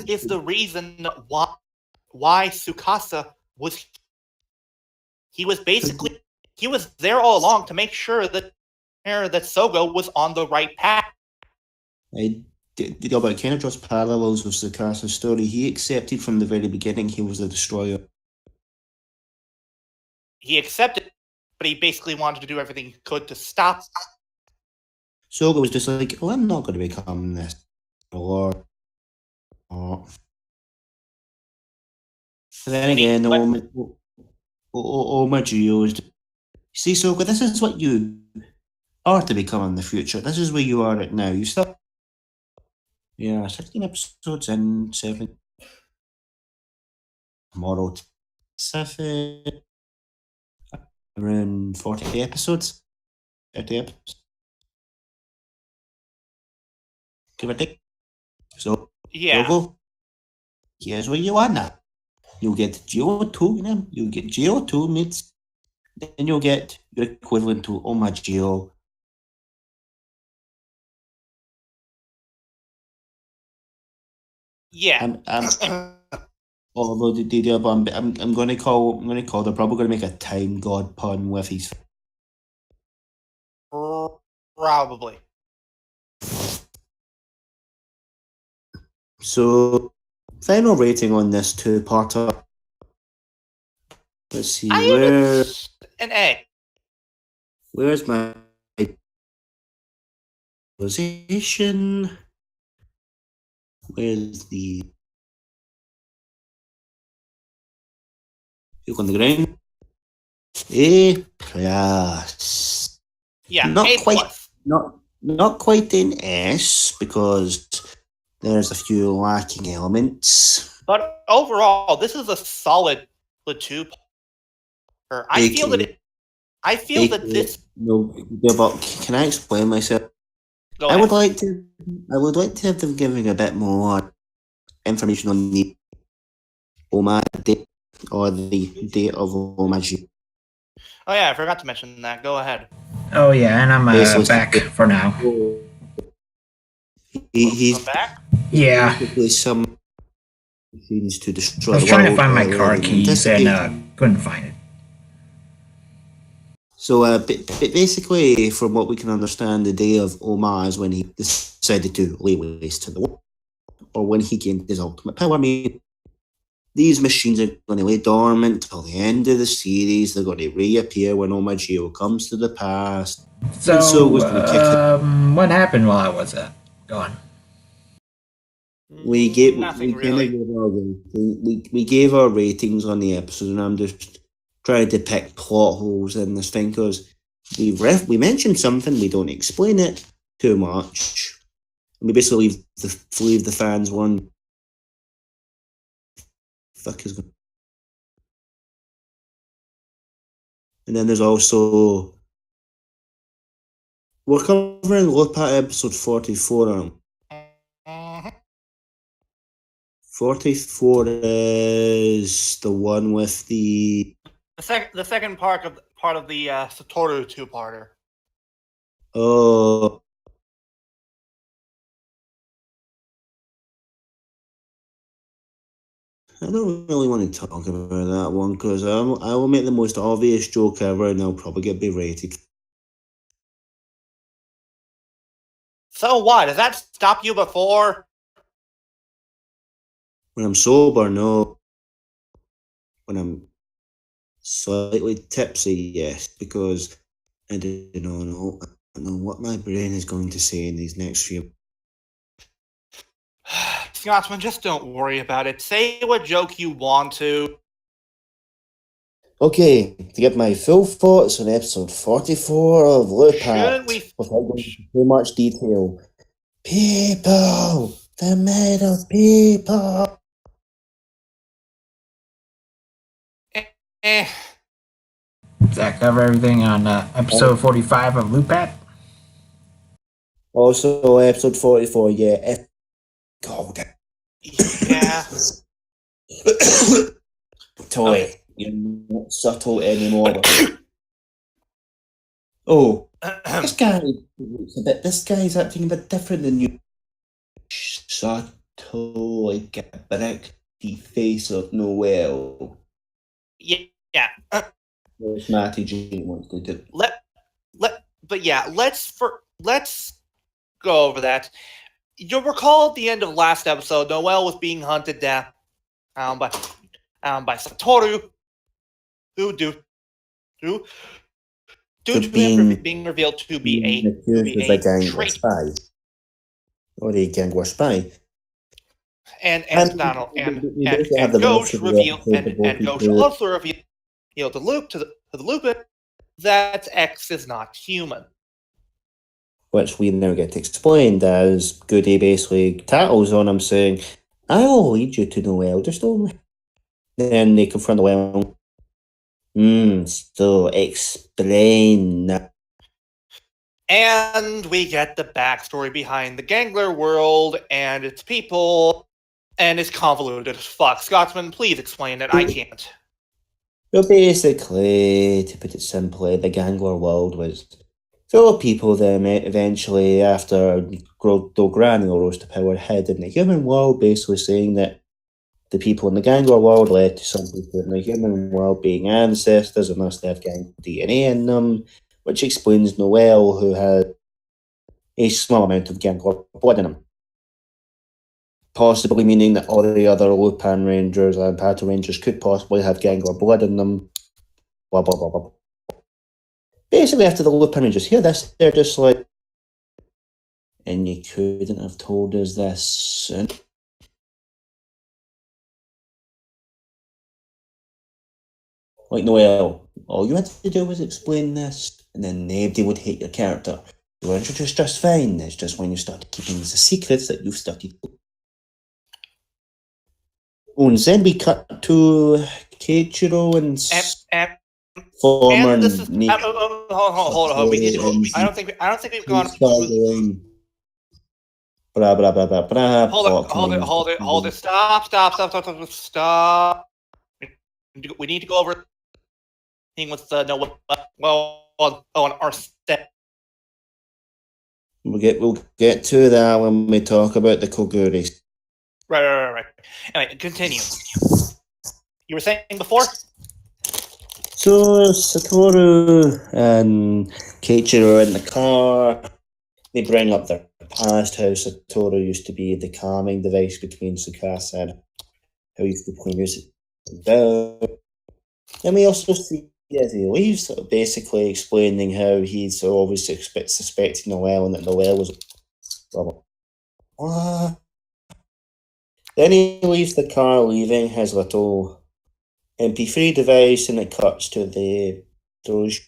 is the reason why Tsukasa was. He was there all along to make sure that Sogo was on the right path. But it kind of draws parallels with Tsukasa's story. He accepted from the very beginning he was the destroyer. He accepted, but he basically wanted to do everything he could to stop. Sogo was just like, oh, I'm not going to become this lord. Oh. Then again, Omagio is. See, Sogo, this is what you are to become in the future. This is where you are right now. You stop. Yeah, 16 episodes in 7. Tomorrow, 7. Around 40 episodes. 30 episodes. Give or take. So, yeah. Sogo, here's where you are now. You'll get Geo2, you'll get Geo2 meets, then you'll get your equivalent to Omagio. Yeah. Although I'm going to call. They're probably going to make a time god pun with his. Probably. So, final rating on this two-parter. Let's see, an A. Where's my civilization. Where's the look on the ground? A plus. Yeah, Not A quite. plus. Not quite an S because there's a few lacking elements. But overall, this is a solid two. I feel that this. No, but can I explain myself? Go I ahead. would like to have them giving a bit more information on the Oma date or the date of Omaji. Oh yeah, I forgot to mention that. Go ahead. Oh yeah, and I'm Basically, back for now. He's Come back. Yeah, basically some machines to I destroy was the trying to world find my earlier car than keys and anticipated. couldn't find it. So basically, from what we can understand, the day of Omar is when he decided to lay waste to the world, or when he gained his ultimate power. I mean, these machines are going to lay dormant till the end of the series. They're going to reappear when Omagio comes to the past. So, so it was gonna kick what happened while I was gone? We gave Nothing we kind really. of gave our we gave our ratings on the episode, and I'm just trying to pick plot holes in this thing because we mentioned something, we don't explain it too much, and we basically leave the fans one. Fuck is going. And then there's also we're covering Lopat episode 44. Mhm. 44 is the one with the The second part of the Satoru two-parter. oh. I don't really want to talk about that one because I will make the most obvious joke ever and I'll probably get berated. So what? Does that stop you before? When I'm sober, no. When I'm slightly tipsy, yes, because I don't know what my brain is going to say in these next few. Scotsman, just don't worry about it. Say what joke you want to. Okay, to get my full thoughts on episode 44 of Shouldn't Lupat, we- without going into too much detail. People! They're made of people! Eh. Does that cover everything on episode 45 of Lupat? Also, episode 44, yeah. God. Yeah. Toy, Okay. you're not subtle anymore. Oh, this guy's acting a bit different than you. Subtle, like a brick, the face of Noel. Yeah. Which Matty G wants to do. Let's go over that. You'll recall at the end of last episode, Noel was being hunted down by Satoru, who due to him being revealed to be a gang spy. Or a gang war spy. And Ghost Ghost also revealed to Lupin that X is not human. Which we now get explained as Goody basically tattles on him saying, I will lead you to Noel, just only. Then they confront Noel. So explain. And we get the backstory behind the Gangler world and its people, and it's convoluted as fuck. Scotsman, please explain it. I can't. So basically, to put it simply, the Gangler world was full of people that eventually, after Dograni rose to power, hid in the human world, basically saying that the people in the Gangler world led to some people in the human world being ancestors, and thus they have gang DNA in them, which explains Noel, who had a small amount of Gangler blood in him. Possibly meaning that all the other Lupin Rangers and Pato Rangers could possibly have Gangler blood in them. Blah, blah, blah, blah. Basically, after the Lupin Rangers hear this, they're just like, and you couldn't have told us this sooner. Like Noel, all you had to do was explain this, and then nobody would hate your character. You were introduced just fine. It's just when you started keeping these secrets that you've started. Oh, and then we cut to Keiichiro and former and this is Nick. hold on. We need to go. I don't think we've gone. Blah blah blah blah blah. Hold it. Stop. We need to go over thing with Noel. On our step. We'll get to that when we talk about the Koguri. Right. Anyway, continue. You were saying before? So Satoru and Keiichiro are in the car. They bring up their past, how Satoru used to be the calming device between Tsukasa and how he used to play music. And we also see as he leaves, basically explaining how he's always suspecting Noel and that Noel was Then he leaves the car, leaving his little MP3 device, and it cuts to the dojo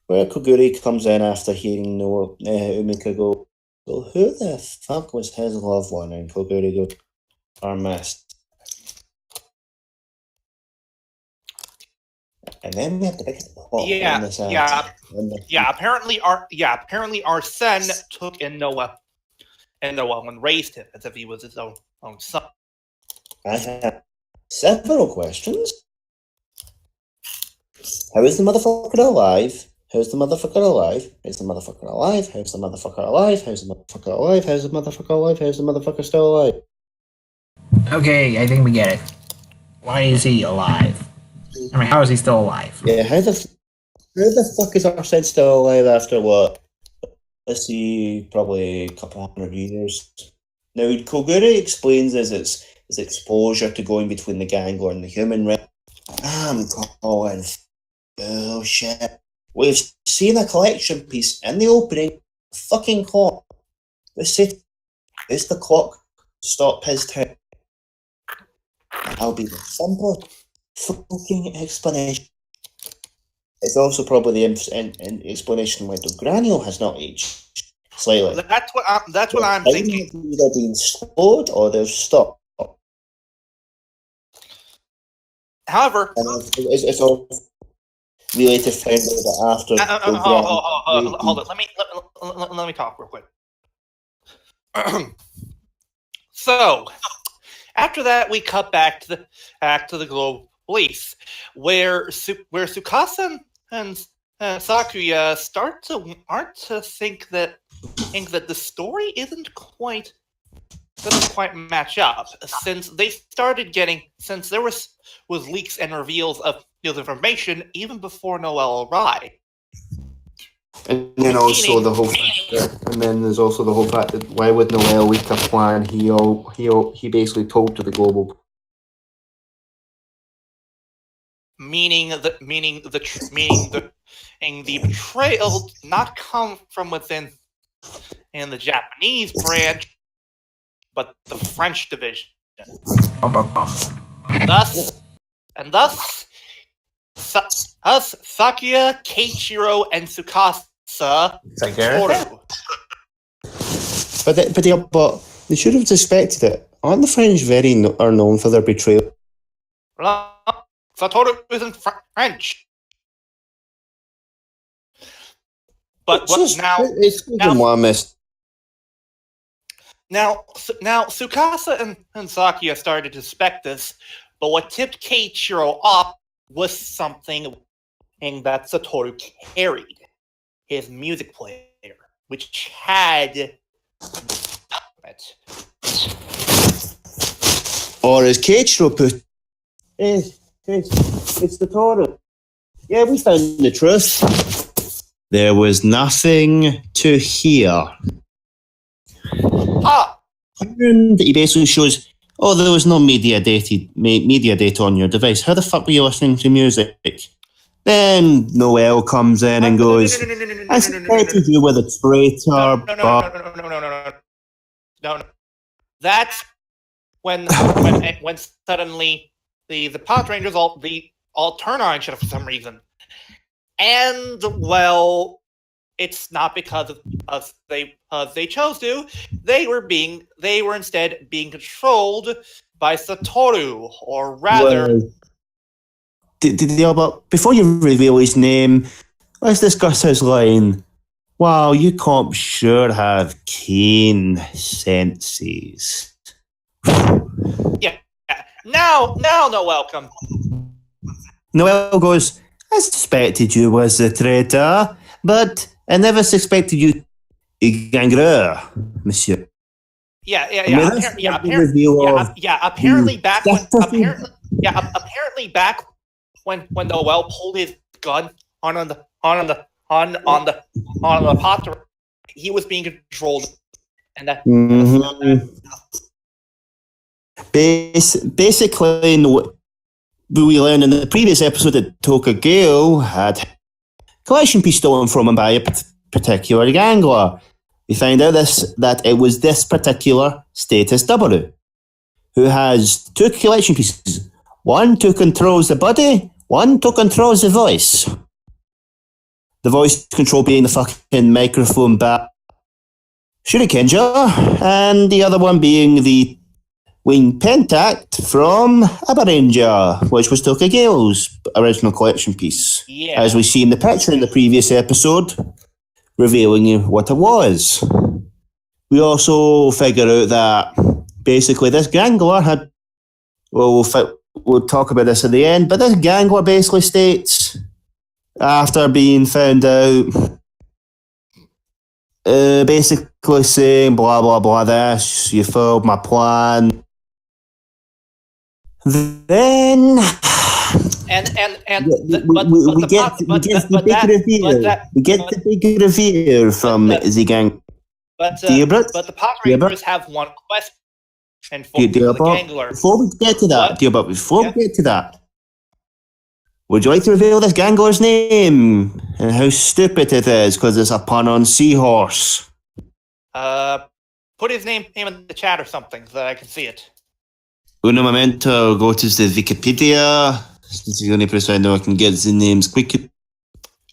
where Koguri comes in after hearing Umika go, well, who the fuck was his loved one? And Koguri goes, our missed. And then we have to pick up Apparently Arsene took in Noah and raised him as if he was his own son. I have several questions. How is the motherfucker alive? How's the motherfucker alive? How's the motherfucker alive? How's the motherfucker alive? How's the motherfucker alive? How's the motherfucker alive? How's the motherfucker still alive? Okay, I think we get it. Why is he alive? I mean, how is he still alive? Yeah, how the fuck is Arsene still alive after what? Let's see, probably a couple 100 years. Now, Koguri explains as it's exposure to going between the Gangler and the human realm. I'm calling bullshit. We've seen a collection piece in the opening. Fucking clock. Let's say it's the clock. Stop his time. That'll be the simple fucking explanation. It's also probably the explanation why Dogranio has not aged slightly. That's what I'm thinking. Either being slowed or they've stopped. However, it's all really to find out that after. Hold it. Let me talk real quick. So, after that, we cut back to the global police, where Tsukasa and Sakuya start to think that the story doesn't quite match up, since there was leaks and reveals of information even before Noel arrived. And then also the whole fact and then there's also the whole fact that why would Noel leak a plan? He basically told to the global. Meaning the betrayal did not come from within in the Japanese branch, but the French division. Thus, Sakuya, Keiichiro, and Tsukasa. But they should have suspected it. Aren't the French are known for their betrayal? Satoru isn't French. But now Tsukasa and Sakuya started to suspect this, but what tipped Keiichiro off was something that Satoru carried, his music player, which had it. Or as Keiichiro put, it's Satoru. Yeah, we found the truth. There was nothing to hear. And he basically shows, there was no media data on your device. How the fuck were you listening to music? Then Noel comes in and goes, I suspected you were the traitor, but... No. That's when suddenly the Pod Rangers all turn on each other for some reason. And, well, it's not because they chose to. They were instead being controlled by Satoru, or rather... But before you reveal his name, let's discuss his line. Wow, you comps sure have keen senses. Yeah. Now, Noel, come. Noel goes, I suspected you was the traitor, but I never suspected you gangrer, monsieur. Apparently back when Noel pulled his gun on the pot, he was being controlled, and that. Basically, we learned in the previous episode that Toku Gale had collection piece stolen from him by a particular gangler. We find out that it was this particular Status W, who has two collection pieces. One to controls the body, one to controls the voice. The voice control being the fucking microphone bat Shurikenja, and the other one being the wing pentact from Abaranger, which was Toku Gale's original collection piece. Yeah. As we see in the picture in the previous episode, revealing what it was. We also figure out that basically this gangler had... We'll talk about this at the end, but this gangler basically states, after being found out, basically saying blah blah blah this, you foiled my plan. Then We get the big reveal from the gang. But the Pod Rangers have one question for the gangler. Before we get to that, would you like to reveal this gangler's name and how stupid it is because it's a pun on seahorse? Put his name in the chat or something so that I can see it. Uno momento, go to the Wikipedia. Since the only person I know I can get the names quickly.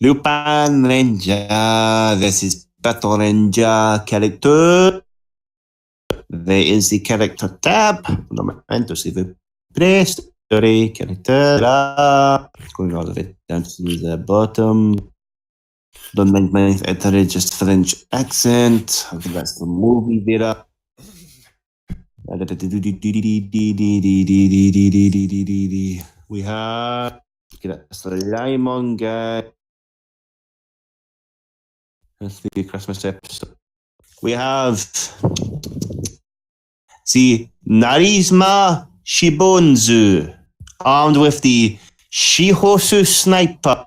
Lupin Ranger. This is Battle Ranger character. There is the character tab. Uno momento, see the press. Story, character. Going all the way down to the bottom. Don't mind my just French accent. Okay, that's the movie there. We have Lemon guy. That's the Christmas episode. We have the Narizma Shibonzu, armed with the Shihosu sniper.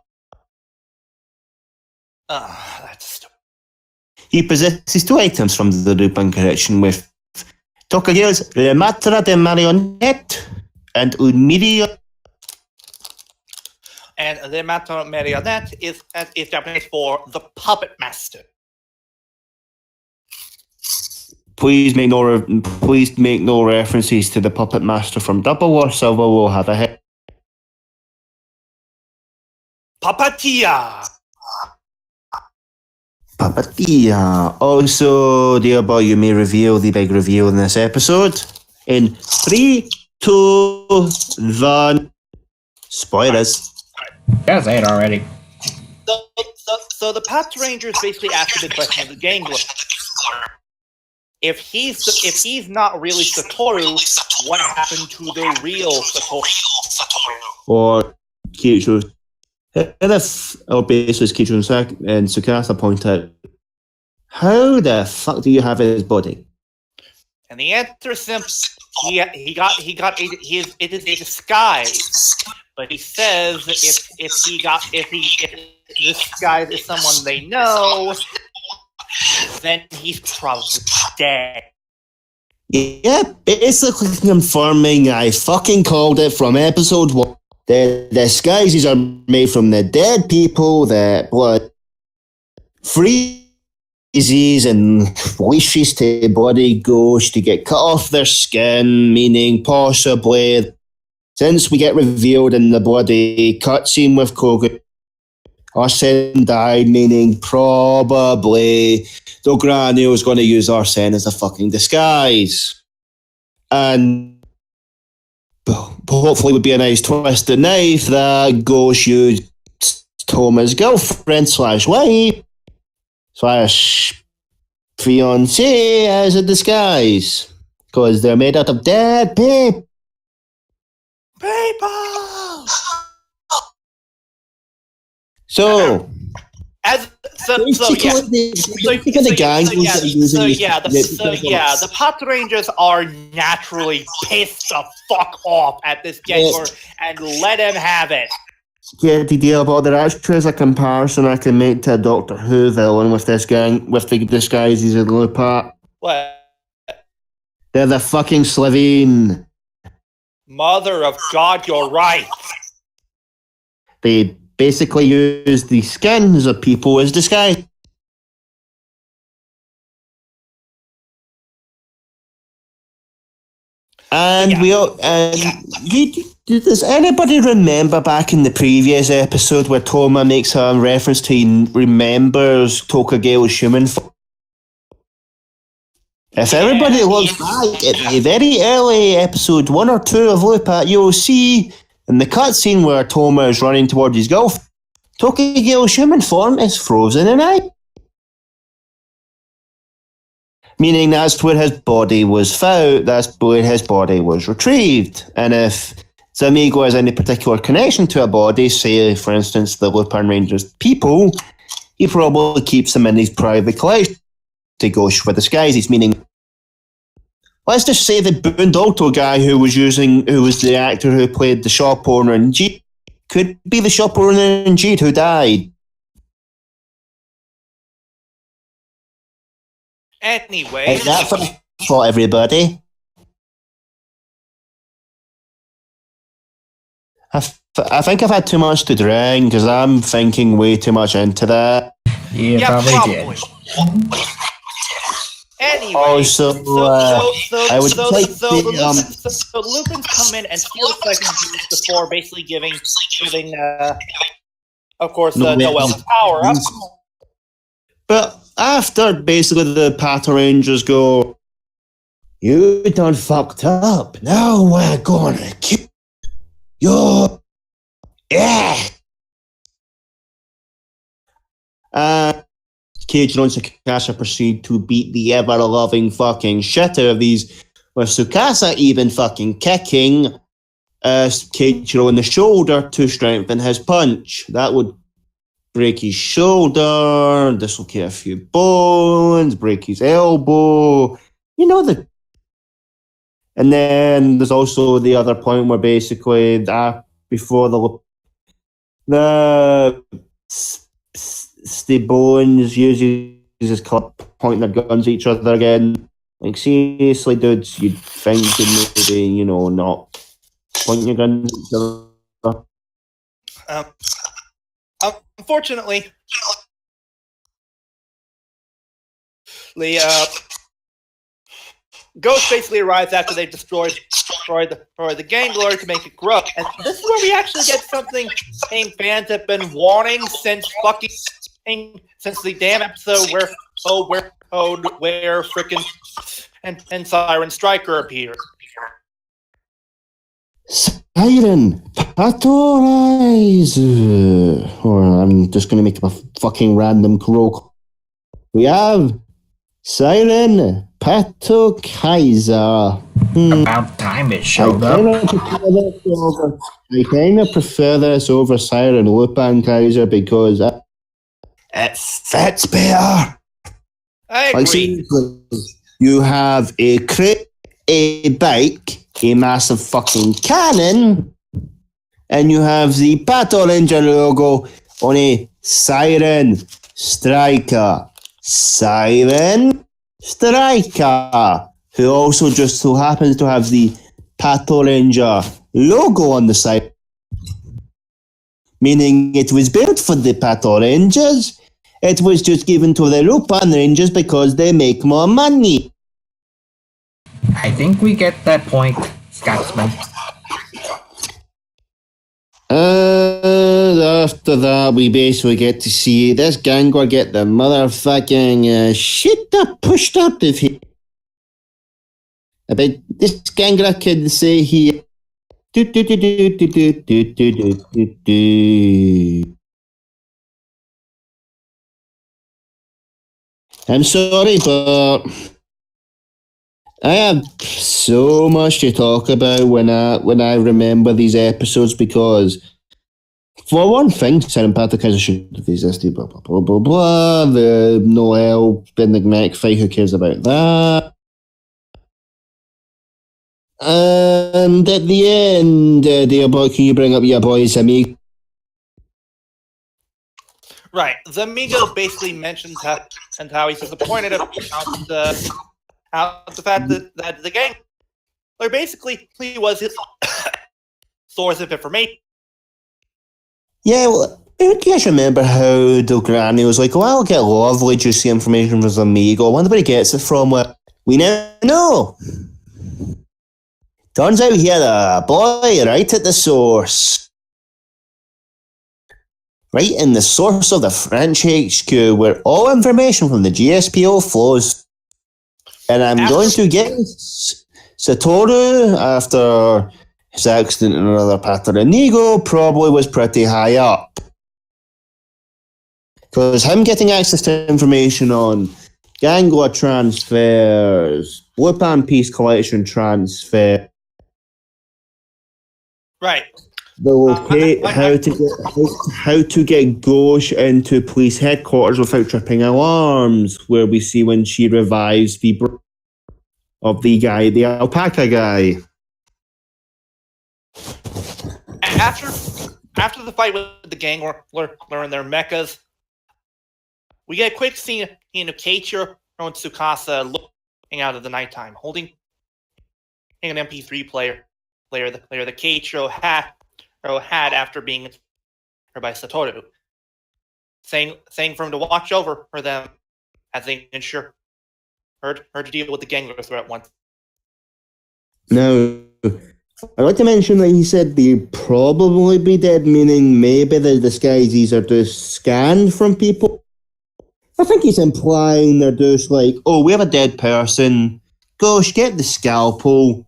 That's stupid. He possesses two items from the Lupin collection with Toku Gale's Le Matra de Marionette and Un Million. And the Matra Marionette is Japanese for the puppet master. Please make no references to the puppet master from Double or Silver will have a hit. Papatia. Also, dear boy, you may reveal the big reveal in this episode. In 3, 2, 1. Spoilers. Yeah, say it already. So the Pod Rangers basically asked the question of the gangler. If he's not really Satoru, what happened to the real Satoru? Or Kiichiro. Or basically Kiichiro and Tsukasa point out, how the fuck do you have his body? And the answer is simple. It is a disguise. But he says if this guy is someone they know, then he's probably dead. Yeah, basically confirming I fucking called it from episode 1. The disguises are made from the dead people that blood freezes and leashes to bloody ghosts to get cut off their skin, meaning possibly, since we get revealed in the bloody cutscene with Koga, Arsene died, meaning probably Dograno is going to use Arsene as a fucking disguise. And hopefully would be a nice twisted knife that Ghost used Thoma's girlfriend slash wife slash fiancée as a disguise. Because they're made out of dead people. So, the Pot Rangers are naturally pissed the fuck off at this Gengar and let him have it. Yeah, the deal about there actually is a comparison I can make to a Doctor Who villain with this gang, with the disguises of Lupat. What? They're the fucking Slovene. Mother of God, you're right. They basically use the skins of people as disguise. And does anybody remember back in the previous episode where Toma makes a reference to he remembers Tokagale's human form? If everybody looks back at the very early episode 1 or 2 of Lupat, you'll see in the cutscene where Toma is running towards his girlfriend, Tokagale's human form is frozen in ice. Meaning that's where his body was found, that's where his body was retrieved. And if Zamigo has any particular connection to a body, say for instance the Lupin Rangers people, he probably keeps them in his private collection to go for disguises, meaning let's just say the Boondoggle guy who was the actor who played the shop owner in Jeet, could be the shop owner in Jeet who died. Anyway. Is that for everybody? I think I've had too much to drink because I'm thinking way too much into that. Yeah, probably did. Anyway, I would like so Lupin's come in and steals second boost before basically giving of course, Noel's power up. But after basically the Pato Rangers go, you done fucked up. Now we're gonna kill your Keijiro and Tsukasa proceed to beat the ever-loving fucking shit out of these, with Tsukasa even fucking kicking Keijiro in the shoulder to strengthen his punch. That would break his shoulder, dislocate a few bones, break his elbow. You know the. And then there's also the other point where basically before the bones uses his club pointing their guns at each other again. Like seriously, dudes, you'd think you'd maybe not pointing your guns at each other. Unfortunately, Ghost basically arrives after they destroyed the Gangler to make it grow, and this is where we actually get something fans have been wanting since the damn episode where frickin' and Siren Striker appeared. Siren, Patorize. Or I'm just going to make up a fucking random croak. We have Siren Pato Kaiser. About time it showed up. I kind of prefer this over Siren Lupin Kaiser because it fits better. I agree. Like, seriously, you have a crate, a bike, a massive fucking cannon, and you have the Pato Ranger logo on a Siren Striker. Siren Striker, who also just so happens to have the Pato Ranger logo on the side. meaning it was built for the Pato Rangers. It was just given to the Lupin Rangers because they make more money. I think we get that point, Scotsman. And after that, we basically get to see this Gangor get the motherfucking shit up, pushed up to him. About this Gangor kid say he. I'm sorry, but I have so much to talk about when I remember these episodes because, for one thing, Sarah Patrick has a should have existed, blah blah blah blah blah. The Noel enigmatic fight, who cares about that? And at the end, dear boy, can you bring up your boy's amigo? Right. The Amigo basically mentions how he's disappointed about the fact that the gang basically he was his source of information. Yeah, well, do you guys remember how Del Granny was like, oh, I'll get lovely juicy information from the Amigo. I wonder where he gets it from. Well, we now know. Turns out he had a boy right at the source. Right in the source of the French HQ, where all information from the GSPO flows. And I'm going to guess Satoru, after his accident in another Pater Inigo, probably was pretty high up. Because him getting access to information on Gangor transfers, Lupin Peace Collection transfer, Right. the locate how to get Gauche into police headquarters without tripping alarms, where we see when she revives the alpaca guy. After the fight with the gang learn their mechas, we get a quick scene of Keiichiro and Tsukasa looking out of the nighttime, holding an MP3 player the Keiichiro had after being inspired by Satoru, saying for him to watch over for them as they ensure her to deal with the gang threat once. Now, I'd like to mention that he said they'd probably be dead, meaning maybe the disguises are just scanned from people. I think he's implying they're just like, oh, we have a dead person. Gosh, get the scalpel.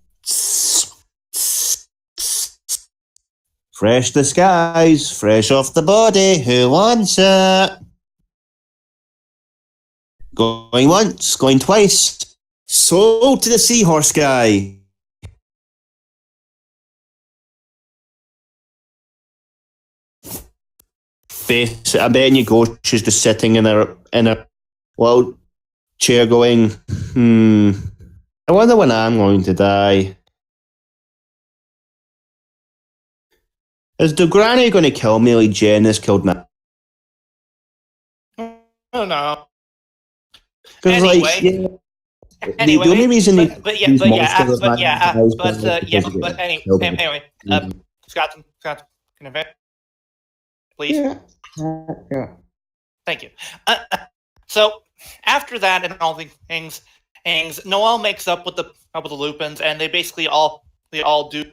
Fresh disguise, fresh off the body. Who wants it? Going once, going twice. Sold to the seahorse guy. I bet you go. She's just sitting in her little chair, going, I wonder when I'm going to die. Is the granny going to kill me like Jen has killed me? Oh no. Because Anyway, the only reason anyway, Scott, can I vent, please? Yeah. Thank you. So after that and all the things, Noel makes up with the Lupins, and they basically all do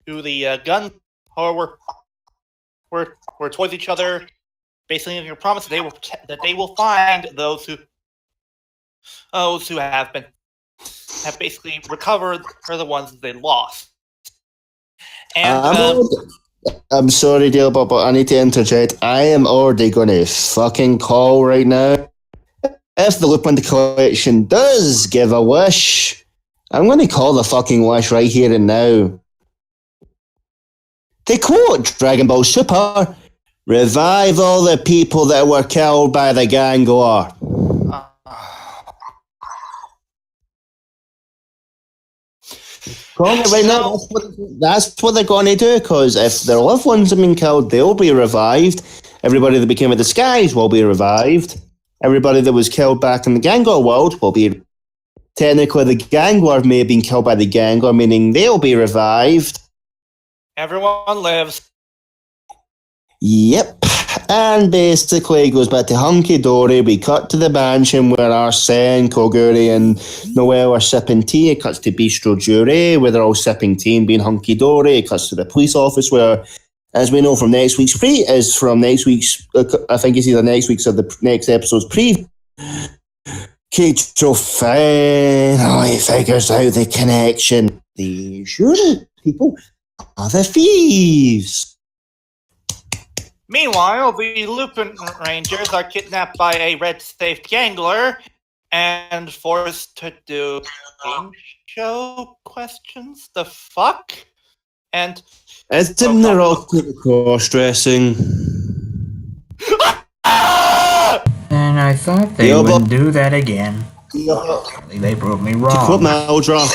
the gun or we're towards each other, basically making a promise that they will find those who have basically recovered are the ones that they lost. And I'm sorry, Dale, but I need to interject. I am already going to fucking call right now. If the Lupin Collection does give a wish, I'm going to call the fucking wish right here and now. To quote Dragon Ball Super, revive all the people that were killed by the Gangor. Right now, that's what they're going to do, because if their loved ones have been killed, they'll be revived. Everybody that became a disguise will be revived. Everybody that was killed back in the Gangor world will be... Technically, the Gangor may have been killed by the Gangor, meaning they'll be revived. Everyone lives. Yep. And basically it goes back to hunky dory. We cut to the mansion where Arsene, Koguri, and Noel are sipping tea. It cuts to Bistro Jure where they're all sipping tea and being hunky dory. It cuts to the police office where, as we know from next week's I think it's either next week's or the next episode's preview. Keitro finally figures out the connection. The insurance people are the thieves. Meanwhile, the Lupin Rangers are kidnapped by a red-safe gangler and forced to do game show questions. The fuck? And Isn't there all cross-dressing? And I thought they wouldn't do that again. They proved me To quote wrong. Maldra,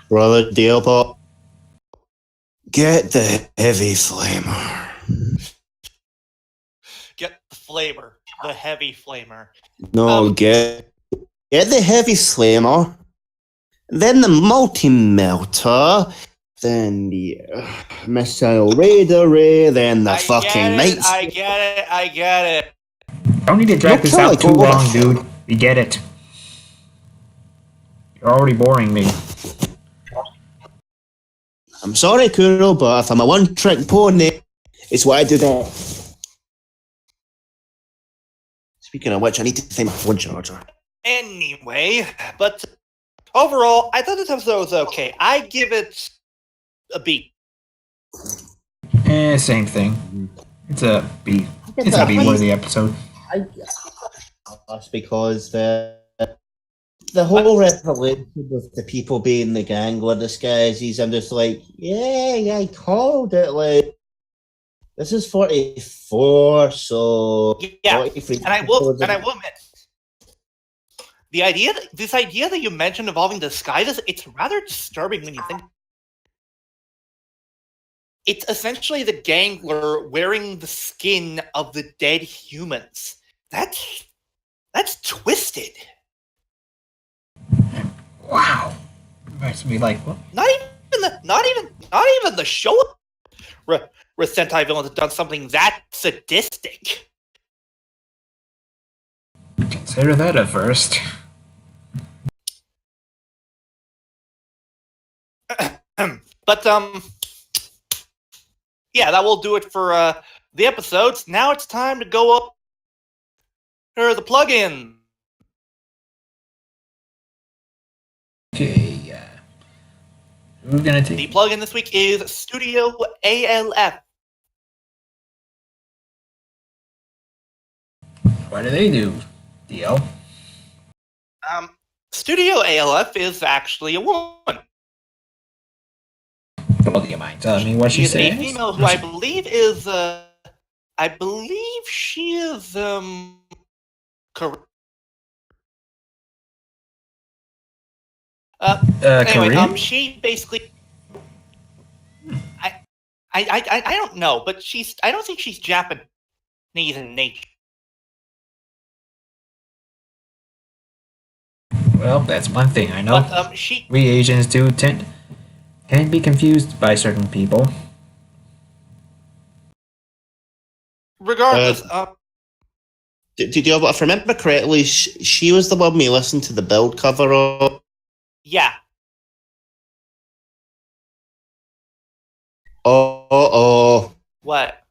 brother Dealbot, get the heavy flamer. get the flavor, the heavy flamer. No, get the heavy flamer, then the multi-melter, then the missile raider ray, then the fucking night. I get it. Don't need to drag this out too long, dude. We get it. You're already boring me. I'm sorry, Kuro, but if I'm a one-trick pony, it's why I do that. Speaking of which, I need to find my phone charger. Anyway, but overall, I thought this episode was okay. I give it a B. Same thing. It's a B. It's a B-worthy episode. That's because the whole revelation with the people being the gangler disguises, I'm just like, yeah, I called it. Like, this is 44, so Yeah, 43 and I will admit, this idea that you mentioned involving disguises, it's rather disturbing when you think. It's essentially the gangler wearing the skin of the dead humans. That's twisted. Wow. Makes me like, what? Not even the show where Sentai villains have done something that sadistic. Consider that a first. But yeah, that will do it for the episodes. Now it's time to go over the plugin. Okay, we're gonna take The plugin this week is Studio ALF. What do they do, DL? Studio ALF is actually a woman. Well, do you mind telling me what she She's says? a female who I believe is she is anyway, Korean? she basically I don't know, but I don't think she's Japanese in nature. Well, that's one thing I know. But we Asians do tend can be confused by certain people. Regardless, Did you, if I remember correctly, she was the one we listened to the build cover of? Yeah. Oh. What?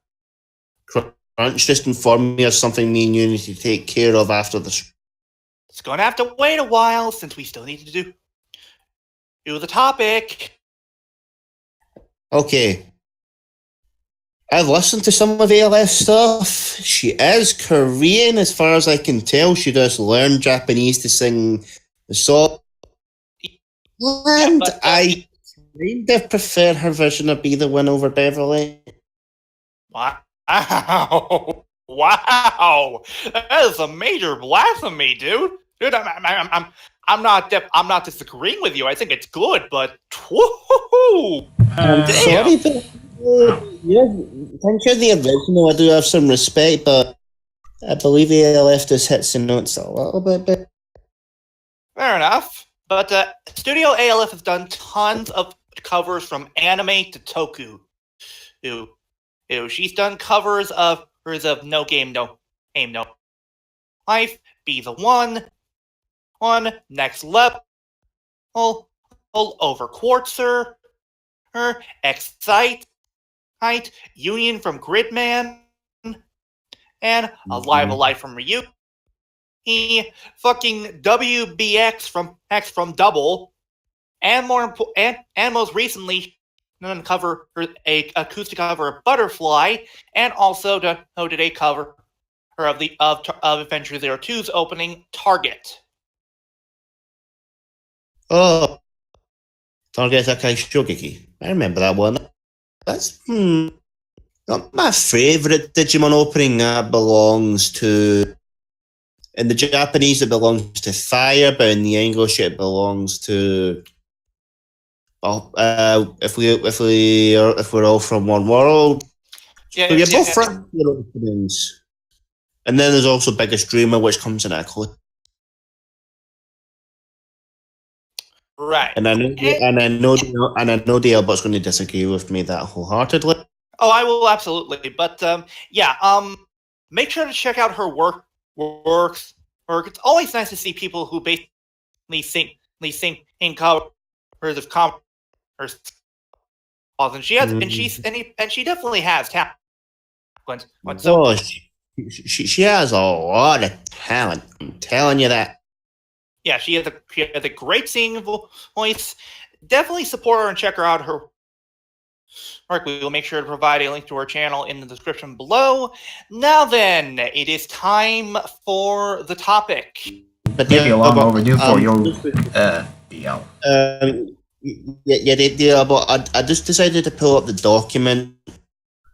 Crunch just informed me of something me and you need to take care of after this. It's going to have to wait a while since we still need to do the topic. Okay. I've listened to some of ALF stuff. She is Korean as far as I can tell. She just learned Japanese to sing the song. And I kind of prefer her version of Be the One over Beverly. Wow. Wow. That is a major blasphemy, dude. Dude, I'm not disagreeing with you. I think it's good, but woohoo! I'm sorry, but yeah, thank you the original. I do have some respect, but I believe ALF just hits the notes a little bit. Fair enough. But Studio ALF has done tons of covers from anime to Toku. She's done covers of No Game, No Aim, No Life, Be the One, Next Level, Over Quartzer, Excite, Union from Gridman, and Alive Alive from Ryu. Fucking WBX from Double, and most recently, uncover a acoustic cover of Butterfly, and also did a cover of Adventure Zero 2's opening Target. Oh, Target Akai Shogeki. I remember that one. That's not my favourite Digimon opening. That belongs to. In the Japanese, it belongs to Fire, but in the English, it belongs to. If we're all from one world, Yeah, so you're both from openings. And then there's also Biggest Dreamer, which comes in a clip. Right. And I know the Albot's going to disagree with me that wholeheartedly. Oh, I will absolutely. But make sure to check out her work. It's always nice to see people who basically think in covers of commerce. And she has, and she definitely has talent. So she has a lot of talent. I'm telling you that. Yeah, she has a great singing voice. Definitely support her and check her out. Her work. We will make sure to provide a link to her channel in the description below. Now then, it is time for the topic. But maybe long overdue for your BL. But I just decided to pull up the document.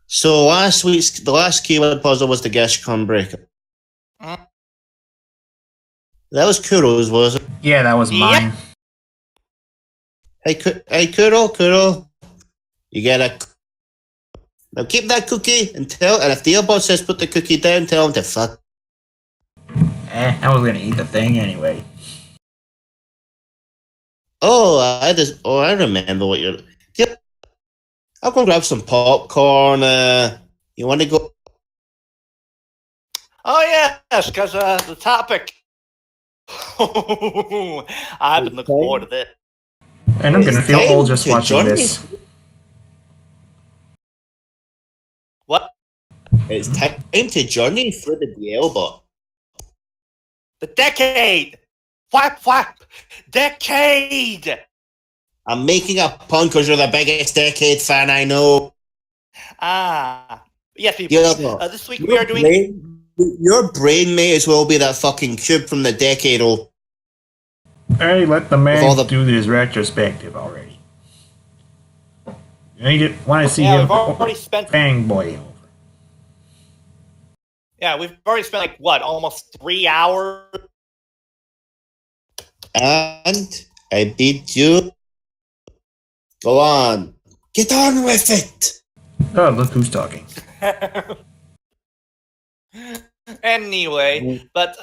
So the last keyword puzzle was the Geshcon Breaker. That was Kuro's, was it? Yeah, that was mine. Hey, Kuro, you get a. Now keep that cookie and if the Albot says put the cookie down, tell him to fuck. I was gonna eat the thing anyway. I remember what you're. Yep. I'll go grab some popcorn. You want to go? Oh yes, because the topic. I've been looking forward to this. And I'm gonna feel old just watching this. What? It's time to journey through the Albot. The decade! Whap! Decade! I'm making a pun because you're the biggest Decade fan I know. Yes, people. This week we are doing... Your brain may as well be that fucking cube from the Decade. Hey, let the man do this retrospective already. You want to see him fanboy over. Yeah, we've already spent almost 3 hours. And I beat you. Go on. Get on with it. Oh, look who's talking. Anyway, but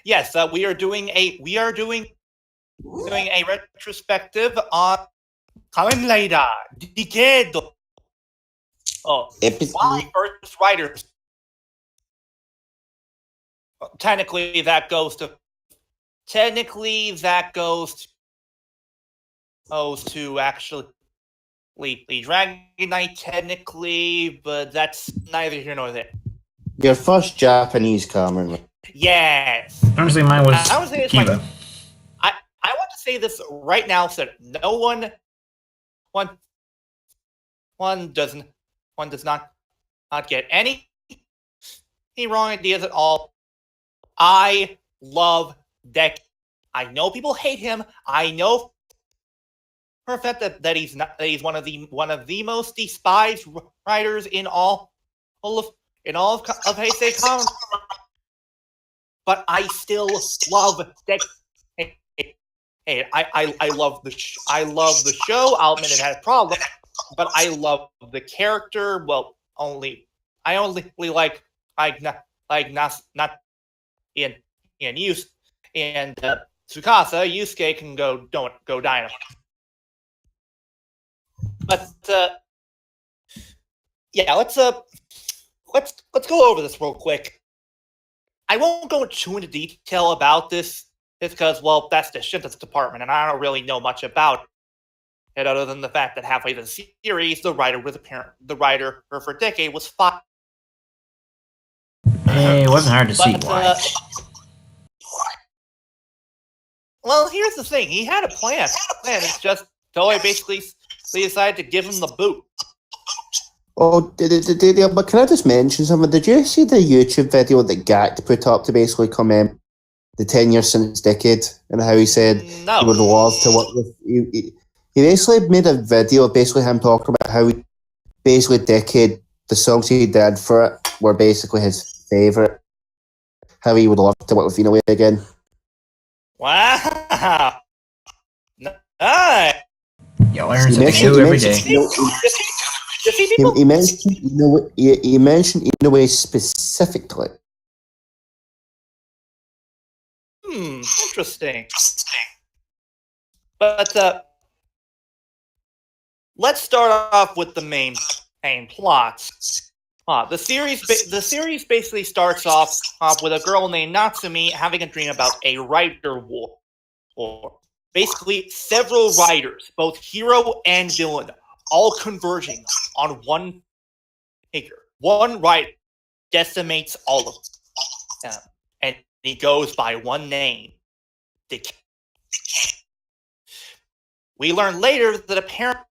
yes, we are doing a retrospective on Kamen Rider Decade. My first writers. Technically, that goes to actually Dragon Knight, technically, but that's neither here nor there. Your first Japanese Kamen. Yes. Honestly, mine was Kiva. I want to say this right now, so no one does not get any wrong ideas at all. I love Deck. I know people hate him. I know for a fact that he's he's one of the most despised writers in all of Heisei Comics. But I still love Deck. Hey, I love the show. I'll admit it had problems, but I love the character. Well, I only like not in use and Tsukasa. Yusuke can go dynamite. But yeah, let's go over this real quick. I won't go too into detail about this. It's because, well, that's the Shinta's department, and I don't really know much about it other than the fact that halfway through the series, the writer for a decade was fired. Hey, it wasn't hard to see why. Well, here's the thing. He had a plan. It's just Toei basically decided to give him the boot. Oh, but can I just mention something? Did you see the YouTube video that Gact put up to basically comment the 10 years since Decade and how he said he would love to work with he basically made a video of basically him talking about how basically Decade, the songs he did for it were basically his favourite. How he would love to work with Inoue again. Wow. Nice. You learn something new every day. He mentioned Inoue specifically. Interesting. But let's start off with the main plots. The series basically starts off with a girl named Natsumi having a dream about a writer war. Basically, several writers, both hero and villain, all converging on one figure. One writer decimates all of them. And he goes by one name, Dick. We learn later that apparently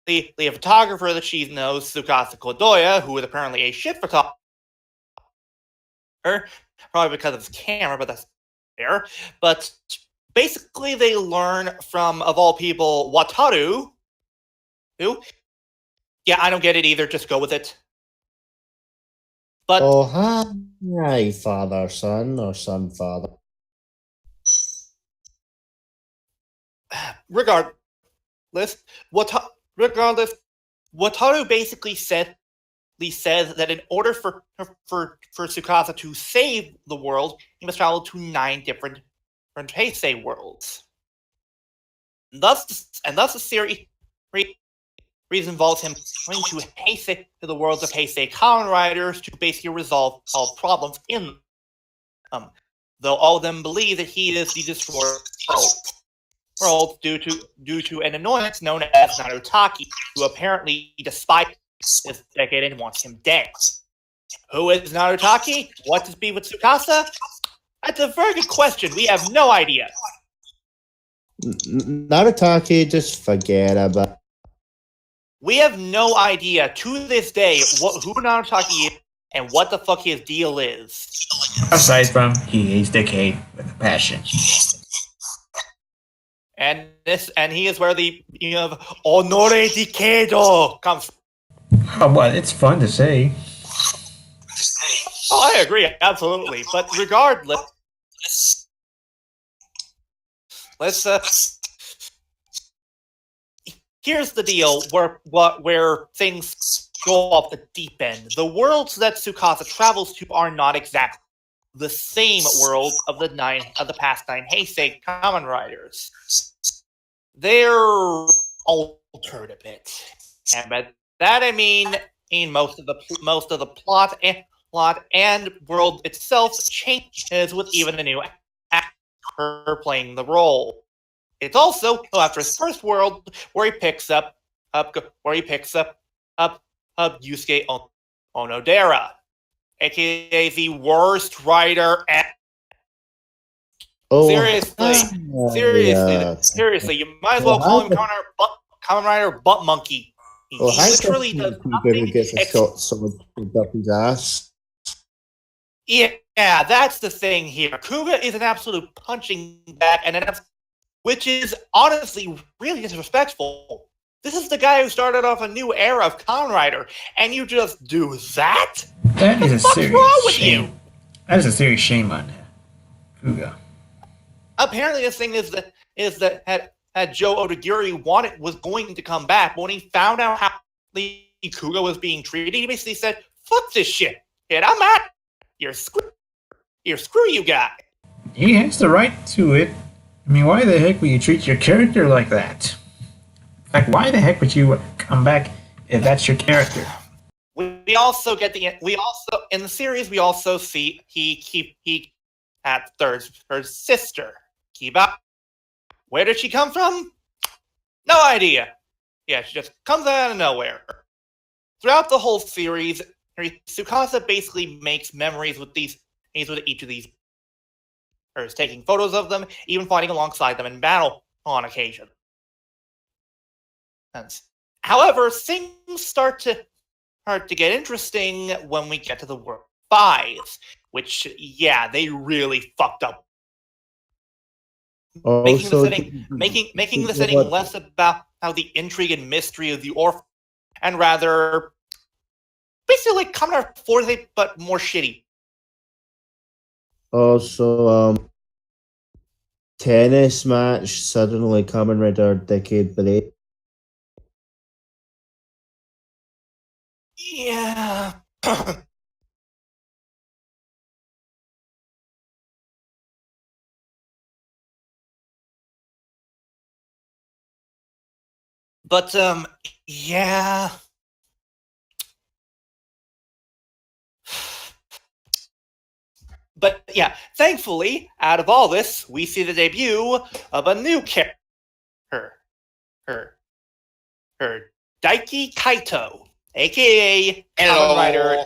the photographer that she knows, Tsukasa Kodoya, who is apparently a shit photographer, probably because of his camera, but that's fair. But basically, they learn from, of all people, Wataru, who, yeah, I don't get it either, just go with it. But oh, hi, father, son, or son, father. Regardless, Wataru basically says that in order for Tsukasa to save the world, he must travel to 9 different Heisei worlds. Thus the series involves him going to the worlds of Heisei Kamen Riders to basically resolve all problems in them. Though all of them believe that he is the destroyer world due to an annoyance known as Narutaki, who apparently despises this decade and wants him dead. Who is Narutaki? What does be with Tsukasa? That's a very good question. We have no idea. Narutaki, just forget about it. We have no idea to this day who Narutaki is and what the fuck his deal is. Aside from he hates Decade with a passion. And he is where the Honore Dikedo comes from. Oh, well, it's fun to say. Oh, I agree, absolutely. But regardless, let's here's the deal where things go off the deep end. The worlds that Tsukasa travels to are not exactly the same world of the past 9 Heisei Kamen Riders. They're altered a bit, and by that I mean most of the plot and world itself changes with even a new actor playing the role. It's also after his first world where he picks up Yusuke Onodera, aka the worst writer ever. Seriously, you might as well call him Kamen Rider Butt Monkey. He literally does nothing. Gets a shot someone up his ass. Yeah, that's the thing here. Kuga is an absolute punching bag, which is honestly really disrespectful. This is the guy who started off a new era of Kamen Rider, and you just do that? That is a serious wrong with shame. you? That is a serious shame on Kuga. Apparently, the thing is that had Joe Odagiri was going to come back, but when he found out how Kuga was being treated, he basically said, "Fuck this shit, kid. I'm out. You're screw you guy." He has the right to it. I mean, why the heck would you treat your character like that? Like, why the heck would you come back if that's your character? We also get in the series we also see he at her sister Kiba. Where did she come from? No idea. Yeah, she just comes out of nowhere. Throughout the whole series, Tsukasa basically makes memories with each of these characters, taking photos of them, even fighting alongside them in battle on occasion. However, things start to get interesting when we get to the World 5, which, yeah, they really fucked up. Making the setting less about how the intrigue and mystery of the orphan, and rather basically like Common 40, but more shitty. Also, tennis match suddenly Kamen Rider Decade Break. Yeah. But, yeah. But, yeah, thankfully, out of all this, we see the debut of a new character. Her Daiki Kaito, a.k.a. Kamen Rider.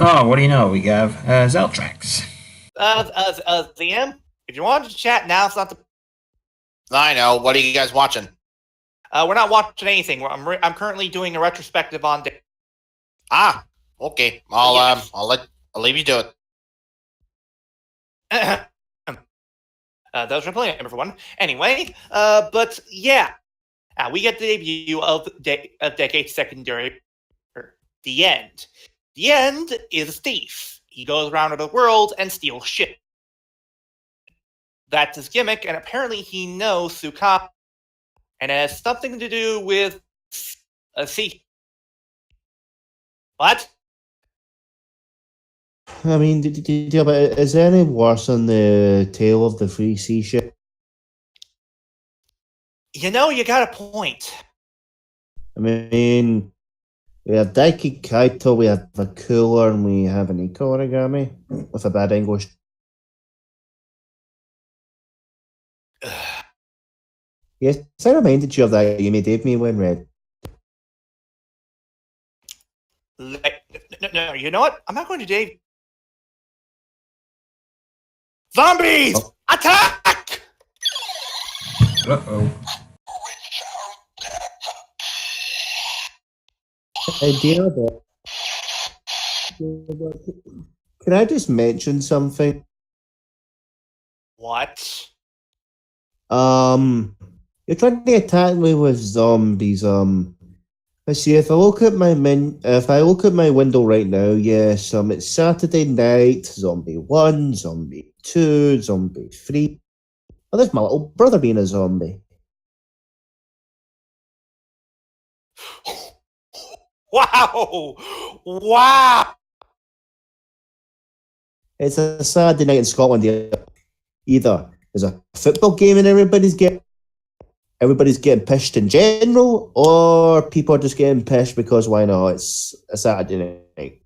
Oh, what do you know? We have Zeltrax. ZM, if you want to chat, now's not the... I know. What are you guys watching? We're not watching anything. I'm currently doing a retrospective on... Ah, okay. I'll leave you to it. That was replaying number one. Anyway, but yeah, we get the debut of Decade Secondary. The End. The End is a thief. He goes around the world and steals shit. That's his gimmick, and apparently he knows Tsukasa, and it has something to do with a thief. What? I mean, is there any worse than the Tale of the Free Sea ship? You know, you got a point. I mean, we have Daiki Kaito, we have a cooler, and we have an eco origami with a bad English. Yes, I reminded you of that you gave me when read. No, you know what? I'm not going to Dave. Zombies! Oh. Attack! Uh-oh. Idea that. Can I just mention something? What? You're trying to attack me with zombies. Let's see. If I look at my window right now, yes. It's Saturday night. Zombie 1, Zombie 2, Zombie 3. Oh, there's my little brother being a zombie. Wow! Wow! It's a Saturday night in Scotland. Either there's a football game and everybody's getting pissed in general, or people are just getting pissed because why not? It's a Saturday night.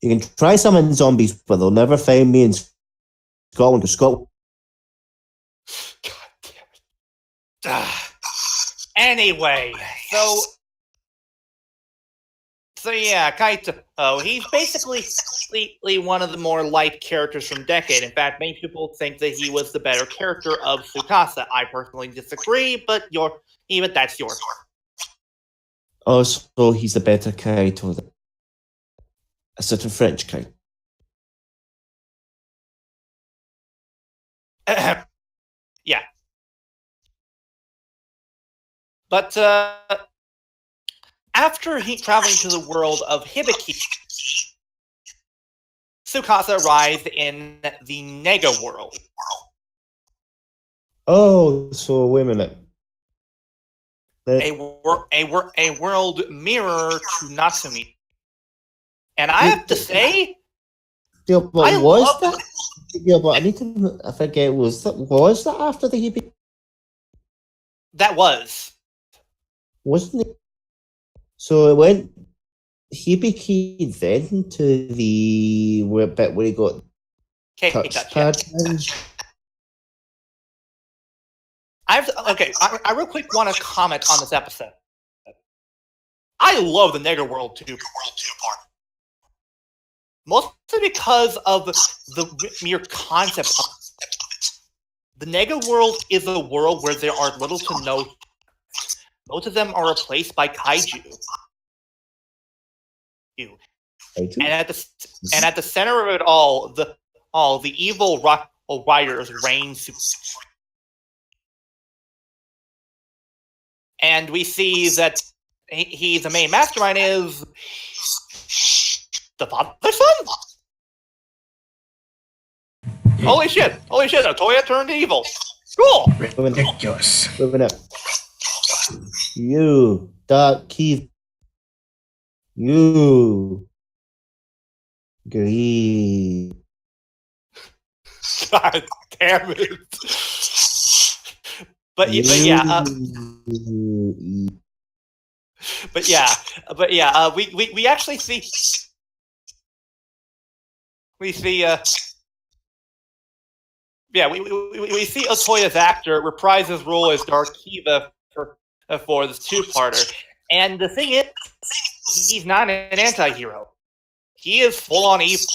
You can try summon zombies, but they'll never find me in Scotland or Scotland. God damn it. Anyway, so yeah, Kaito. Oh, he's basically one of the more light characters from Decade. In fact, many people think that he was the better character of Tsukasa. I personally disagree, but that's yours. Oh, so he's the better Kaito. A certain French Kaito. Yeah. But after traveling to the world of Hibiki, Tsukasa arrived in the Nega world. Oh, so wait a minute. A world mirror to Natsumi. And I have to say, Yeah, but I was love that? Yeah, but I need to. I forget. Was that after the Hebe? that was. Wasn't it? So it went Hebe key then to the bit where he got Touch, yeah. touchpad. I real quick want to comment on this episode. I love the Nega World 2 part. Mostly because of the mere concept of it. The Nega World is a world where there are little to no. Most of them are replaced by kaiju. And at the center of it all, the evil riders reign supreme. And we see that he's the main mastermind is the father's son. Holy shit! Otoya turned evil. Cool. Ridiculous. Moving up. You, Dark Keith. You. Greed. God damn it. But yeah, we actually see we see Otoya's actor reprise his role as Dark Kiva for this two-parter, and the thing is, he's not an anti-hero. He is full-on evil.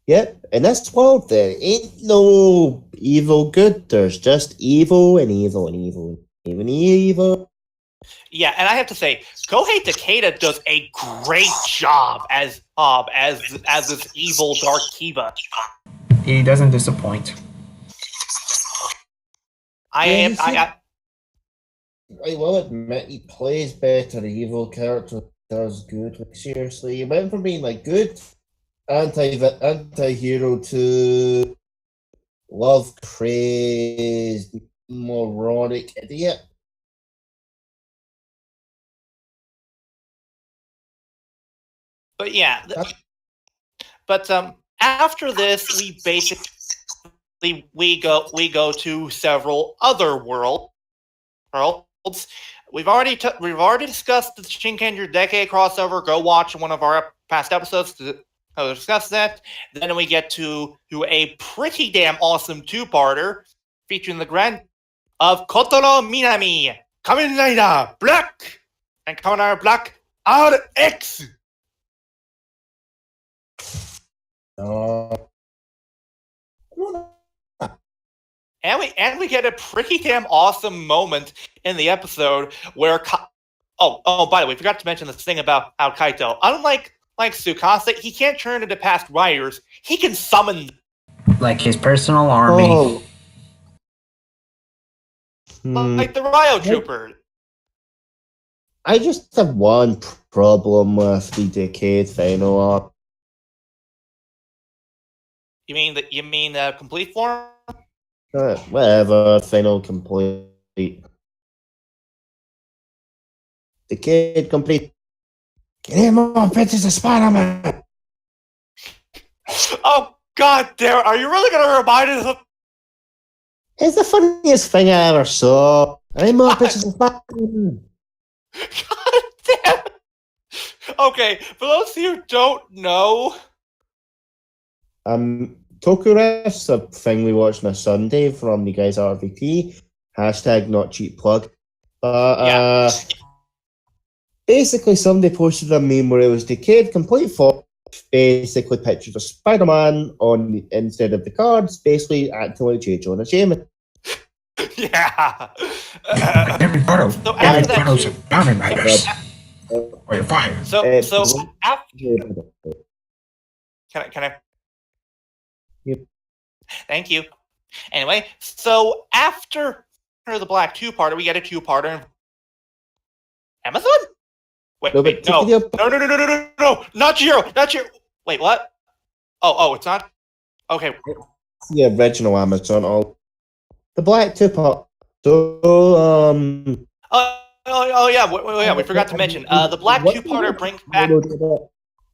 Yep, and that's world there ain't no evil good. There's just evil and evil and evil and evil. Yeah, and I have to say, Kohei Takeda does a great job as this evil Dark Kiva. He doesn't disappoint. I will admit he plays better evil character does good. Like, seriously, he went from being like good anti-hero to love crazed moronic idiot. But yeah, after this, we basically we go to several other worlds. We've already discussed the Shinkenger Decade crossover. Go watch one of our past episodes to discuss that. Then we get to a pretty damn awesome two-parter featuring the grand of Kotaro Minami, Kamen Rider Black, and Kamen Rider Black RX. And we get a pretty damn awesome moment in the episode where by the way, we forgot to mention this thing about how Kaito, unlike Tsukasa, he can't turn into past riders. He can summon them. Like his personal army. Oh. Like the Ryo Trooper. I just have one problem with the Decade final arc. You mean complete form? Whatever, final complete. Decade complete. Get him on, bitches of Spider-Man! Oh, god damn it. Are you really going to remind us of... It's the funniest thing I ever saw. I'm more bitches of Spider-Man! God damn it. Okay, for those of you who don't know... Toku Ref's a thing we watched on a Sunday from the guys at RVP. Hashtag not cheap plug. But, basically, somebody posted a meme where it was Decade complete for basically pictures of Spider-Man instead of the cards, basically acting like J. Jonah Jameson. Yeah. Every photo's a Kamen Riders. Wait, fire. So after... Can I? Yep. Thank you. Anyway, so after the Black two-parter, we get a two-parter in Amazon? No, not Jiro. Wait, what? Oh, it's not? Okay. It's the original Amazon. The Black two-part. So, yeah, we forgot to mention. The Black two-parter brings back...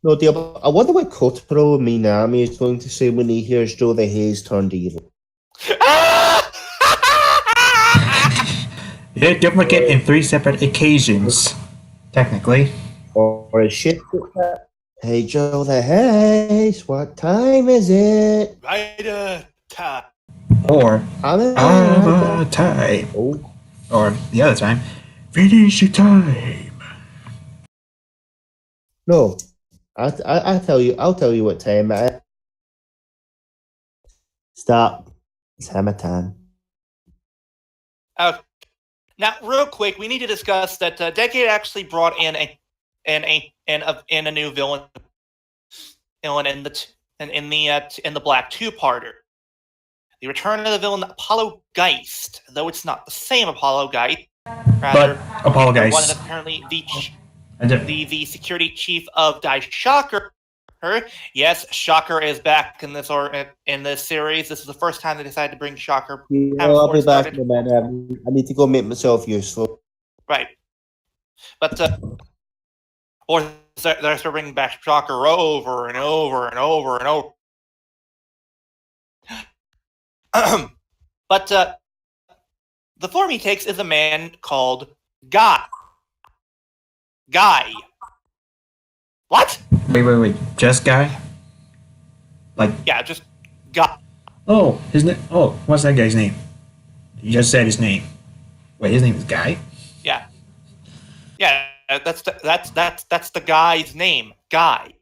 No, dear, but I wonder what Kotaro Minami is going to say when he hears Joe the Haze turned evil. Yeah, don't forget in 3 separate occasions, technically. Or is shit like that? Hey, Joe the Haze, what time is it? Right, time. Or I'm Ava time. Oh, Or the other time, finish your time. no. I'll tell you. I'll tell you what time it is. Stop. It's hammer time. Now, real quick, we need to discuss that Decade actually brought in a new villain in the Black Two-Parter. The return of the villain Apollo Geist, though it's not the same Apollo Geist, rather But Apollo the one Geist. that's apparently the security chief of Dai Shocker. Yes, Shocker is back in this series. This is the first time they decided to bring Shocker. Yeah, I'll be back in a minute. I need to go make myself useful. Right, but or they're still bringing back Shocker over and over and over and over. But the form he takes is a man called Guy. What? Wait. Just Guy? Yeah, just Guy. Oh, his name. Oh, what's that guy's name? You just said his name. Wait, his name is Guy? Yeah. That's the guy's name, Guy.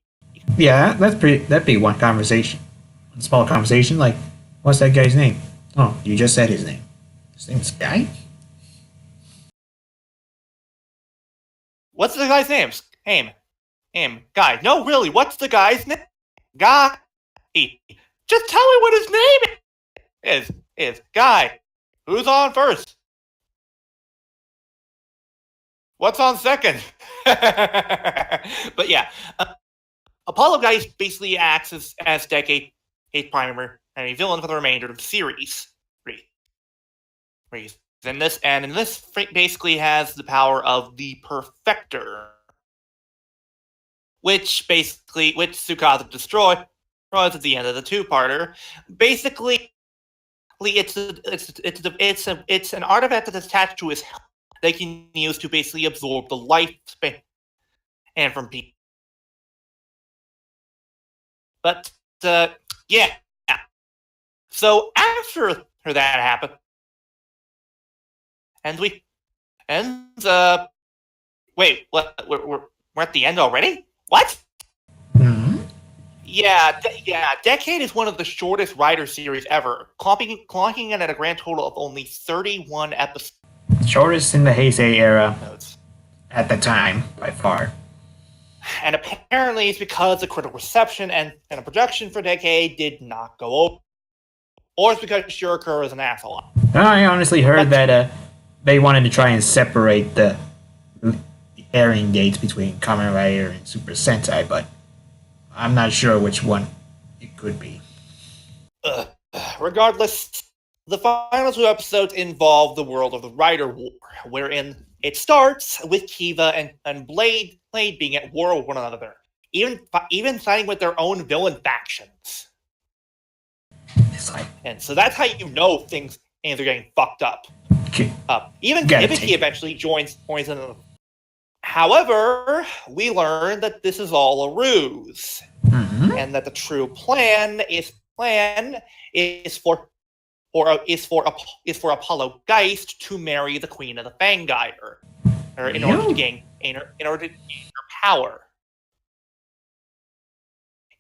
Yeah, that'd be one conversation. One small conversation, like, what's that guy's name? Oh, you just said his name. His name's Guy? What's the guy's name? Guy. No, really, what's the guy's name? Guy. Just tell me what his name is. Guy. Who's on first? What's on second? But yeah, Apollo Guy basically acts as Decade primary villain for the remainder of the series. In this basically has the power of the Perfector, which Tsukasa destroys at the end of the two-parter. Basically, it's an artifact that's attached to his health they can use to basically absorb the lifespan and from people. But yeah. So after that happened, wait, what? We're at the end already? What? Mm-hmm. Yeah. Decade is one of the shortest Rider series ever, clocking in at a grand total of only 31 episodes. Shortest in the Heisei era at the time, by far. And apparently it's because the critical reception and the production for Decade did not go over. Or it's because Shirokuro is an asshole. I honestly heard that they wanted to try and separate the airing dates between Kamen Rider and Super Sentai, but I'm not sure which one it could be. Regardless, the final 2 episodes involve the world of the Rider War, wherein it starts with Kiva and Blade being at war with one another, even siding with their own villain factions. And so that's how you know things are getting fucked up. Even Hibiki eventually joins in. However, we learn that this is all a ruse, and that the true plan is for Apollo Geist to marry the Queen of the Fangire, in order to gain her power.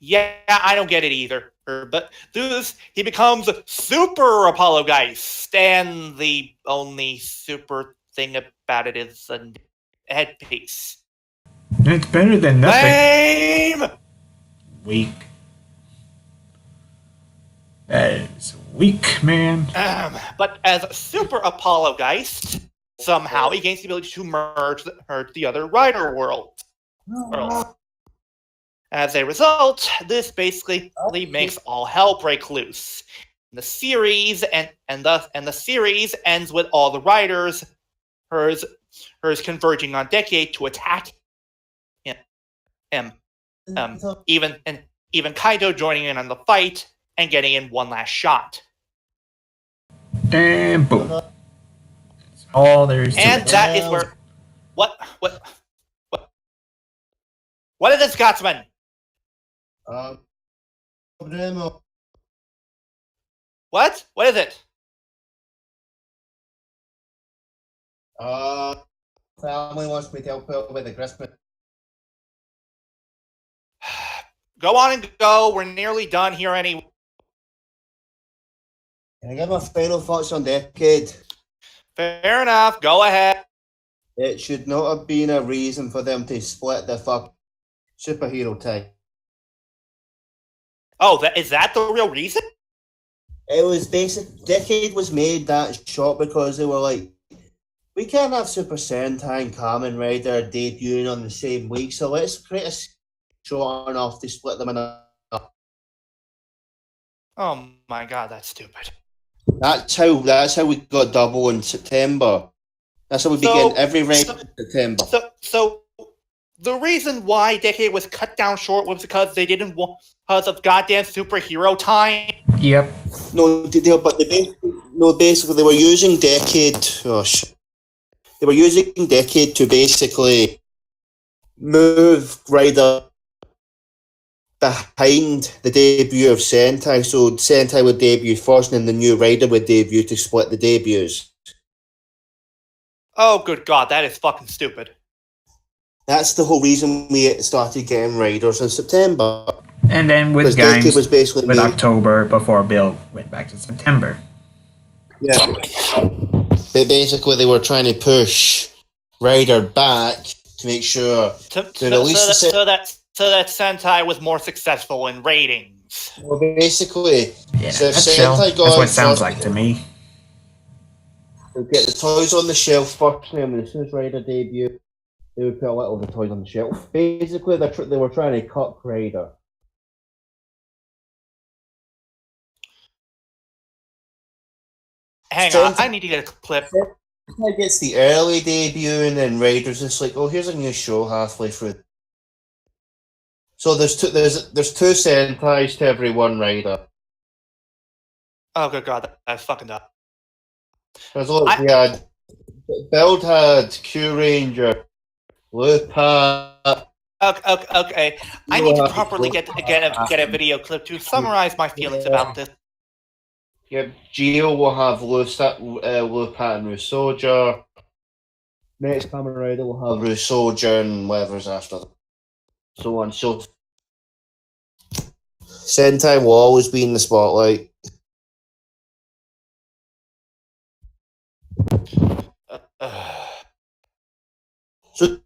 Yeah, I don't get it either. But through this, he becomes Super Apollo Geist, and the only super thing about it is a headpiece. It's better than nothing. Lame! Weak. That is weak, man. But as Super Apollo Geist, somehow he gains the ability to merge the other Rider worlds. As a result, this basically makes all hell break loose. The series the series ends with all the Riders, hers converging on Decade to attack him. even Kaido joining in on the fight and getting in one last shot. And boom. That's all there is to And it. that is where what is this, Scotsman? What? What is it? Family wants me to help out with the Christmas. Go on and go. We're nearly done here anyway. Can I give my final thoughts on Decade? Fair enough. Go ahead. It should not have been a reason for them to split the superhero tag. Oh, is that the real reason? It was basic. Decade was made that short because they were like, we can't have Super Sentai and Kamen Rider debuting on the same week, so let's create a short enough to split them in a. Oh my god, that's stupid. That's how we got double in September. That's how we begin every raid in September. So the reason why Decade was cut down short was because they didn't want because of goddamn superhero time. Yep. Basically they were using Decade. They were using Decade to basically move Rider behind the debut of Sentai, so Sentai would debut first and then the new Rider would debut to split the debuts. Oh, good god, that is fucking stupid. That's the whole reason we started getting Riders in September. And then with games was basically with October before Bill went back to September. Yeah. But basically they were trying to push Rider back to make sure so that Sentai was more successful in ratings. Well, basically, yeah, so if Sentai that's what it sounds like to me. They'd get the toys on the shelf first, and as soon as Rider debut, they would put a little of the toys on the shelf. Basically, they were trying to cut Rider. Hang on, I need to get a clip. Sentai gets the early debut, and then Rider's just like, oh, here's a new show halfway through. So there's two Sentais to every one Rider. Oh, good god, that's fucking dumb. Because look, we had Build had Q Ranger, Looper. Okay. I need to properly get a video clip to summarize my feelings about this. Yep, Geo will have Loopat and Rusoja. Next Kamen Rider will have Rusoja and whatever's after them. So on. So Sentai will always be in the spotlight. So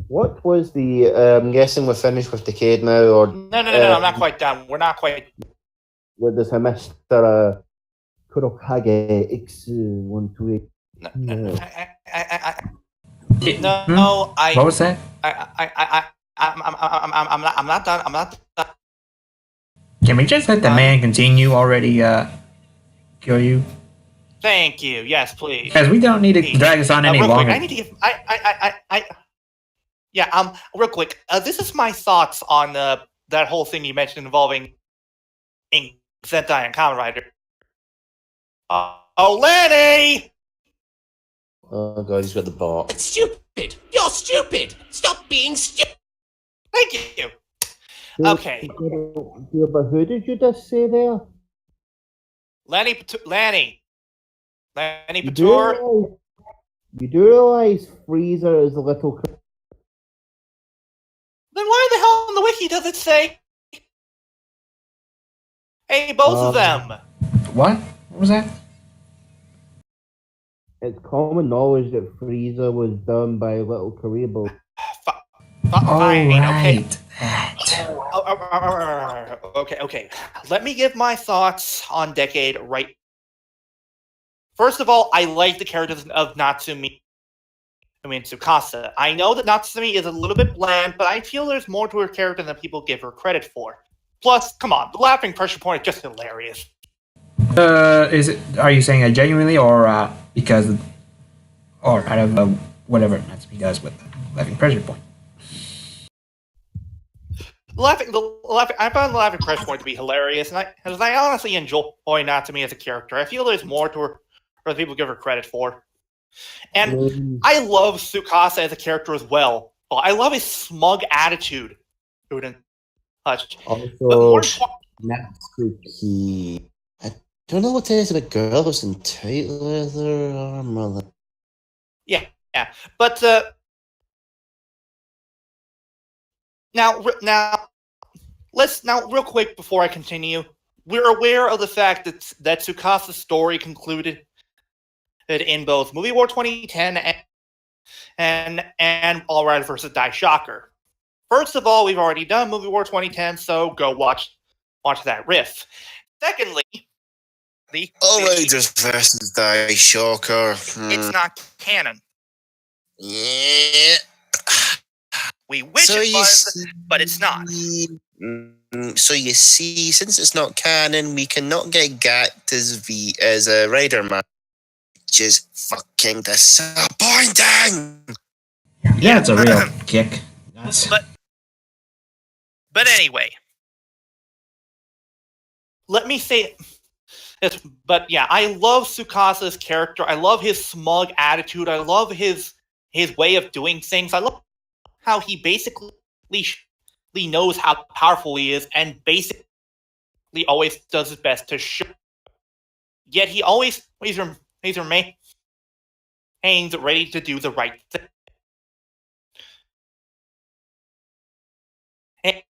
what was the I'm guessing we're finished with Decade now, or no, I'm not quite done. We're not quite. With this Mr. Kurokage X128. No, What was that? I'm not done. I'm not done. Can we just let the man continue already, Kyoryu? Thank you. Yes, please. Because we don't need to drag this on any real longer. Quick, I need to give. Real quick. This is my thoughts on that whole thing you mentioned involving Sentai and Kamen Rider. Oh, Lenny! Oh god, he's got the bar. It's stupid! You're stupid! Stop being stupid! Thank you! Okay. Yeah, but who did you just say there? Lenny Patur. You do realize Freezer is a little... Then why the hell in the wiki does it say... Hey, both of them! What? What was that? It's common knowledge that Freezer was done by Little Karibo. Fine, right. Okay. Let me give my thoughts on Decade right. First of all, I like the characters of Natsumi. Tsukasa. I know that Natsumi is a little bit bland, but I feel there's more to her character than people give her credit for. Plus, come on, the laughing pressure point is just hilarious. Are you saying that genuinely, or because, or out of whatever Natsumi does with the laughing pressure point? I found the laughing crush point to be hilarious, and I honestly enjoy Natsumi as a character. I feel there's more to her than people give her credit for. And I love Tsukasa as a character as well. I love his smug attitude. And such. But more Also, Natsuki. I don't know what it is about girls in tight leather armor. yeah. But now real quick before I continue, we're aware of the fact that Tsukasa's story concluded in both Movie War 2010 and All Riders vs. Die Shocker. First of all, we've already done Movie War 2010, so go watch that riff. Secondly, All Riders versus Die Shocker. It's not canon. Yeah. We wish it was, but it's not. So you see, since it's not canon, we cannot get Gat as a Rider Man, which is fucking disappointing. Yeah, it's a real kick. But anyway, let me say it. But yeah, I love Tsukasa's character. I love his smug attitude. I love his way of doing things. I love how he basically knows how powerful he is and basically always does his best to show. Yet he always remains ready to do the right thing. And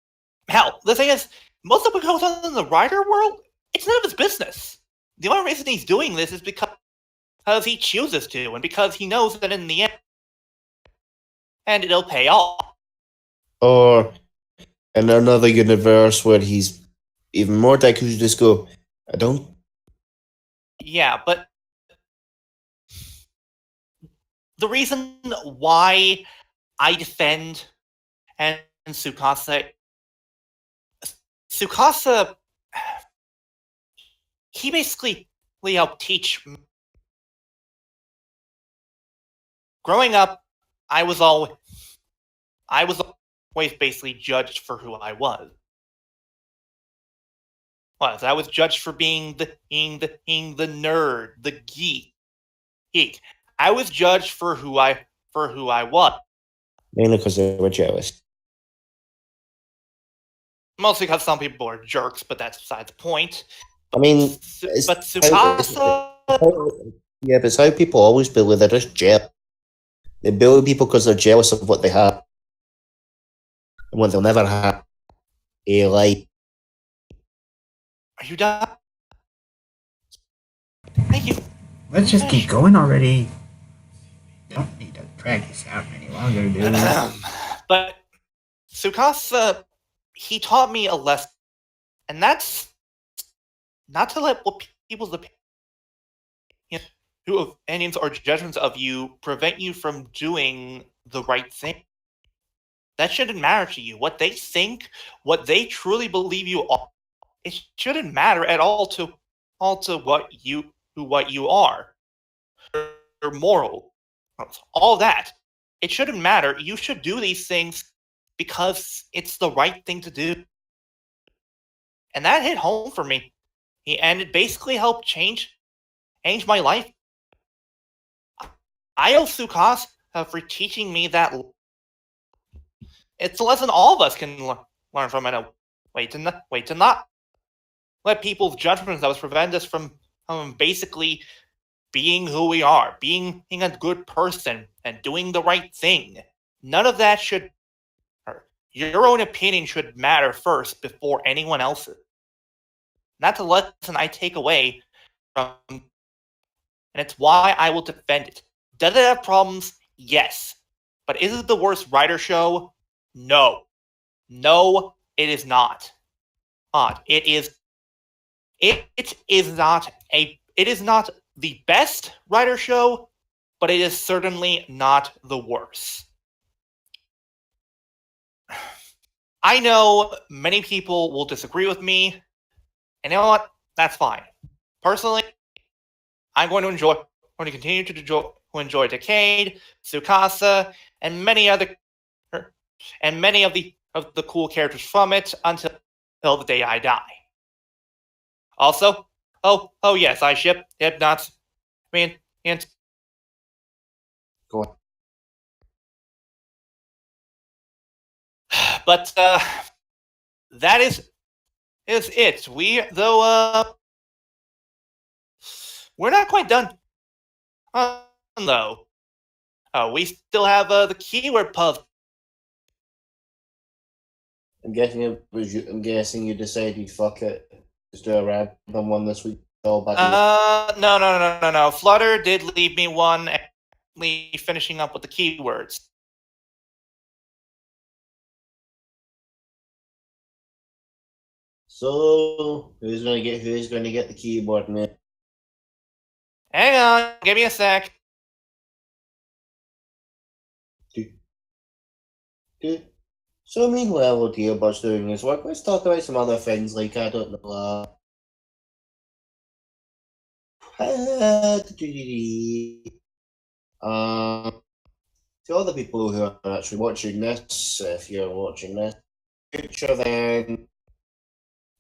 hell, the thing is, most of what goes on in the writer world, it's none of his business. The only reason he's doing this is because he chooses to, and because he knows that in the end, and it'll pay off. Or in another universe where he's even more Daiku, you just go, I don't. Yeah, but the reason why I defend and Tsukasa, he basically helped teach. Growing up, I was always basically judged for who I was. I was judged for being the nerd, the geek. I was judged for who I was. Mainly because they were jealous. Mostly because some people are jerks, but that's beside the point. I mean, but Tsukasa. Yeah, but it's how people always bully. They're just jealous. They bully people because they're jealous of what they have and what they'll never have. Like, are you done? Thank you. Let's just keep going already. Don't need to drag this out any longer, dude. But Tsukasa, he taught me a lesson, and that's not to let what people's opinions or judgments of you prevent you from doing the right thing. That shouldn't matter to you. What they think, what they truly believe you are, it shouldn't matter at all to what you are. Your moral, all that. It shouldn't matter. You should do these things because it's the right thing to do. And that hit home for me. And it basically helped change my life. I owe Tsukasa for teaching me that it's a lesson all of us can learn from in a way to not let people's judgments that was prevent us from basically being who we are, being a good person, and doing the right thing. None of that should. Your own opinion should matter first before anyone else's. That's a lesson I take away from, and it's why I will defend it. Does it have problems? Yes. But is it the worst writer show? No. No, it is not. It is not the best writer show, but it is certainly not the worst. I know many people will disagree with me, and you know what? That's fine. Personally, I'm going to continue to enjoy Decade, Tsukasa, and many of the of the cool characters from it until the day I die. Also, oh yes, I ship Hypnots. And Go on. but that is it. We're not quite done. Though. We still have the keyword puzzle. I'm guessing you decided fuck it. Just do a random one this week. All back No. Flutter did leave me one, actually finishing up with the keywords. So who's gonna get the keyboard, man? Hang on, give me a sec. So meanwhile, what Dealbot's doing his work, let's talk about some other things like, I don't know, to all the people who are actually watching this, if you're watching this future, then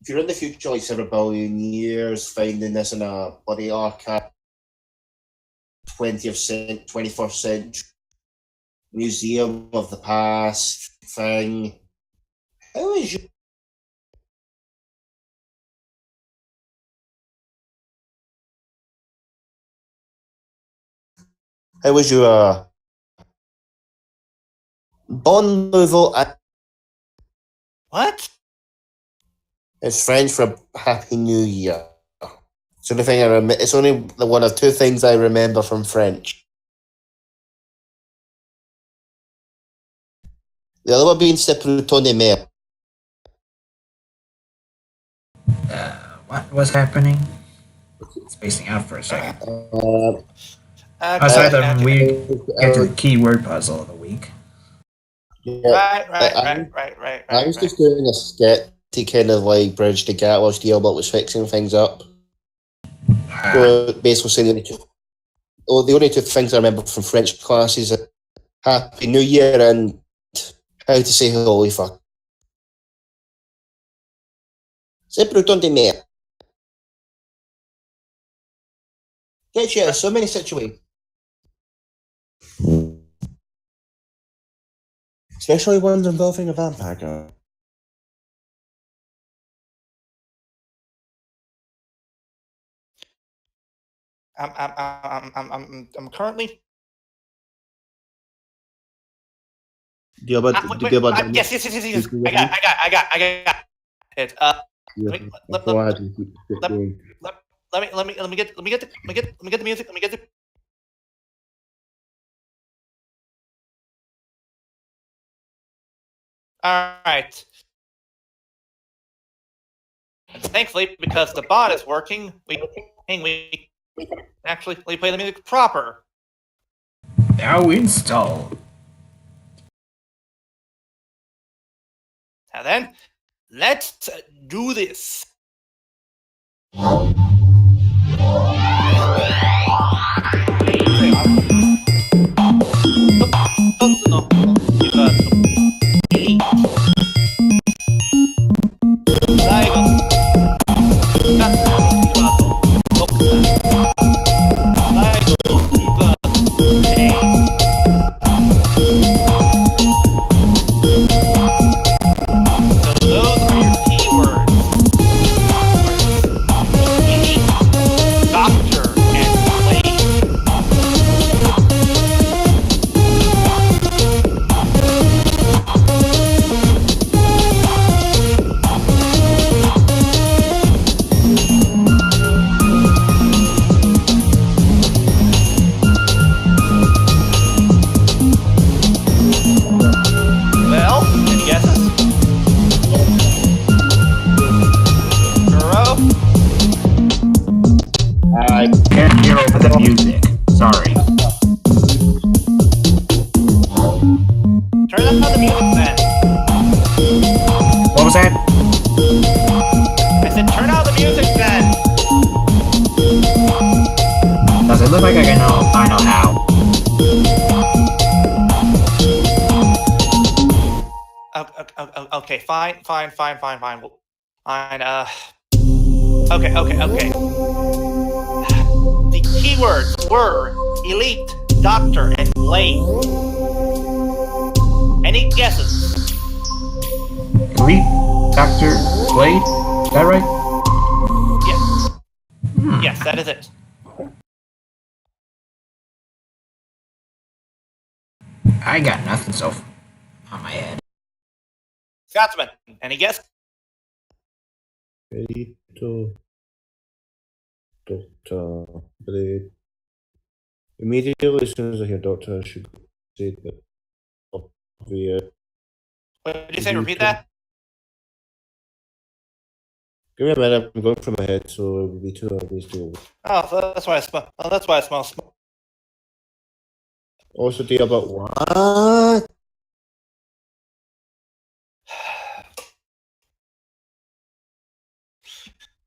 if you're in the future like several billion years, finding this in a bloody archive, 21st century museum of the past thing, how is you? How was your bon nouveau? What? It's French for Happy New Year. It's the only thing I it's only one of two things I remember from French. The other one being C'est pour ton mère. What was happening? Spacing out for a second. Okay, Aside from okay. we get to the keyword puzzle of the week. Yeah, Right. I was just doing a skit to kind of like bridge the gap whilst Dealbot was fixing things up. So basically saying the only two things I remember from French classes are Happy New Year and how to say holy fuck. C'est pour ton mère. Gets you out of so many situations. Especially ones involving a vampire girl. I'm currently. Dealbot. Yes. I got it. Let me get the music. Let me get the. All right. Thankfully, because the bot is working, we actually play the music proper. Now installed. Now then, let's do this. Okay, fine. Well, fine. Okay. The keywords were Elite, Doctor, and Blade. Any guesses? Elite, Doctor, Blade. Is that right? Yes. Yes, that is it. I got nothing so far on my head. Scotsman, any guess? Perito, Doctor, Blade. Immediately as soon as I hear Doctor, I should say that. Obvious. What did you say? Repeat that? Give me a minute, I'm going from my head, so it would be too obvious to. Oh, so that's why I smell. Oh, that's why I smell smoke. Also, deal about what?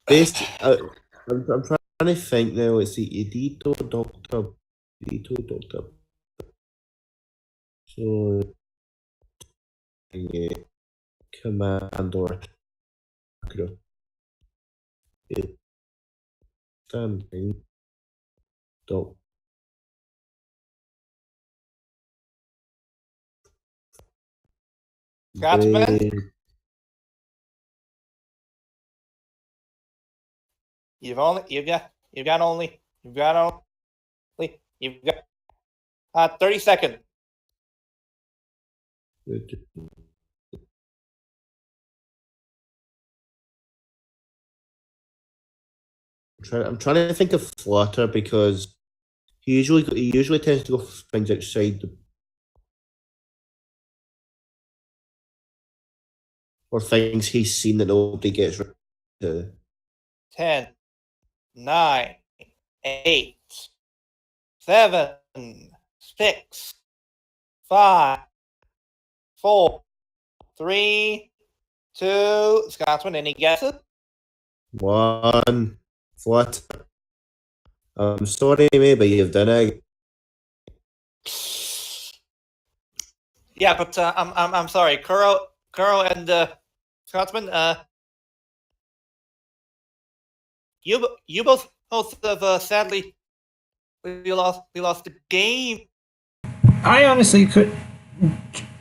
Basically, I'm trying to think now. It's the Edito Doctor. So, yeah, Commander. Standing. Doctor. Scotsman, you've got 30 seconds. I'm trying to think of Flutter because he usually tends to go for things outside or things he's seen that nobody gets right to. 10, 9, 8, 7, 6, 5, 4, 3, 2. Scotsman, any guesses? One Flutter. I'm sorry, mate, but you've done it. Yeah, but I'm sorry, Kuro and Scotsman. You both have sadly we lost the game. I honestly couldn't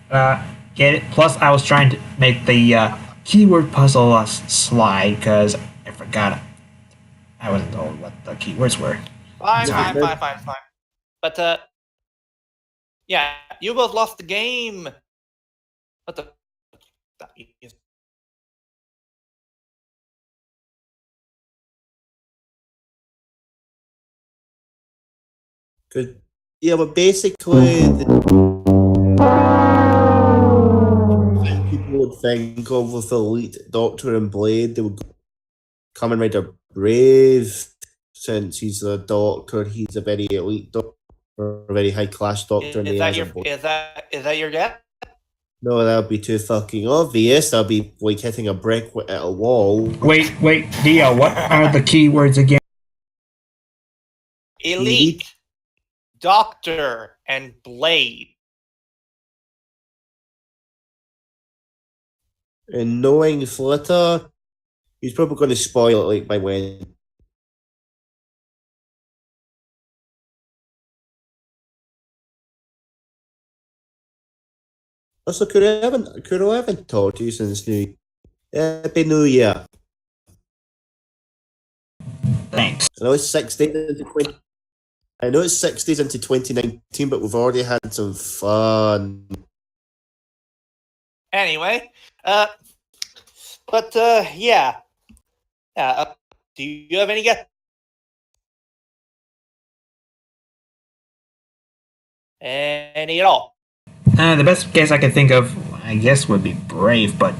get it. Plus, I was trying to make the keyword puzzle slide because I forgot. I wasn't told what the keywords were. Fine. But yeah, you both lost the game. What the? Good. Yeah, but basically, people would think of with the Elite Doctor and Blade, they would come in rather brave, since he's a doctor, he's a very elite doctor, a very high class doctor. Is that your guess? No, that would be too fucking obvious. That would be like hitting a brick at a wall. Wait, Dio, what are the keywords again? Elite, Doctor, and Blade. And knowing Flitter, he's probably going to spoil it like by when. Also, could I haven't talked to you since Happy New Year. Thanks. I know it's 6 days into 2019, but we've already had some fun. Anyway, yeah. Do you have any guess? Any at all? The best guess I could think of, I guess, would be Brave, but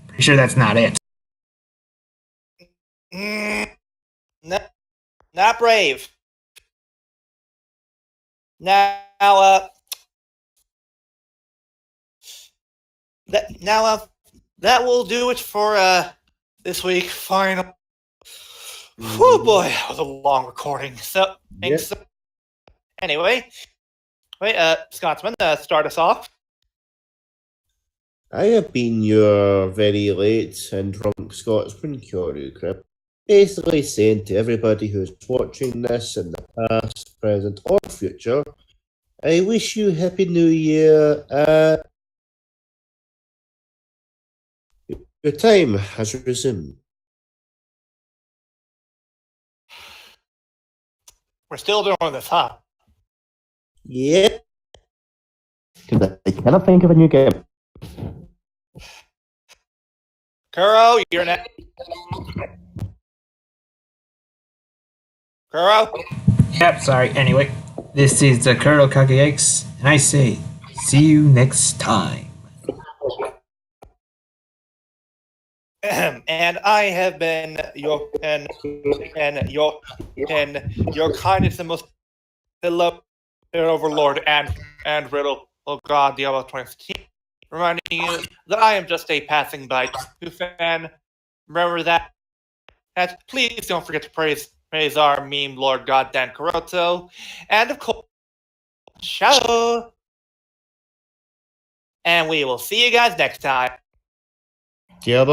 pretty sure that's not it. Not Brave. Now, that will do it for this week. Final. Oh boy, that was a long recording. So thanks. Yep. Anyway, wait, Scotsman, start us off. I have been your very late and drunk Scotsman Kyoru Crib, basically saying to everybody who's watching this in the past, present, or future, I wish you Happy New Year. Your time has resumed. We're still doing this, huh? Yep. Because I cannot think of a new game. Kuro, you're next. Kuro? Yep, sorry. Anyway, this is the Kuro Kage-X, and I say, see you next time. And I have been your kindness and most beloved overlord and riddle. Oh God, Diablo 2016. Reminding you that I am just a passing by fan. Remember that. And please don't forget to praise our meme lord God Dan Karoto. And of course, ciao. And we will see you guys next time. Yeah,